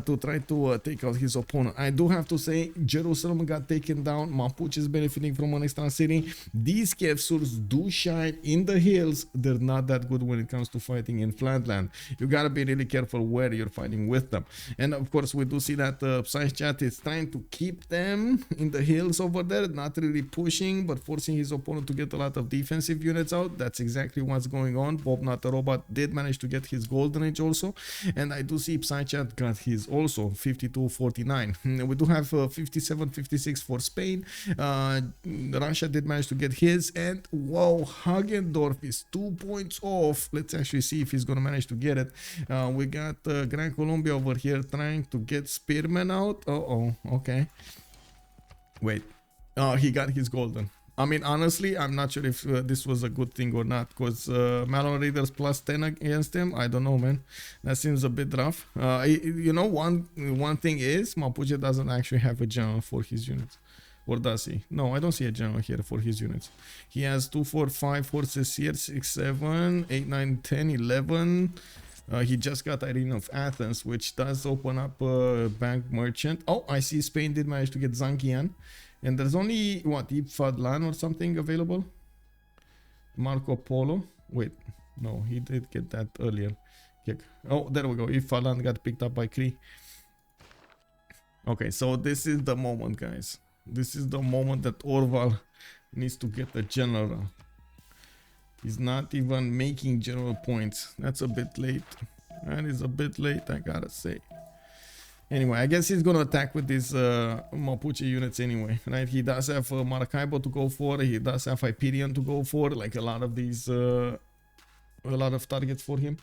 to try to take out his opponent. I do have to say, Jerusalem got taken down. Mapuche is benefiting from an extra city. These Civ6 do shine in the hills. They're not that good when it comes to fighting in flatland. You gotta be really careful where you're fighting with them. And of course, we do see that Psychat is trying to keep them in the hills over there, not really pushing, but forcing his opponent to get a lot of defensive units out. That's exactly what's going on. Bobnotarobot did manage to get his golden age also, and I do see Psychat got his also 52-49. We do have 57-56 for Spain. Russia did manage to get his, and wow, Hagendo is 2 points off. Let's actually see if he's gonna manage to get it. We got Gran Colombia over here trying to get Spearman out. Okay. Wait. He got his golden. I mean, honestly, I'm not sure if this was a good thing or not, because Malon Raiders plus 10 against him, I don't know, man. That seems a bit rough. You know, one thing is, Mapuche doesn't actually have a general for his units. Or does he? No, I don't see a general here for his units. He has 2, 4, 5 forces here, 6, 7, 8, 9, 10, 11. He just got Irene of Athens, which does open up a bank merchant. Oh, I see Spain did manage to get Zankian. And there's only, what, Fadlan or something available? Marco Polo. Wait, no, he did get that earlier. Oh, there we go. Fadlan got picked up by Cree. Okay, so this is the moment, guys. This is the moment that Orval needs to get the general. He's not even making general points. That's a bit late. That is a bit late, I gotta say. Anyway, I guess he's gonna attack with these Mapuche units anyway, right? He does have Maracaibo to go for. He does have Hyxperion to go for. Like a lot of these, a lot of targets for him.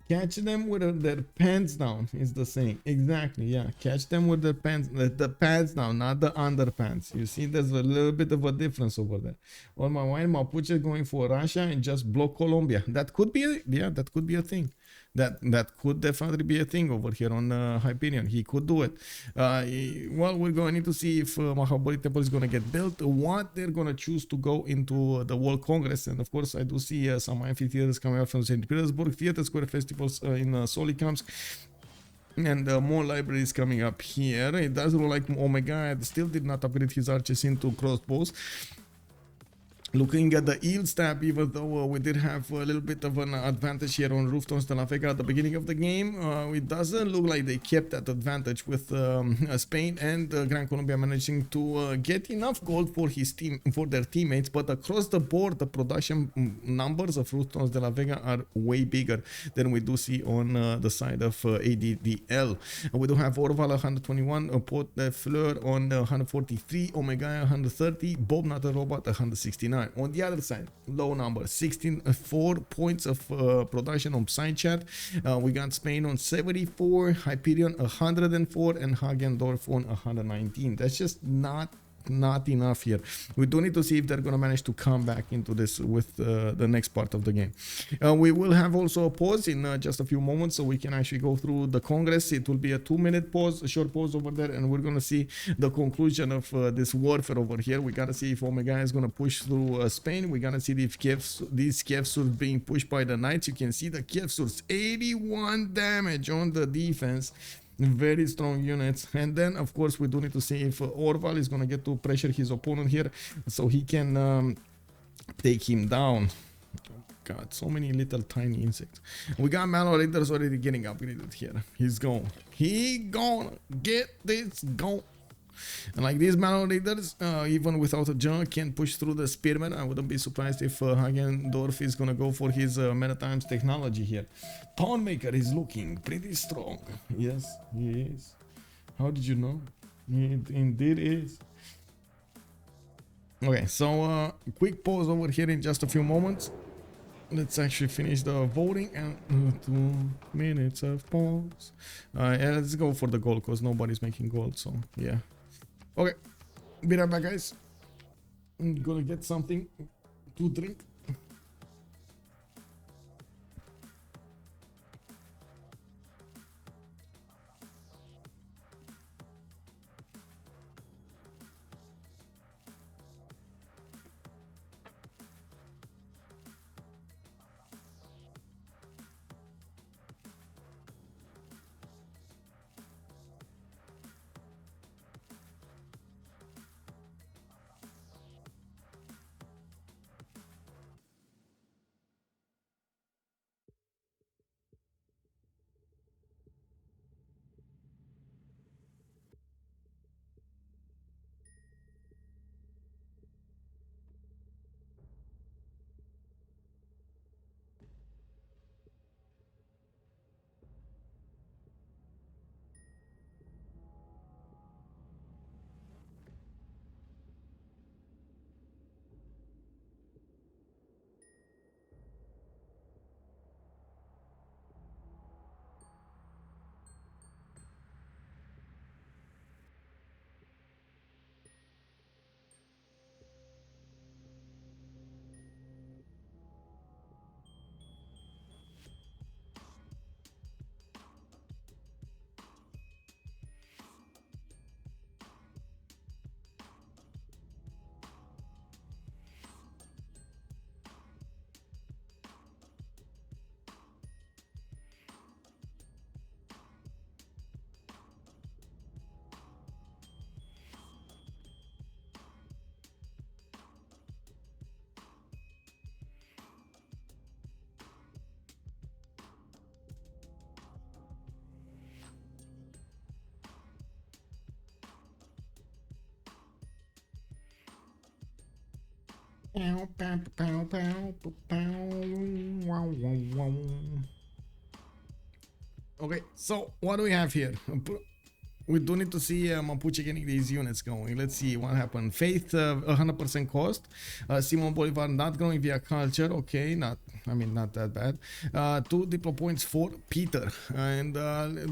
Catch them with their pants down is the saying. Exactly, yeah. Catch them with their pants, the pants down, not the underpants. You see, there's a little bit of a difference over there. On my mind, Mapuche going for Russia and just block Colombia. That could be, that could be a thing. That could definitely be a thing over here on Hyperion. He could do it. Well, we're going to need to see if Mahabali Temple is going to get built, what they're going to choose to go into the World Congress. And of course, I do see some amphitheaters coming up from St. Petersburg, Theater Square festivals in Solikamsk. And more libraries coming up here. It does look like Omegaia still did not upgrade his archers into crossbows. Looking at the yield stab, even though we did have a little bit of an advantage here on Reuftons dela Vega at the beginning of the game, it doesn't look like they kept that advantage with Spain and Gran Colombia managing to get enough gold for his team, for their teammates. But across the board, the production numbers of Reuftons dela Vega are way bigger than we do see on the side of ADDL. We do have Orval 121, Potdefleur on 143, Omegaia 130, Bobnotarobot 169. On the other side, low number, 4 points of production on Psychat. We got Spain on 74, Hyperion 104, and Hagendo on 119. That's just not enough here. We do need to see if they're gonna manage to come back into this with the next part of the game. We will have also a pause in just a few moments, so we can actually go through the Congress. It will be a 2-minute pause, a short pause over there, and we're gonna see the conclusion of this warfare over here. We gotta see if Omegaia is gonna push through Spain. We gotta see if these Civ6 being pushed by the Knights. You can see the Civ6 81 damage on the defense. Very strong units. And then of course we do need to see if Orval is gonna get to pressure his opponent here so he can take him down. God, so many little tiny insects. We got Malon Raiders already getting upgraded here. He gonna get this going. And like these Malon Raiders, even without a junk, can push through the Spearman. I wouldn't be surprised if Hagendo is gonna go for his meta times technology here. Tonemaker is looking pretty strong. Yes, he is. How did you know? He indeed is. Okay, so quick pause over here in just a few moments. Let's actually finish the voting and 2 minutes of pause. And let's go for the gold because nobody's making gold, so yeah. Okay, be right back, guys. I'm gonna get something to drink. Okay, so what do we have here? We do need to see Mapuche getting these units going. Let's see what happened. Faith, 100% cost. Simon Bolivar not growing via culture. Okay, not that bad. 2 diplo points for Peter. And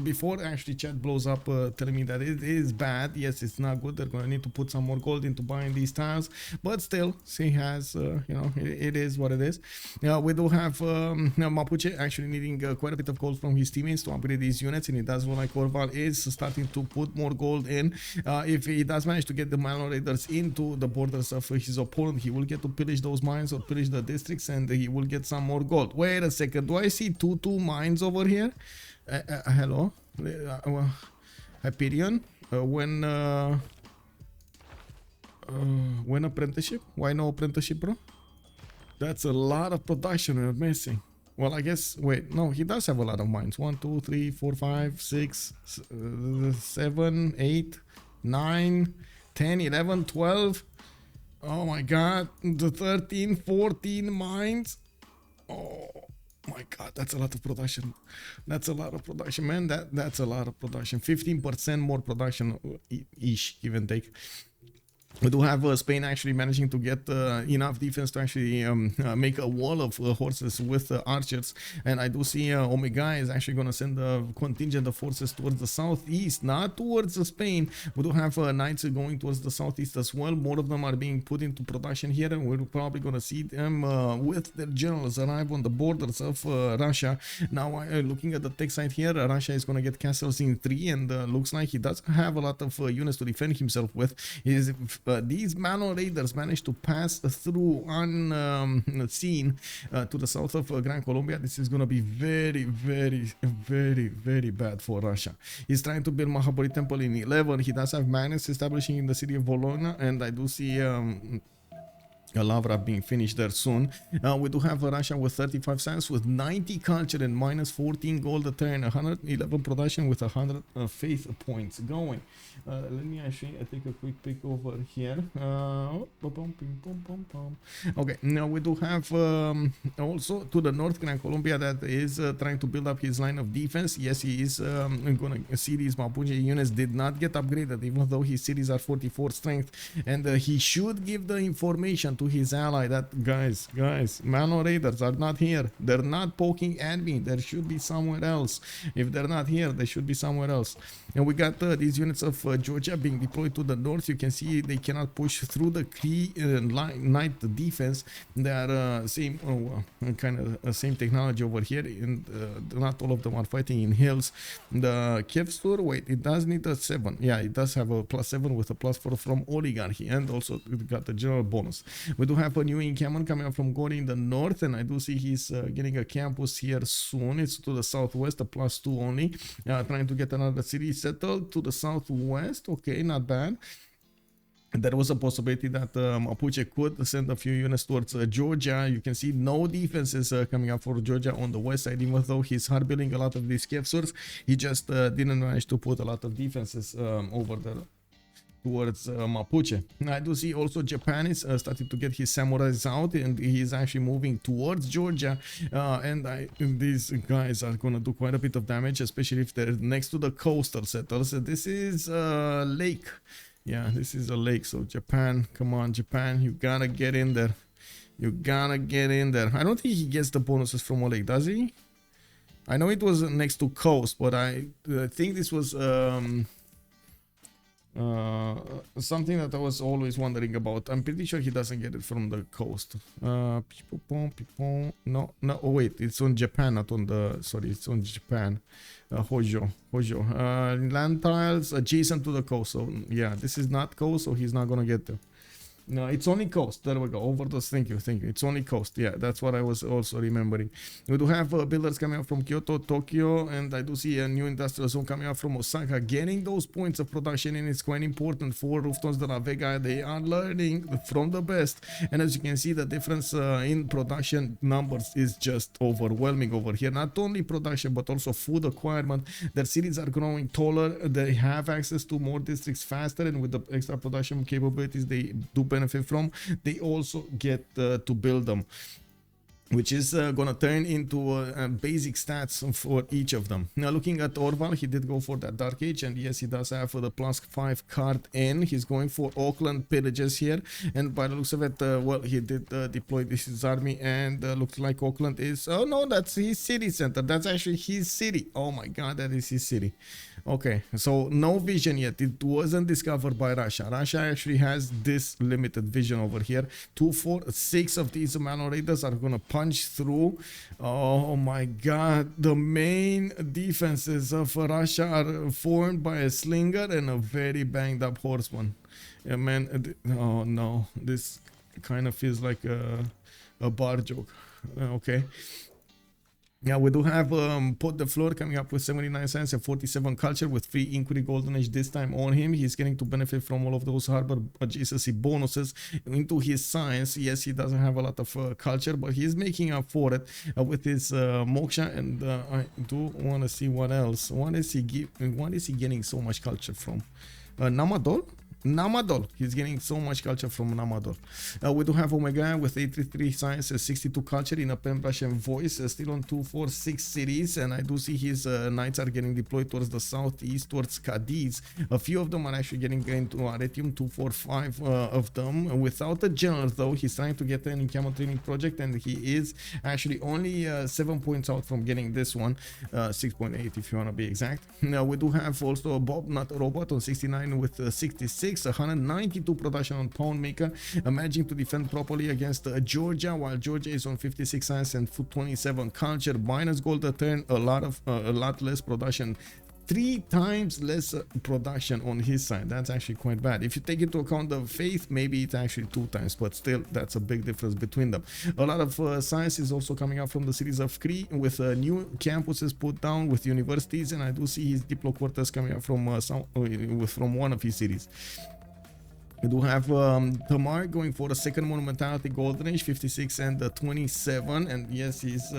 before actually chat blows up telling me that it is bad. Yes, it's not good. They're going to need to put some more gold into buying these tiles. But still, he has, it is what it is. We do have Mapuche actually needing quite a bit of gold from his teammates to upgrade these units. And it does look like Orval is starting to put more gold in. If he does manage to get the Mino Raiders into the borders of his opponent, he will get to pillage those mines or pillage the districts, and he will get some more gold. Wait a second, do I see two mines over here? Hello? Hyxperion? When apprenticeship? Why no apprenticeship, bro? That's a lot of production we're missing. Well, I guess, wait, no, he does have a lot of mines. 1, 2, 3, 4, 5, 6, 7, 8, 9, 10, 11, 12. Oh my god, the 13, 14 mines. Oh my god, that's a lot of production. That's a lot of production, man. That's a lot of production. 15% more production ish, give and take. We do have Spain actually managing to get enough defense to actually make a wall of horses with archers, and I do see Omegaia is actually going to send a contingent of forces towards the southeast, not towards Spain. We do have knights going towards the southeast as well. More of them are being put into production here, and we're probably going to see them with their generals arrive on the borders of Russia. Now, looking at the tech side here, Russia is going to get castles in 3, and looks like he does have a lot of units to defend himself with. These Mano Raiders managed to pass through unseen to the south of Gran Colombia. This is going to be very, very, very, very bad for Russia. He's trying to build Mahabari Temple in 11. He does have Magnus establishing in the city of Bologna, and I do see Lavra being finished there soon. We do have Russia with 35 science, with 90 culture and minus 14 gold a turn, 111 production with 100 faith points going. Let me actually take a quick pick over here. Okay, now we do have also to the north Gran Colombia that is trying to build up his line of defense. Yes, he is going to see these Mapuche units did not get upgraded, even though his cities are 44 strength, and he should give the information to his ally that guys, Mano Raiders are not here. They're not poking at me. There should be somewhere else. If they're not here, they should be somewhere else. And we got these units of Georgia being deployed to the north. You can see they cannot push through the Cree night defense. They are same kind of same technology over here, and not all of them are fighting in hills. The Hyxperion, wait, it does need a 7. Yeah, it does have a +7 with a +4 from Oligarchy, and also it got the general bonus. We do have a new encampment coming up from Gori in the north, and I do see he's getting a campus here soon. It's to the southwest, a +2 only. Trying to get another city settled to the southwest. Okay, not bad. There was a possibility that Mapuche could send a few units towards Georgia. You can see no defenses coming up for Georgia on the west side, even though he's hard building a lot of these Hyxperions. He just didn't manage to put a lot of defenses over there towards Mapuche. I do see also Japan is starting to get his samurais out, and he's actually moving towards Georgia, and these guys are gonna do quite a bit of damage, especially if they're next to the coastal settlers. This is a lake. Yeah, this is a lake. So Japan, come on, Japan, you gotta get in there. You gotta get in there. I don't think he gets the bonuses from a lake, does he? I know it was next to coast, but I think this was something that I was always wondering about. I'm pretty sure he doesn't get it from the coast. No, oh wait, it's on Japan, not on the, sorry, it's on Japan. Hojo. Land tiles adjacent to the coast. So yeah, this is not coast, so he's not gonna get them. No, it's only coast. There we go. Overdose. Thank you. It's only coast. Yeah, that's what I was also remembering. We do have builders coming up from Kyoto, Tokyo, and I do see a new industrial zone coming up from Osaka. Getting those points of production in is quite important for Reuftons de la Vega. They are learning from the best, and as you can see, the difference in production numbers is just overwhelming over here. Not only production, but also food acquirement. Their cities are growing taller. They have access to more districts faster, and with the extra production capabilities, they do benefit from, they also get to build them, which is going to turn into basic stats for each of them. Now looking at Orval, he did go for that Dark Age, and yes, he does have the +5 card in. He's going for Auckland pillages here, and by the looks of it, well, he did deploy his army, and looks like Auckland is, oh no, that's his city center. That's actually his city. Oh my god, that is his city. Okay, so no vision yet. It wasn't discovered by Russia. Russia actually has this limited vision over here. 2, 4, 6 of these Malon Raiders are gonna punch through. Oh my god, the main defenses of Russia are formed by a slinger and a very banged up horseman. Yeah, man, oh no, this kind of feels like a bar joke. Okay. Yeah, we do have Potdefleur coming up with 79 science and 47 culture with 3 Inquiry Golden Age this time on him. He's getting to benefit from all of those harbor adjacency bonuses into his science. Yes, he doesn't have a lot of culture, but he's making up for it with his Moksha, and I do want to see what else. What is he getting so much culture from? Namadol? Namadol. He's getting so much culture from Namadol. We do have Omegaia with 833 science and 62 culture in a Pembrush and voice, still on 246 cities, and I do see his knights are getting deployed towards the southeast, towards Cadiz. A few of them are actually getting into Aretium, 245 of them. Without the general though, he's trying to get an encampment training project, and he is actually only 7 points out from getting this one, 6.8 if you want to be exact. Now we do have also a Bobnotarobot on 69 with 66. 192 production on Poundmaker, managing to defend properly against Georgia, while Georgia is on 56 science and 27 culture. Minus gold a turn, a lot less production. 3 times less production on his side. That's actually quite bad. If you take into account the faith, maybe it's actually 2 times, but still that's a big difference between them. A lot of science is also coming up from the cities of Cree, with new campuses put down with universities, and I do see his diplo quarters coming up from one of his cities. We do have Tamar going for a second monumentality golden age, 56 and 27, and yes, he's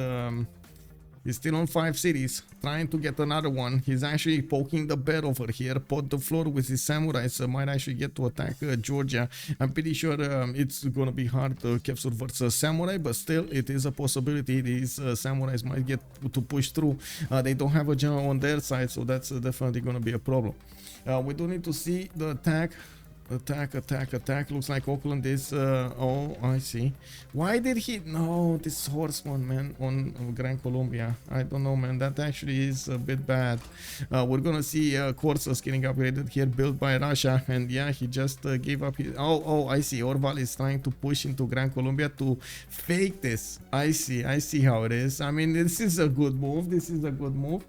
still on 5 cities, trying to get another one. He's actually poking the bear over here. Potdefleur with his samurais might actually get to attack Georgia. I'm pretty sure it's going to be hard to capture versus samurai, but still, it is a possibility. These samurais might get to push through. They don't have a general on their side, so that's definitely going to be a problem. We do need to see the attack. Attack. Looks like Auckland is oh, I see. Why did he, no, this horseman, man, on Gran Colombia? I don't know, man, that actually is a bit bad. We're gonna see Corsas getting upgraded here, built by Russia, and yeah, he just gave up his, oh, I see. Orval is trying to push into Gran Colombia to fake this. I see how it is. I mean, this is a good move.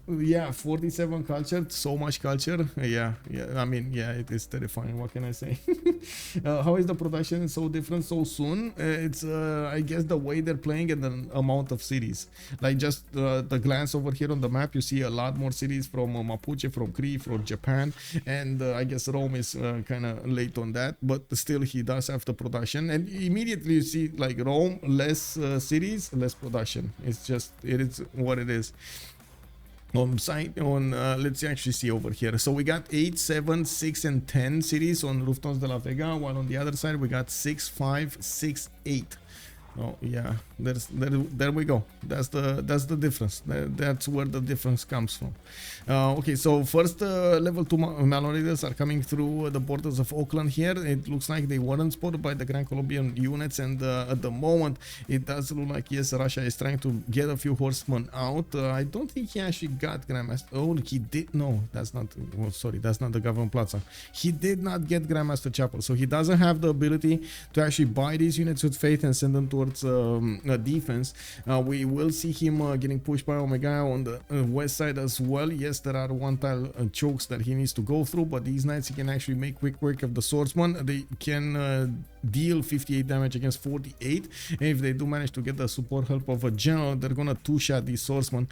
Yeah, 47 culture, so much culture. Yeah, I mean, yeah, it is terrifying. What can I say? How is the production so different so soon? It's I guess the way they're playing and the amount of cities. Like just the glance over here on the map, you see a lot more cities from Mapuche, from Cree, from Japan, and I guess Rome is kind of late on that, but still he does have the production, and immediately you see like Rome, less cities, less production. It's just, it is what it is. Let's actually see over here. So we got 8, 7, 6, and 10 cities on Reuftons de la Vega, while on the other side we got 6, 5, 6, 8. Oh yeah, there we go. That's the difference. That's where the difference comes from. Okay, so first level 2 Malon are coming through the borders of Auckland here. It looks like they weren't spotted by the Gran Colombian units, and at the moment it does look like, yes, Russia is trying to get a few horsemen out. I don't think he actually got Grandmaster. Oh, he did. No, that's not. Oh, sorry, that's not the Government Plaza. He did not get Grandmaster Chapel, so he doesn't have the ability to actually buy these units with faith and send them towards defense. We will see him getting pushed by Omegaia on the west side as well. Yes, there are one tile chokes that he needs to go through, but these knights, he can actually make quick work of the swordsman. They can deal 58 damage against 48, and if they do manage to get the support help of a general, they're gonna two-shot these swordsmen.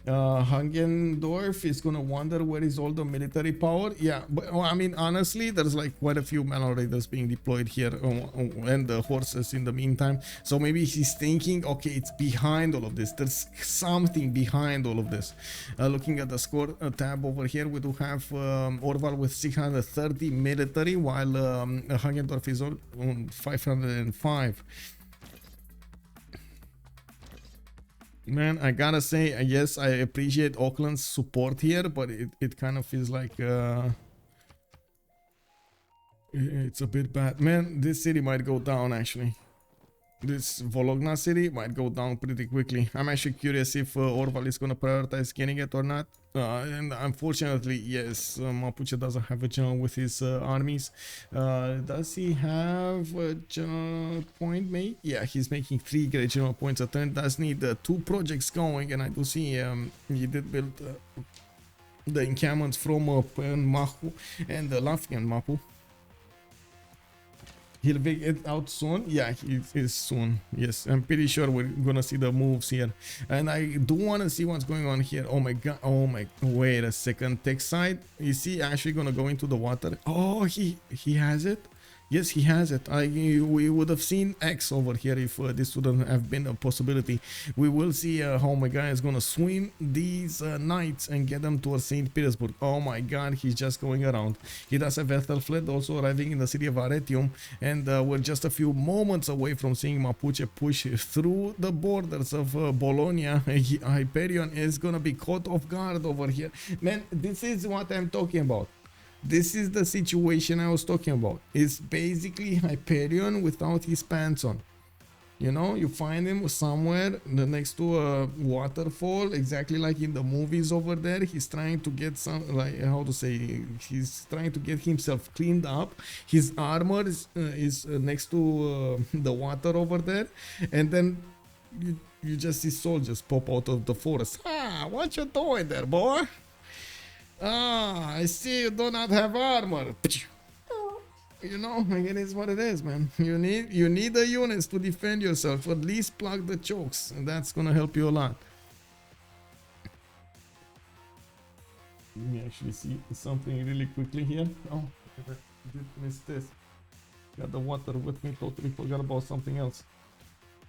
Hagendorf is gonna wonder where is all the military power. Yeah, but well, I mean, honestly, there's like quite a few Mallow Raiders being deployed here, and the horses in the meantime. So maybe he's thinking, okay, it's behind all of this. There's something behind all of this. Looking at the score tab over here, we do have Orval with 630 military, while Hagendorf is on 505. Man, I gotta say, yes, I appreciate Auckland's support here, but it kind of feels like it's a bit bad. Man, this city might go down actually. This Vologna city might go down pretty quickly. I'm actually curious if Orval is gonna prioritize getting it or not. And unfortunately, yes, Mapuche doesn't have a general with his armies. Does he have a general point made? Yeah, he's making 3 great general points a turn. Does need 2 projects going, and I do see he did build the encampments from Mahu and the Latvian Mapu. He'll be it out soon. Yeah, he is soon. Yes, I'm pretty sure we're gonna see the moves here, and I do want to see what's going on here. Oh my god! Oh my! Wait a second. Tech side. Is he actually gonna go into the water? Oh, he has it. Yes, he has it. We would have seen X over here if this wouldn't have been a possibility. We will see how Omegaia is going to swim these knights and get them towards St. Petersburg. Oh my god, he's just going around. He does have Ethelfled also arriving in the city of Arretium, and we're just a few moments away from seeing Mapuche push through the borders of Bologna. Hyxperion is going to be caught off guard over here. Man, this is what I'm talking about. This is the situation I was talking about. It's basically Hyxperion without his pants on. You know, you find him somewhere next to a waterfall, exactly like in the movies over there. He's trying to get some, like, how to say, he's trying to get himself cleaned up. His armor is next to the water over there. And then you just see soldiers pop out of the forest. Ah, what you doing there, boy? Ah, I see you do not have armor. You know, it is what it is, man. You need the units to defend yourself. At least plug the chokes, and that's gonna help you a lot. Let me actually see something really quickly here. Oh, I did miss this. Got the water with me. Totally forgot about something else.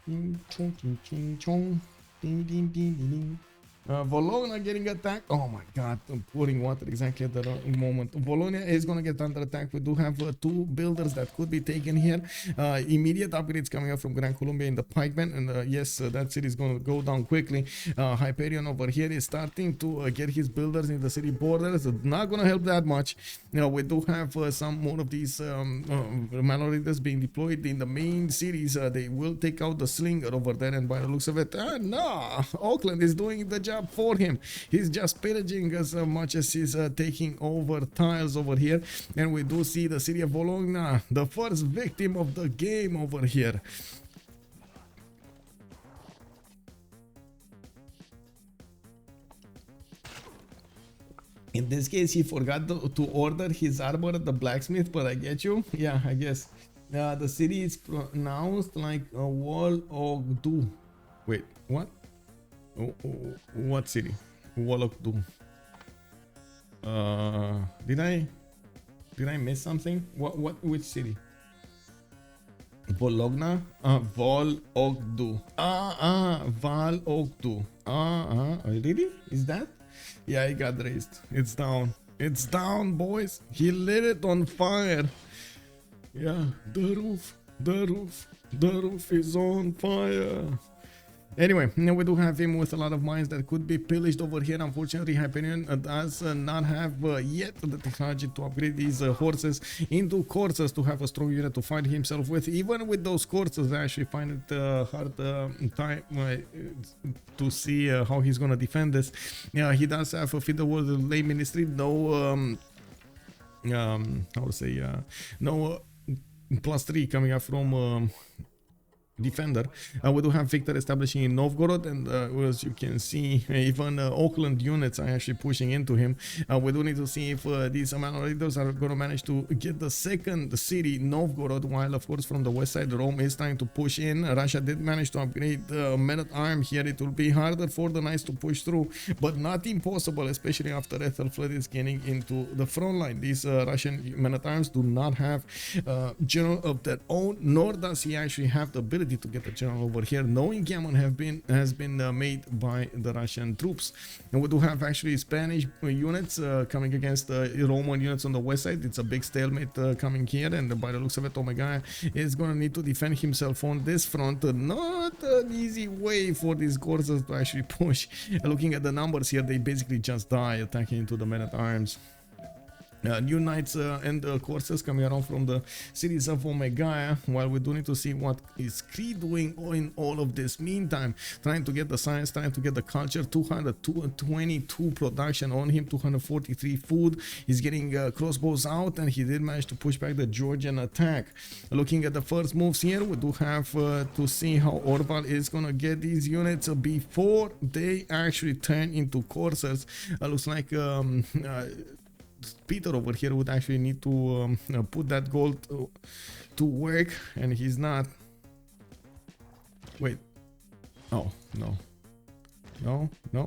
Ding chong, ding ching chong, ding ding ding ding ding. Bologna getting attacked. Oh my god, I'm pouring water exactly at the wrong moment. Bologna is going to get under attack. We do have 2 builders that could be taken here. Immediate upgrades coming up from Gran Colombia in the pikemen, and yes, that city is going to go down quickly. Hyxperion over here is starting to get his builders in the city borders. Not going to help that much. Now we do have some more of these Mallow Raiders being deployed in the main cities. They will take out the slinger over there, and by the looks of it, no, Auckland is doing the job for him. He's just pillaging as much as he's taking over tiles over here, and we do see the city of Bologna, the first victim of the game over here. In this case, he forgot to order his armor at the blacksmith, but I get you. Yeah, I guess. The city is pronounced like a wall of do. Wait, what? What city? Wolokdu. Did I miss something? Which city? Bologna? Vologdu. Valogdu. Really? Is that? Yeah, he got raised. It's down. It's down, boys. He lit it on fire. Yeah, the roof is on fire. Anyway, now we do have him with a lot of mines that could be pillaged over here. Unfortunately, Hyxperion does not have yet the technology to upgrade these horses into coursers to have a strong unit to fight himself with. Even with those coursers, I actually find it hard time to see how he's gonna defend this. Yeah, he does have a feed the world lay ministry. No, how to say, no +3 coming up from defender. We do have Victor establishing in Novgorod, and as you can see, even Oakland units are actually pushing into him. We do need to see if these Amano Raiders are going to manage to get the second city, Novgorod, while of course from the west side Rome is trying to push in. Russia did manage to upgrade men-at-arms here. It will be harder for the knights to push through, but not impossible, especially after Ethelflaed is getting into the front line. These Russian men-at-arms do not have general of their own, nor does he actually have the ability to get the general over here. No encampment has been made by the Russian troops, and we do have actually Spanish units coming against Roman units on the west side. It's a big stalemate coming here, and by the looks of it, Omegaia is going to need to defend himself on this front. Not an easy way for these corsairs to actually push. Looking at the numbers here, they basically just die attacking into the men-at-arms. New knights and corsairs coming around from the cities of Omegaia, while we do need to see what is Cree doing in all of this meantime. Trying to get the science, trying to get the culture. 222 production on him, 243 food. He's getting crossbows out, and he did manage to push back the Georgian attack. Looking at the first moves here, we do have to see how Orval is gonna get these units before they actually turn into corsairs. Looks like Peter over here would actually need to put that gold to work, and he's not. Wait. Oh, no.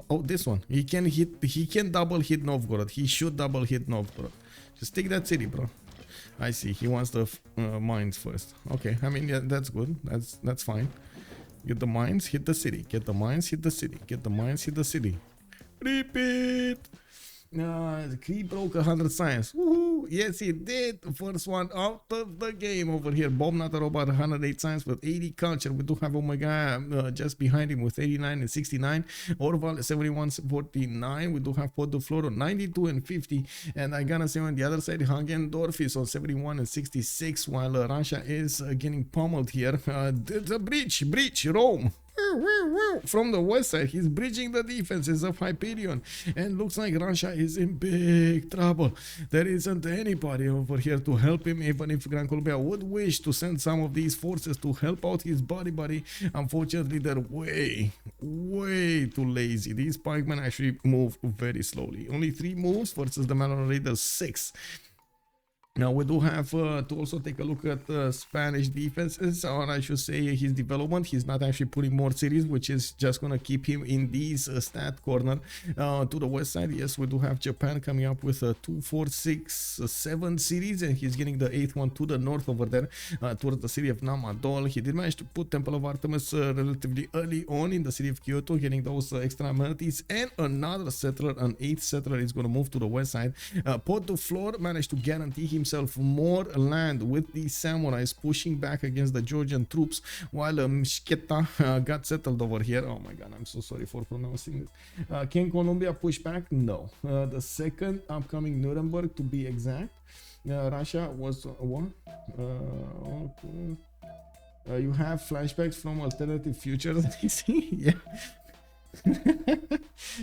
Oh, this one. He can double hit Novgorod. He should double hit Novgorod. Just take that city, bro. I see. He wants the mines first. Okay, I mean, yeah, that's good. That's fine. Get the mines, hit the city. Get the mines, hit the city. Get the mines, hit the city. Repeat. The Cree broke 100 science. Woohoo! Yes, he did. First one out of the game over here. Bobnotarobot 108 science with 80 culture. We do have Omegaia just behind him with 89 and 69. Orval 71 49. We do have Potdefleur on 92 and 50. And I gotta say on the other side, Hagendo is on 71 and 66, while Russia is getting pummeled here. The breach, Rome. From the west side, he's bridging the defenses of Hyxperion, and looks like Russia is in big trouble. There isn't anybody over here to help him, even if Gran Colombia would wish to send some of these forces to help out his buddy. Unfortunately, they're way too lazy. These pikemen actually move very slowly. Only 3 moves versus the Malon Raiders 6. Now we do have to also take a look at Spanish defenses, or I should say his development. He's not actually putting more cities, which is just going to keep him in these stat corner. To the west side, yes, we do have Japan coming up with 2, 4, 6, 7 cities, and he's getting the 8th one to the north over there towards the city of Namadol. He did manage to put Temple of Artemis relatively early on in the city of Kyoto, getting those extra amenities, and another settler, an 8th settler, is going to move to the west side. Potdefleur managed to guarantee himself more land with the samurais pushing back against the Georgian troops, while Mshketa got settled over here. Oh my god, I'm so sorry for pronouncing this. Can Colombia push back? No. The second upcoming Nuremberg, to be exact. Russia was what? Okay. You have flashbacks from alternative futures. Yeah.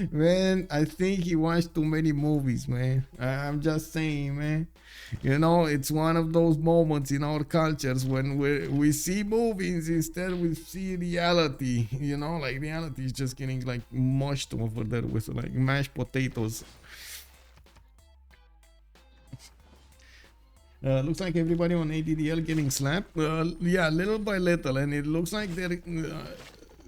Man, I think he watched too many movies, man. I'm just saying, man. You know, it's one of those moments in our cultures when we see movies, instead we see reality. You know, like reality is just getting like mushed over there with like mashed potatoes. Looks like everybody on ADDL getting slapped. Yeah, little by little, and it looks like they're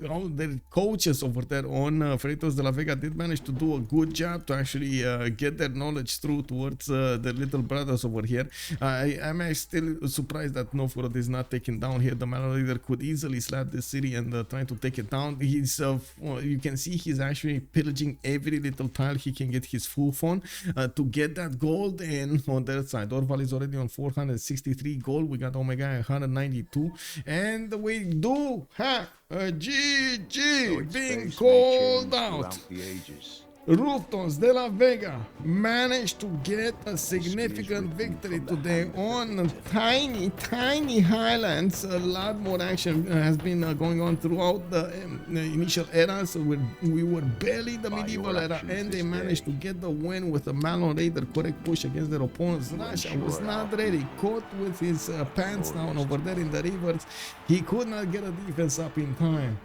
all the coaches over there on Freightos de la Vega did manage to do a good job to actually get their knowledge through towards their little brothers over here. I am still surprised that Novgorod is not taken down here. The Malon Leader could easily slap this city and try to take it down. He's you can see he's actually pillaging every little tile he can get his hoof on to get that gold. And on their side, Orval is already on 463 gold. We got Omegaia 192, and we do have a GG being called out. The ages. Reuftons dela Vega managed to get a significant victory today on tiny highlands. A lot more action has been going on throughout the initial era, so we were barely the medieval era, and they managed to get the win with a Malon Raider correct push against their opponents. Russia was not ready, caught with his pants down over there in the rivers. He could not get a defense up in time.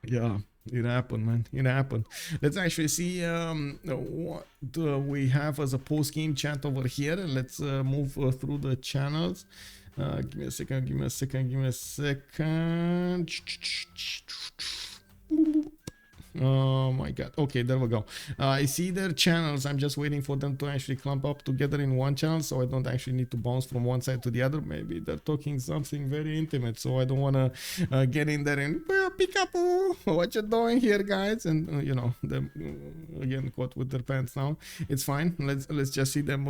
Yeah, it happened, man. It happened. Let's actually see what we have as a post-game chat over here. Let's move through the channels. Give me a second. Oh my god. Okay, there we go. I see their channels. I'm just waiting for them to actually clump up together in one channel, so I don't actually need to bounce from one side to the other. Maybe they're talking something very intimate, so I don't want to get in there and peekaboo, what you doing here, guys? And you know, them again caught with their pants now. It's fine. Let's just see them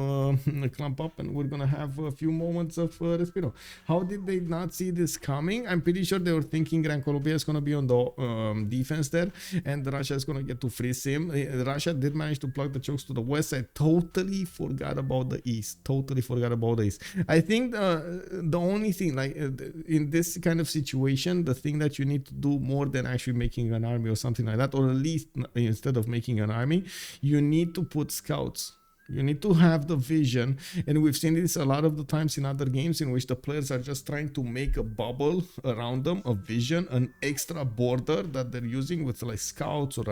clump up, and we're gonna have a few moments of respiro. How did they not see this coming? I'm pretty sure they were thinking Gran Colombia is gonna be on the defense there, and Russia is gonna get to freeze him. Russia did manage to plug the chokes to the west side. Totally forgot about the east. I think the only thing, like in this kind of situation, the thing that you need to do more than actually making an army or something like that, or at least instead of making an army, you need to put scouts. You need to have the vision, and we've seen this a lot of the times in other games in which the players are just trying to make a bubble around them, a vision, an extra border that they're using with like scouts or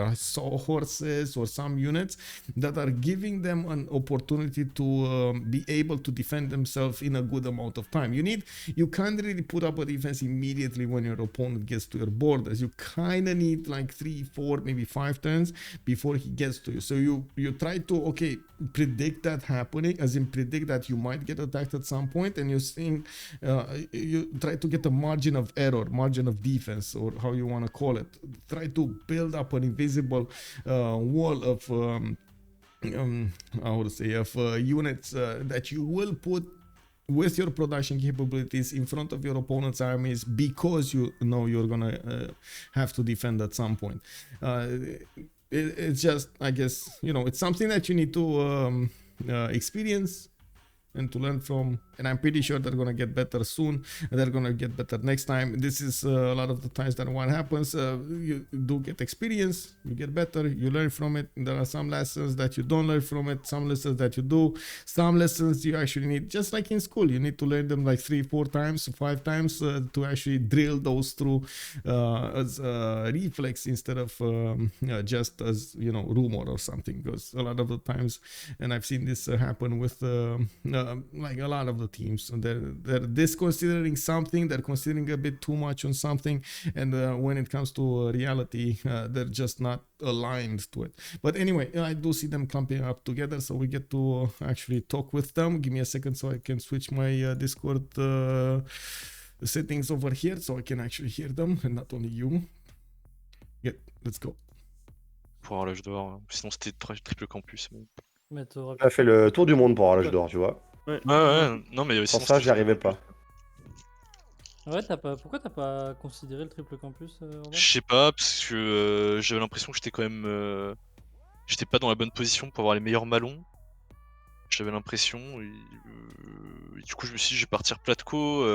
horses or some units that are giving them an opportunity to be able to defend themselves in a good amount of time. You can't really put up a defense immediately when your opponent gets to your borders. You kind of need like 3, 4, maybe 5 turns before he gets to you. So you try to, predict that happening, as in predict that you might get attacked at some point, and you try to get a margin of error, margin of defense, or how you want to call it. Try to build up an invisible wall of units that you will put with your production capabilities in front of your opponent's armies, because you know you're gonna have to defend at some point. It's just, I guess, it's something that you need to experience and to learn from, and I'm pretty sure they're gonna get better soon, and they're gonna get better next time. This is a lot of the times that what happens, you do get experience, you get better, you learn from it. There are some lessons that you don't learn from it, some lessons that you do, some lessons you actually need, just like in school, you need to learn them like 3, 4 times, 5 times to actually drill those through as a reflex instead of just as, rumor or something. Because a lot of the times, and I've seen this happen with like a lot of the teams, they're disconsidering something, they're considering a bit too much on something, and when it comes to reality, they're just not aligned to it. But anyway, I do see them clumping up together, so we get to actually talk with them. Give me a second so I can switch my Discord settings over here so I can actually hear them and not only you. Yeah, let's go. Pour avoir l'âge d'or, sinon c'était triple campus. Mais On a fait le tour du monde pour avoir l'âge d'or, tu vois. Ouais, non mais Sans ça, j'y arrivais pas. Ouais, pourquoi t'as pas considéré le triple campus, Orval ? Je sais pas, parce que j'avais l'impression que j'étais quand même... j'étais pas dans la bonne position pour avoir les meilleurs malons. J'avais l'impression, et du coup je me suis dit je vais partir platco.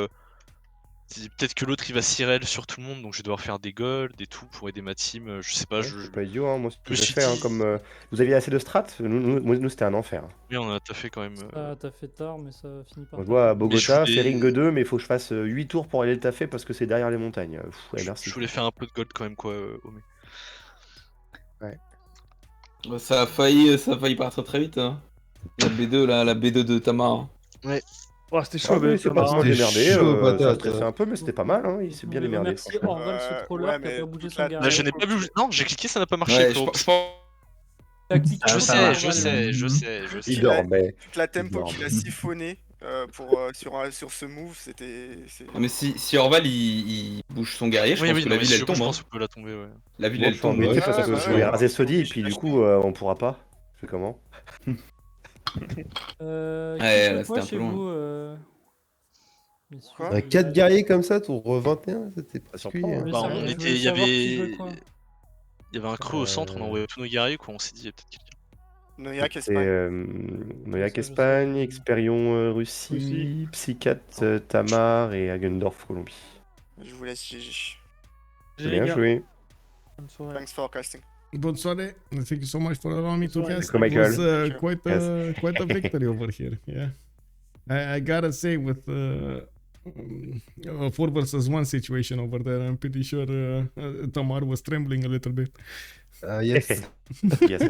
Peut-être que l'autre il va Cyrel sur tout le monde, donc je vais devoir faire des golds et tout pour aider ma team. Je sais pas, C'est pas idiot, hein. Moi, ce que j'ai suis fait, dit- comme vous aviez assez de strats, nous c'était un enfer. Oui, on a taffé quand même. T'as fait tard, mais ça finit par. On voit à Bogota, je c'est voulais- ring 2, mais il faut que je fasse 8 tours pour aller le taffer parce que c'est derrière les montagnes. Ouais, merci. Je voulais faire un peu de gold quand même, quoi, Omé. Ça a failli partir très vite. Hein. La B2, là, la B2 de Tamar. Oh, c'était Ah chaud, oui, c'est pas vraiment C'était démerdé, chaud, ça patate. stressait un peu, mais c'était pas mal, hein. Il s'est bien démerdé. Merci franchement. Orval, ce troller ouais, qui a mais pas bougé toute son la- gars. Là, je n'ai pas vu. Non, j'ai cliqué, ça n'a pas marché. Ouais, frérot. je pense. Je ça sais, va, je Orval. sais, je sais, je sais. Il dormait. Toute la tempo Énorme. qu'il a siphonné sur ce move, c'était. Mais si Orval il bouge son guerrier, je Oui, pense oui, que non, la mais ville si elle je tombe. pense Hein. qu'on peut la tomber, ouais. La ville Bon, elle je t'en tombe. embêter ouais, parce que ouais, je vais ouais. raser Sodi et puis du coup on pourra pas. C'est comment? Ouais, là, c'était un chez peu loin. vous, messieurs, Quoi Un 4 guerriers comme ça, tour 21, c'était Ça particulier. surprend, hein. Bah, savoir- on je était, voulais il y savoir qui jouait avait... quoi. Il y avait un creux au centre, on a envoyé tous nos guerriers, quoi. On s'est dit, il y a peut-être quelqu'un. Noyak, C'est Espagne. Noyak Je sais, Espagne, je sais. Hyxperion Russie, Psychat Tamar et Hagendo Colombie. Je vous laisse GG. Bien joué. Bonne soirée. Thanks for casting. Bonne soirée. Thank you so much for allowing me to Bonne soirée. cast. Welcome, It was Michael. Thank you. quite a victory over here. Yeah, I gotta say with 4 versus 1 situation over there, I'm pretty sure Tamar was trembling a little bit. Yes. Yes.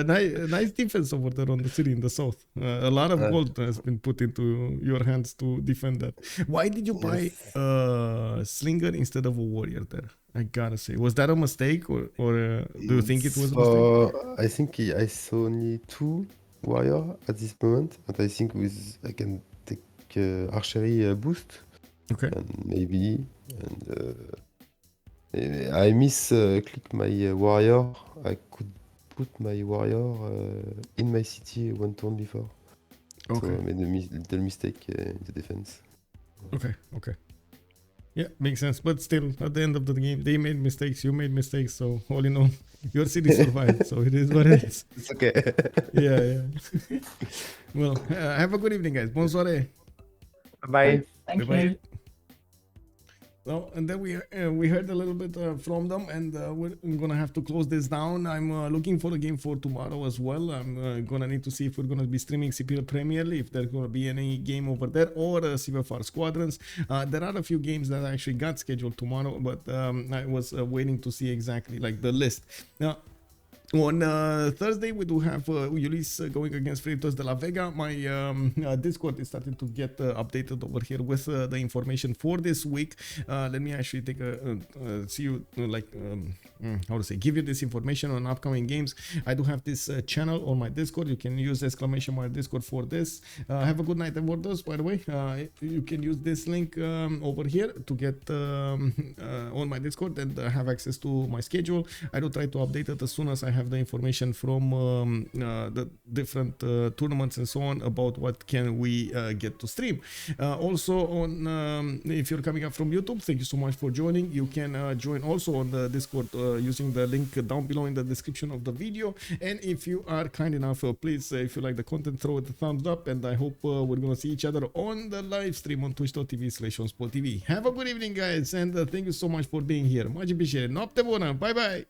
Nice defense over there on the city in the south. A lot of gold has been put into your hands to defend that. Why did you buy Slinger instead of a warrior there? I gotta say, was that a mistake, or do you think it was a mistake? I think I saw only 2 warrior at this moment, and I think I can take archery boost. Okay. And maybe, I click my warrior. I could put my warrior in my city 1 turn before. Okay. So I made a little mistake in the defense. Okay. Yeah, makes sense. But still, at the end of the game, they made mistakes, you made mistakes. So all in all, your city survived. So it is what it is. It's okay. Yeah. Well, have a good evening, guys. Bonsoir. Bye. Thank Bye-bye. you. Well, and then we heard a little bit from them, and we're gonna have to close this down. I'm looking for a game for tomorrow as well. I'm gonna need to see if we're gonna be streaming CPL Premier League, if there's gonna be any game over there, or CivFR Squadrons. There are a few games that actually got scheduled tomorrow, but I was waiting to see exactly like the list. Now, on Thursday, we do have Ulysse going against Reuftons de la Vega. My Discord is starting to get updated over here with the information for this week. Let me actually take see you how to say, give you this information on upcoming games. I do have this channel on my Discord. You can use exclamation mark Discord for this. Have a good night, Warders. By the way, you can use this link over here to get on my Discord and have access to my schedule. I do try to update it as soon as I have the information from the different tournaments and so on about what can we get to stream. Also, on if you're coming up from YouTube, thank you so much for joining. You can join also on the Discord using the link down below in the description of the video. And if you are kind enough, please, if you like the content, throw it a thumbs up. And I hope we're gonna see each other on the live stream on twitch.tv/OnSpotTV. Have a good evening, guys, and thank you so much for being here. Much appreciated. Noapte bună. Bye bye.